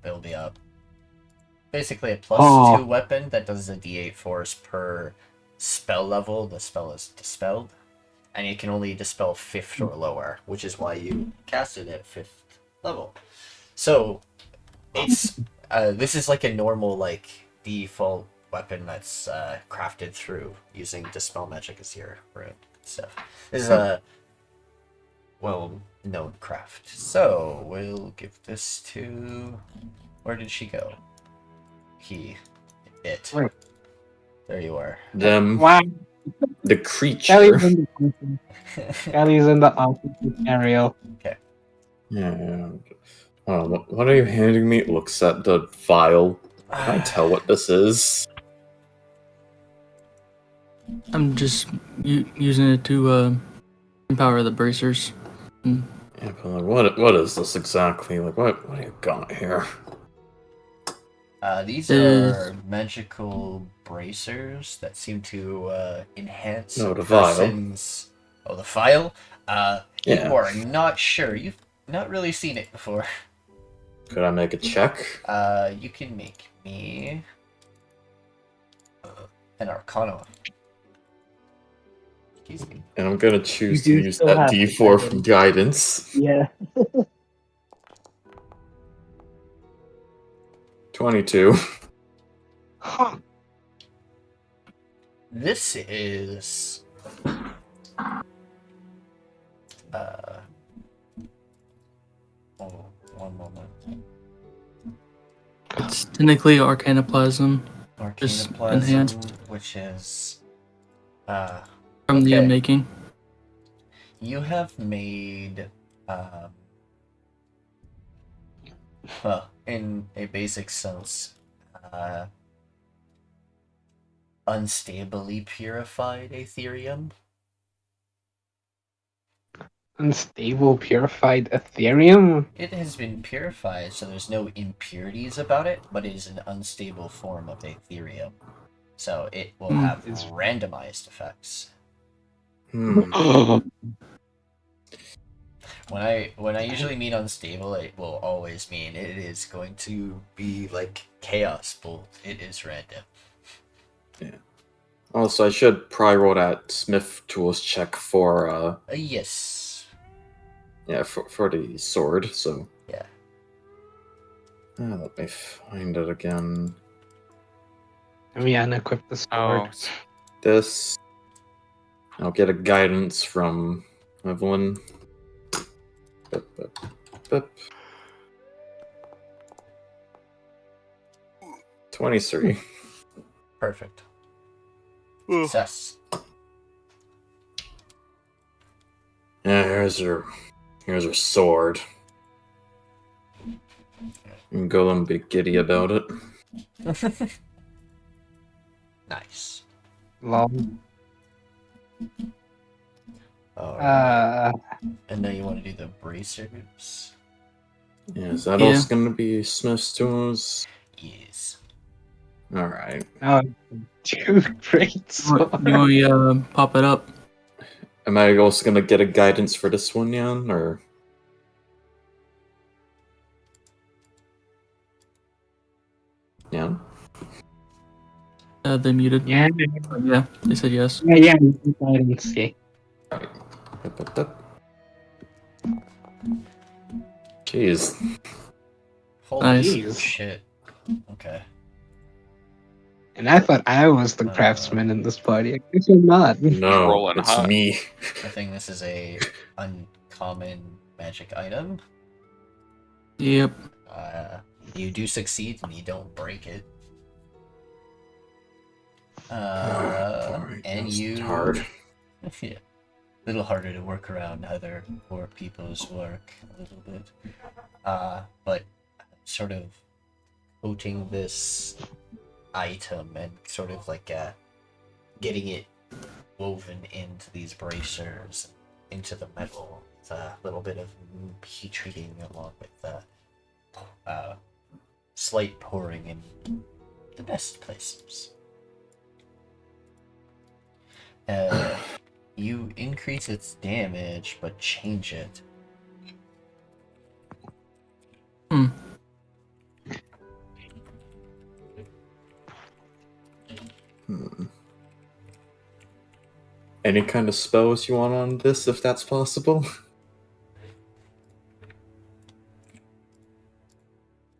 it'll be a basically a +2 weapon that does a d8 force per spell level. The spell is dispelled, and you can only dispel 5th or lower, which is why you cast it at 5th level. So it's this is like a normal like default weapon that's crafted through using Dispel Magic as your rune stuff. This is a well-known craft. So we'll give this to. Where did she go? It. Wait. There you are. Them. Wow. The creature. Callie's in the office with Ariel. Yeah. What are you handing me? Looks at the vial. Can I tell what this is? I'm just using it to Empower the bracers. Yeah, but like, what is this exactly? Like, what do you got here? These Is- are magical bracers that seem to enhance No, a the vial. person's. Oh, the file. Yeah. You are not sure. You've not really seen it before. Could I make a check? You can make me an Arcana. Excuse me. And I'm gonna choose You to do use still that have D4 from guidance. Yeah. 22. Huh. This is. Oh, one moment. It's technically Arcanoplasm Just Arcanoplasm, enhanced. which is. from the Okay. making. You have made, well, in a basic sense, unstably purified Ethereum. Unstable purified Ethereum? It has been purified, so there's no impurities about it, but it is an unstable form of Ethereum. So it will have It's- randomized effects. Hmm. When I usually mean unstable, it will always mean it is going to be like chaos bolt. It is random. Also, I should probably roll that Smith Tools check for, Yes. yeah, for the sword, so. Yeah. Let me find it again. Let me unequip the sword. Oh, This. I'll get a guidance from Evelyn. Bup, bup, bup. 23. Perfect. Success. Yeah, here's her sword. You can go and be giddy about it. Nice. Long. Alright. And now you want to do the bracers? Yeah, is that Yeah. also gonna be Smith's tools? Yes. Alright. Oh, two great You swords. want me pop it up? Am I also gonna get a guidance for this one, Nyan, or? Nyan? They muted. Yeah, Yeah, they said yes. yeah, guidance, yeah. Bup, bup, bup. Jeez. Holy Nice. shit. Okay. And I thought I was the craftsman in this party. I guess you're not. No, rolling it's hot. me. I think this is a uncommon magic item. Yep. You do succeed and you don't break it. Boy, And that's you hard. yeah, a little harder to work around other poor people's work a little bit. But sort of coating this item and sort of like getting it woven into these bracers, into the metal, with a little bit of heat treating along with slight pouring in the best places. You increase its damage, but change it. Hmm. Any kind of spells you want on this, if that's possible?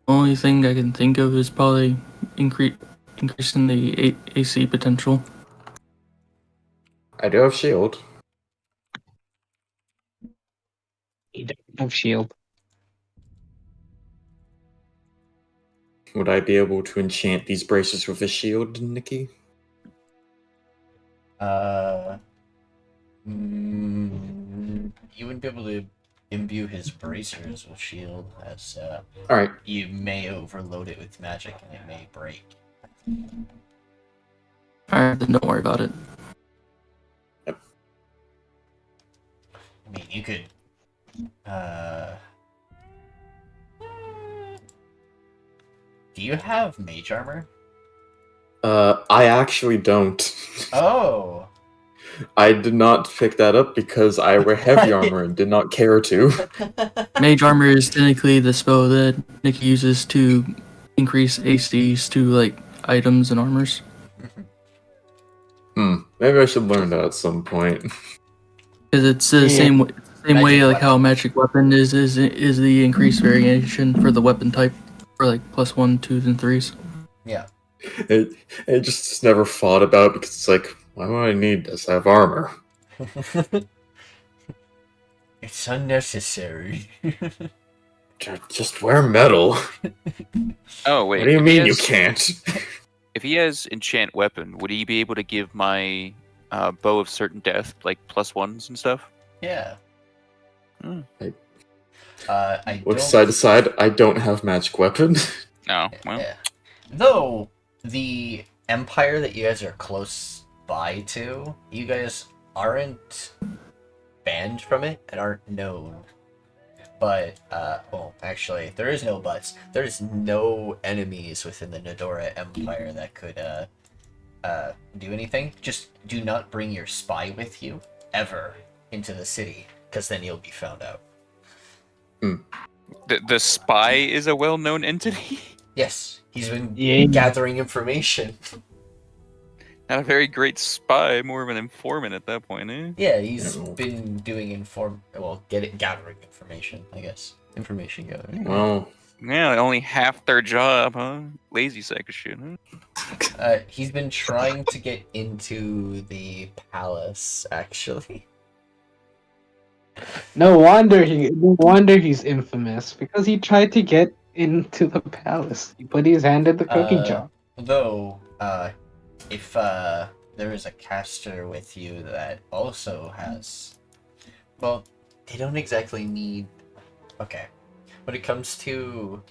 Only thing I can think of is probably increasing the AC potential. I do have shield. He doesn't have shield. Would I be able to enchant these bracers with a shield, Nikki? You wouldn't be able to imbue his bracers with shield, as Alright. you may overload it with magic and it may break. Alright, then don't worry about it. I mean, you could. Do you have mage armor? I actually don't. Oh. I did not pick that up because I wear heavy armor and did not care to. Mage armor is technically the spell that Nick uses to increase ACs to like items and armors. Maybe I should learn that at some point. Because it's the same way, Magic like how a weapon. magic weapon is the increased variation for the weapon type for like +1, 2s, and 3s. Yeah. It just never thought about it because it's like, why would I need this? I have armor. It's unnecessary. Just wear metal. Oh wait. What do you if he mean you has- can't? If he has enchant weapon, would he be able to give my bow of certain death like +1s and stuff? Yeah. Hmm. I Which don't. side to side, I don't have magic weapon. No. Well, Yeah. Though the empire that you guys are close by to, you guys aren't banned from it and aren't known. But well, actually, there is no buts. There's no enemies within the Nodora Empire that could do anything. Just do not bring your spy with you ever into the city, because then you'll be found out. the spy is a well-known entity. Yes, he's been Yeah. gathering information. Not a very great spy, more of an informant at that point, eh? Yeah, he's Yeah. been doing gathering information, I guess. Information gathering. Well, Yeah, only half their job, huh? Lazy sack of shit, huh? He's been trying to get into the palace, actually. No wonder he's infamous, because he tried to get into the palace. He put his hand in the cookie jar. Though, if there is a caster with you that also has... Well, they don't exactly need... Okay. When it comes to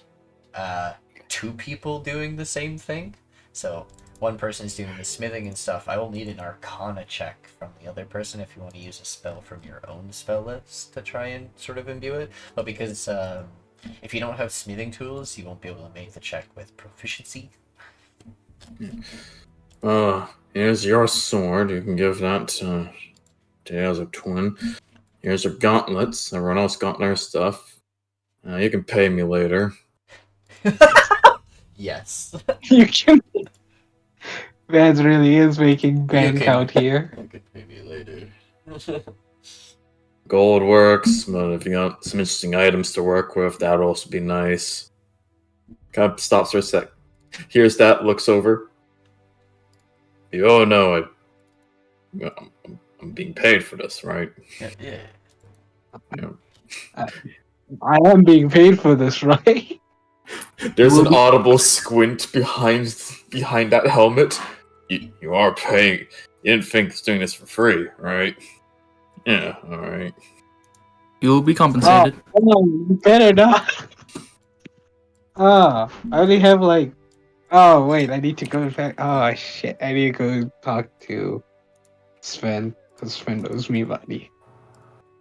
two people doing the same thing, so one person's doing the smithing and stuff, I will need an arcana check from the other person if you want to use a spell from your own spell list to try and sort of imbue it. But because if you don't have smithing tools, you won't be able to make the check with proficiency. here's your sword. You can give that to the other twin. Here's your gauntlets. Everyone else got their stuff. You can pay me later. Yes. You can. Vance really is making bank can- out here. You could pay me later. Gold works, but if you got some interesting items to work with, that'd also be nice. Kind of stops for a sec. Here's that, looks over. Oh no, I'm being paid for this, right? Yeah. I am being paid for this, right? There's an audible squint behind that helmet. You are paying. You didn't think it's doing this for free, right? Yeah, alright. You will be compensated. Oh, you better not. I only have like. Oh wait, I need to go back. Oh shit, I need to go talk to Svend, because Svend owes me money.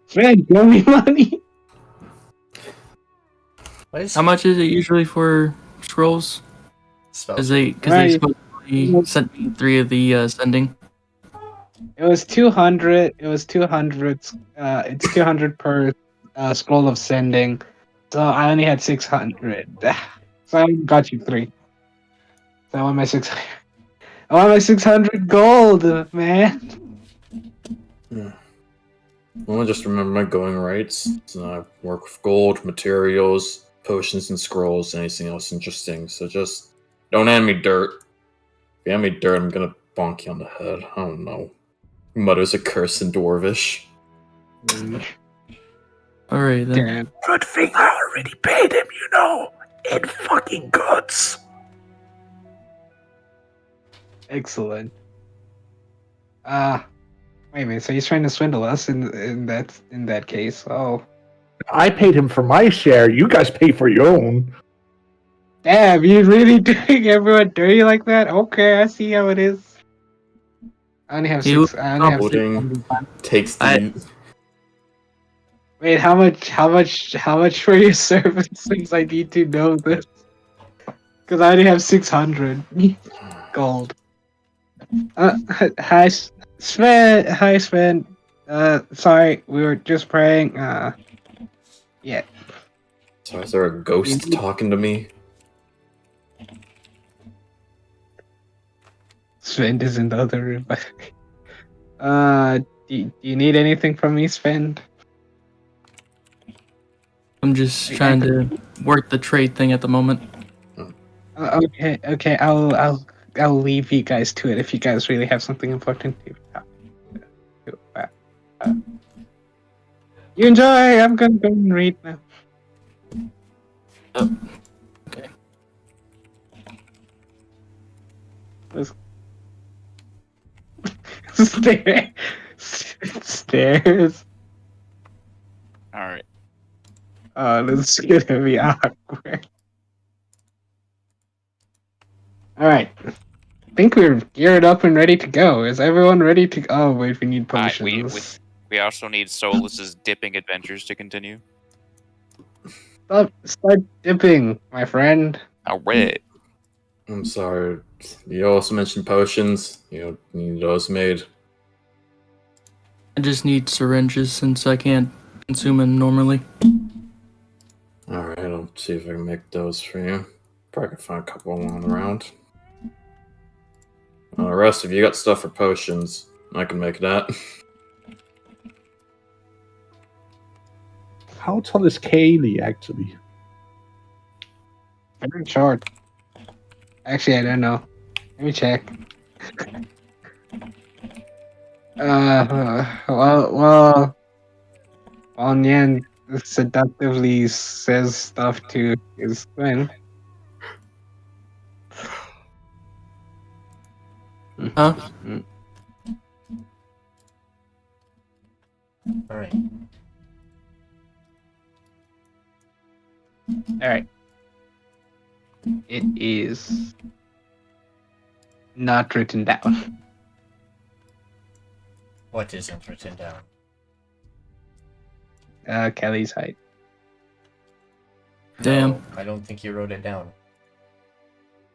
Svend, you owe me money. What is How much is it usually for scrolls? spell? Because they Right. supposedly sent me 3 of the sending. It was 200. It was 200. It's 200 per scroll of sending. So I only had 600. So I got you 3. So I want my 600. I want my 600 gold, man. Well, just remember my going rights. So I work with gold, materials, potions and scrolls, anything else interesting. So just don't hand me dirt. If you hand me dirt, I'm gonna bonk you on the head. I don't know. He mutters a curse in Dwarvish. Alright then. Damn. Good thing I already paid him, you know, in fucking goods. Excellent. Wait a minute. So he's trying to swindle us in that case. Oh, I paid him for my share. You guys pay for your own. damn! You really doing everyone dirty like that? Okay, I see how it is. I only have You- 6. I only have Holding 600. takes the Wait, how much for your service? Since I need to know this, because I only have 600 gold. Hi, Sven. Hi, Sven. Sorry, we were just praying. Yeah. So is there a ghost talking to me? Sven is in the other room. Do you need anything from me, Sven? I'm just trying to work the trade thing at the moment. Okay. I'll leave you guys to it if you guys really have something important to. You enjoy. I'm gonna go and read now. Oh, okay. Stairs. All right. This is gonna be awkward. Alright. I think we're geared up and ready to go. Is everyone ready to Oh wait, we need potions. We also need Solace's dipping adventures to continue. Start dipping, my friend. All right. I'm sorry. You also mentioned potions. You need those made. I just need syringes since I can't consume them normally. Alright, I'll see if I can make those for you. Probably can find a couple along around. The rest of you got stuff for potions. I can make that. How tall is Kaylee, actually? Very short. Actually, I don't know. Let me check. Well, Nyan seductively says stuff to his twin. Huh? Alright. Alright. It is not written down. What isn't written down? Kelly's height. Damn. No, I don't think you wrote it down.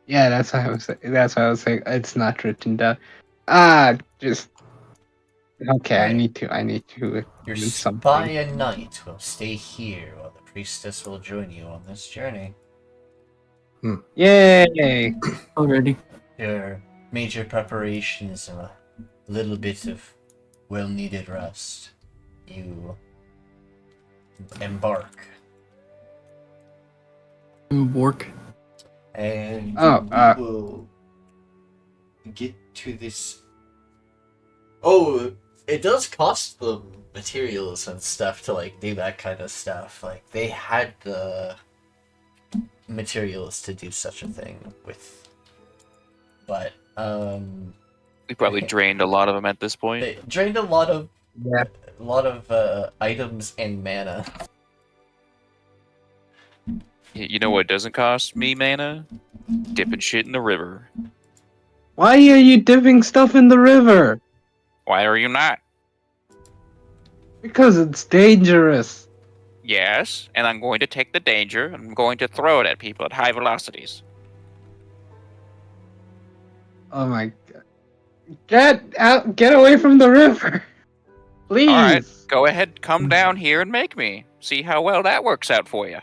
Yeah, that's what I was saying. It's not written down. Just okay. Right. I need to. Your do something. spy and knight will stay here while the priestess will join you on this journey. Yay! Already. Your major preparations and a little bit of well-needed rest. You embark. Work. And we will get to this. Oh, it does cost them materials and stuff to like do that kind of stuff. Like they had the materials to do such a thing with, but We probably drained a lot of them at this point. they drained a lot of Yeah. items and mana. You know what doesn't cost me mana? Dipping shit in the river. Why are you dipping stuff in the river? Why are you not? Because it's dangerous. Yes, and I'm going to take the danger and I'm going to throw it at people at high velocities. Oh my god! Get out! Get away from the river, please. All right, go ahead, come down here and make me. See how well that works out for you.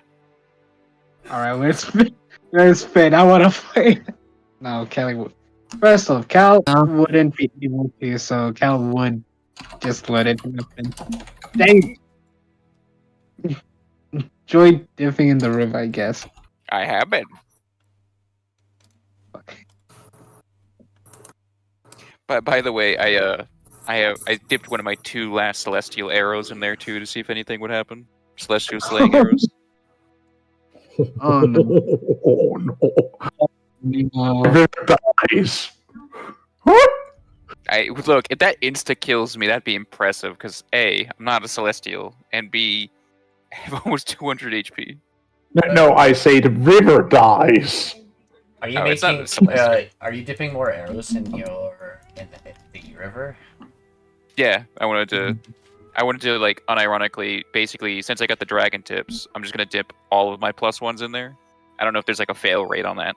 All right, where's Finn? I want to play. No, Kelly would. First off, Cal wouldn't be able to, so Cal would just let it happen. Dang. Enjoy dipping in the river, I guess. I have been. But by the way, I dipped one of my 2 last celestial arrows in there too to see if anything would happen. Celestial slaying arrows. Oh no! Oh no! No. River dies. What? Look, if that insta kills me, that'd be impressive. Because A, I'm not a celestial, and B, I have almost 200 HP. No, I say the river dies. Are you Oh, it's not making? a celestial. Are you dipping more arrows in the river? Yeah, I wanted to I wanted to like unironically, basically, since I got the dragon tips, I'm just gonna dip all of my +1s in there. I don't know if there's like a fail rate on that,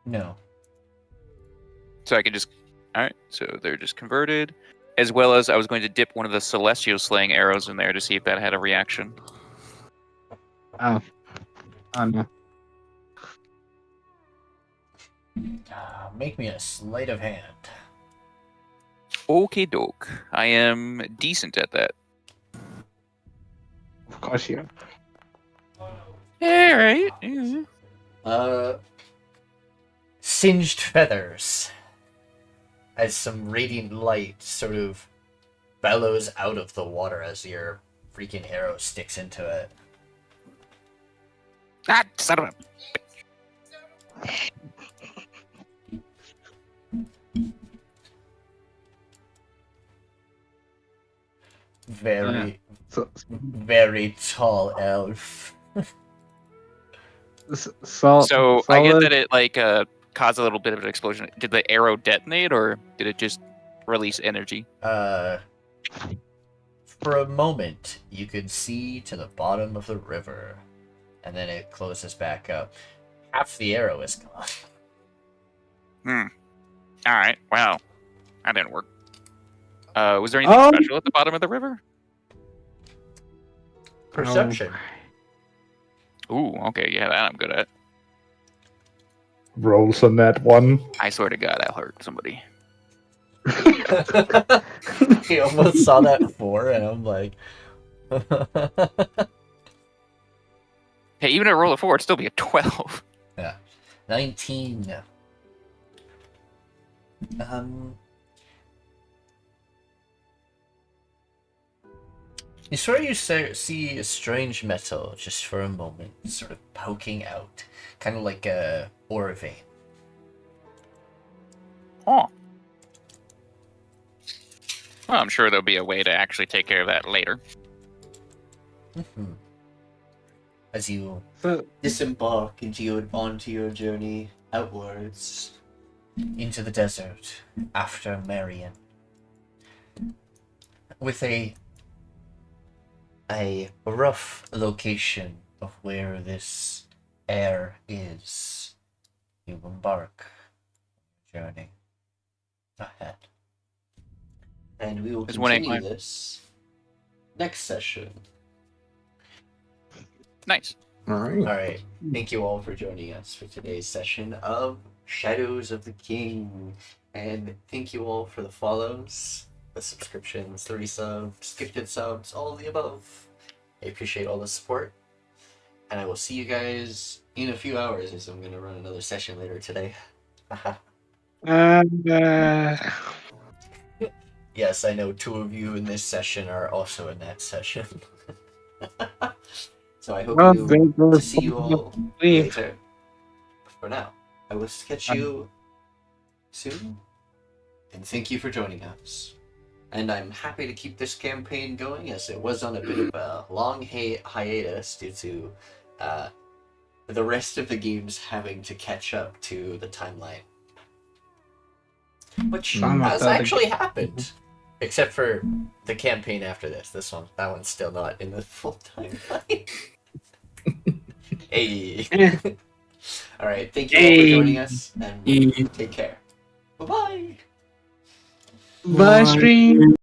No. so I can just. All right, so they're just converted, as well as I was going to dip one of the celestial slaying arrows in there to see if that had a reaction. Oh. Oh no. Make me a sleight of hand. Okay, doke. I am decent at that. Of course you. All right. Yeah. Singed feathers. As some radiant light sort of bellows out of the water as your freaking arrow sticks into it. Ah, son of a. Very tall elf. So I get that it like caused a little bit of an explosion. Did the arrow detonate, or did it just release energy? For a moment, you could see to the bottom of the river, and then it closes back up. Half the arrow is gone. All right. Wow. That didn't work. Was there anything special at the bottom of the river? Perception. Ooh. Okay. Yeah, that I'm good at. Rolls on that one. I swear to God, I'll hurt somebody. He almost saw that 4, and I'm like... Hey, even a roll of 4, it'd still be a 12. Yeah. 19. You swear you see a strange metal just for a moment, sort of poking out, kind of like a ore vein. Oh. Well, I'm sure there'll be a way to actually take care of that later. Mm-hmm. As you disembark onto your journey outwards into the desert after Marion, with a rough location of where this air is, you embark on your journey ahead. And we will continue this next session. Nice. Alright. Thank you all for joining us for today's session of Shadows of the King. And thank you all for the follows, the subscriptions, the resubs, gifted subs, all of the above. I appreciate all the support. And I will see you guys in a few hours, as I'm going to run another session later today. Yes, I know 2 of you in this session are also in that session. So I hope to see you all later. For now, I will catch you soon. And thank you for joining us. And I'm happy to keep this campaign going, as it was on a bit of a long hiatus due to the rest of the games having to catch up to the timeline. Which has actually happened. Except for the campaign after this. That one's still not in the full timeline. Hey. Alright, thank you all for joining us, and take care. Bye-bye! Bye, stream!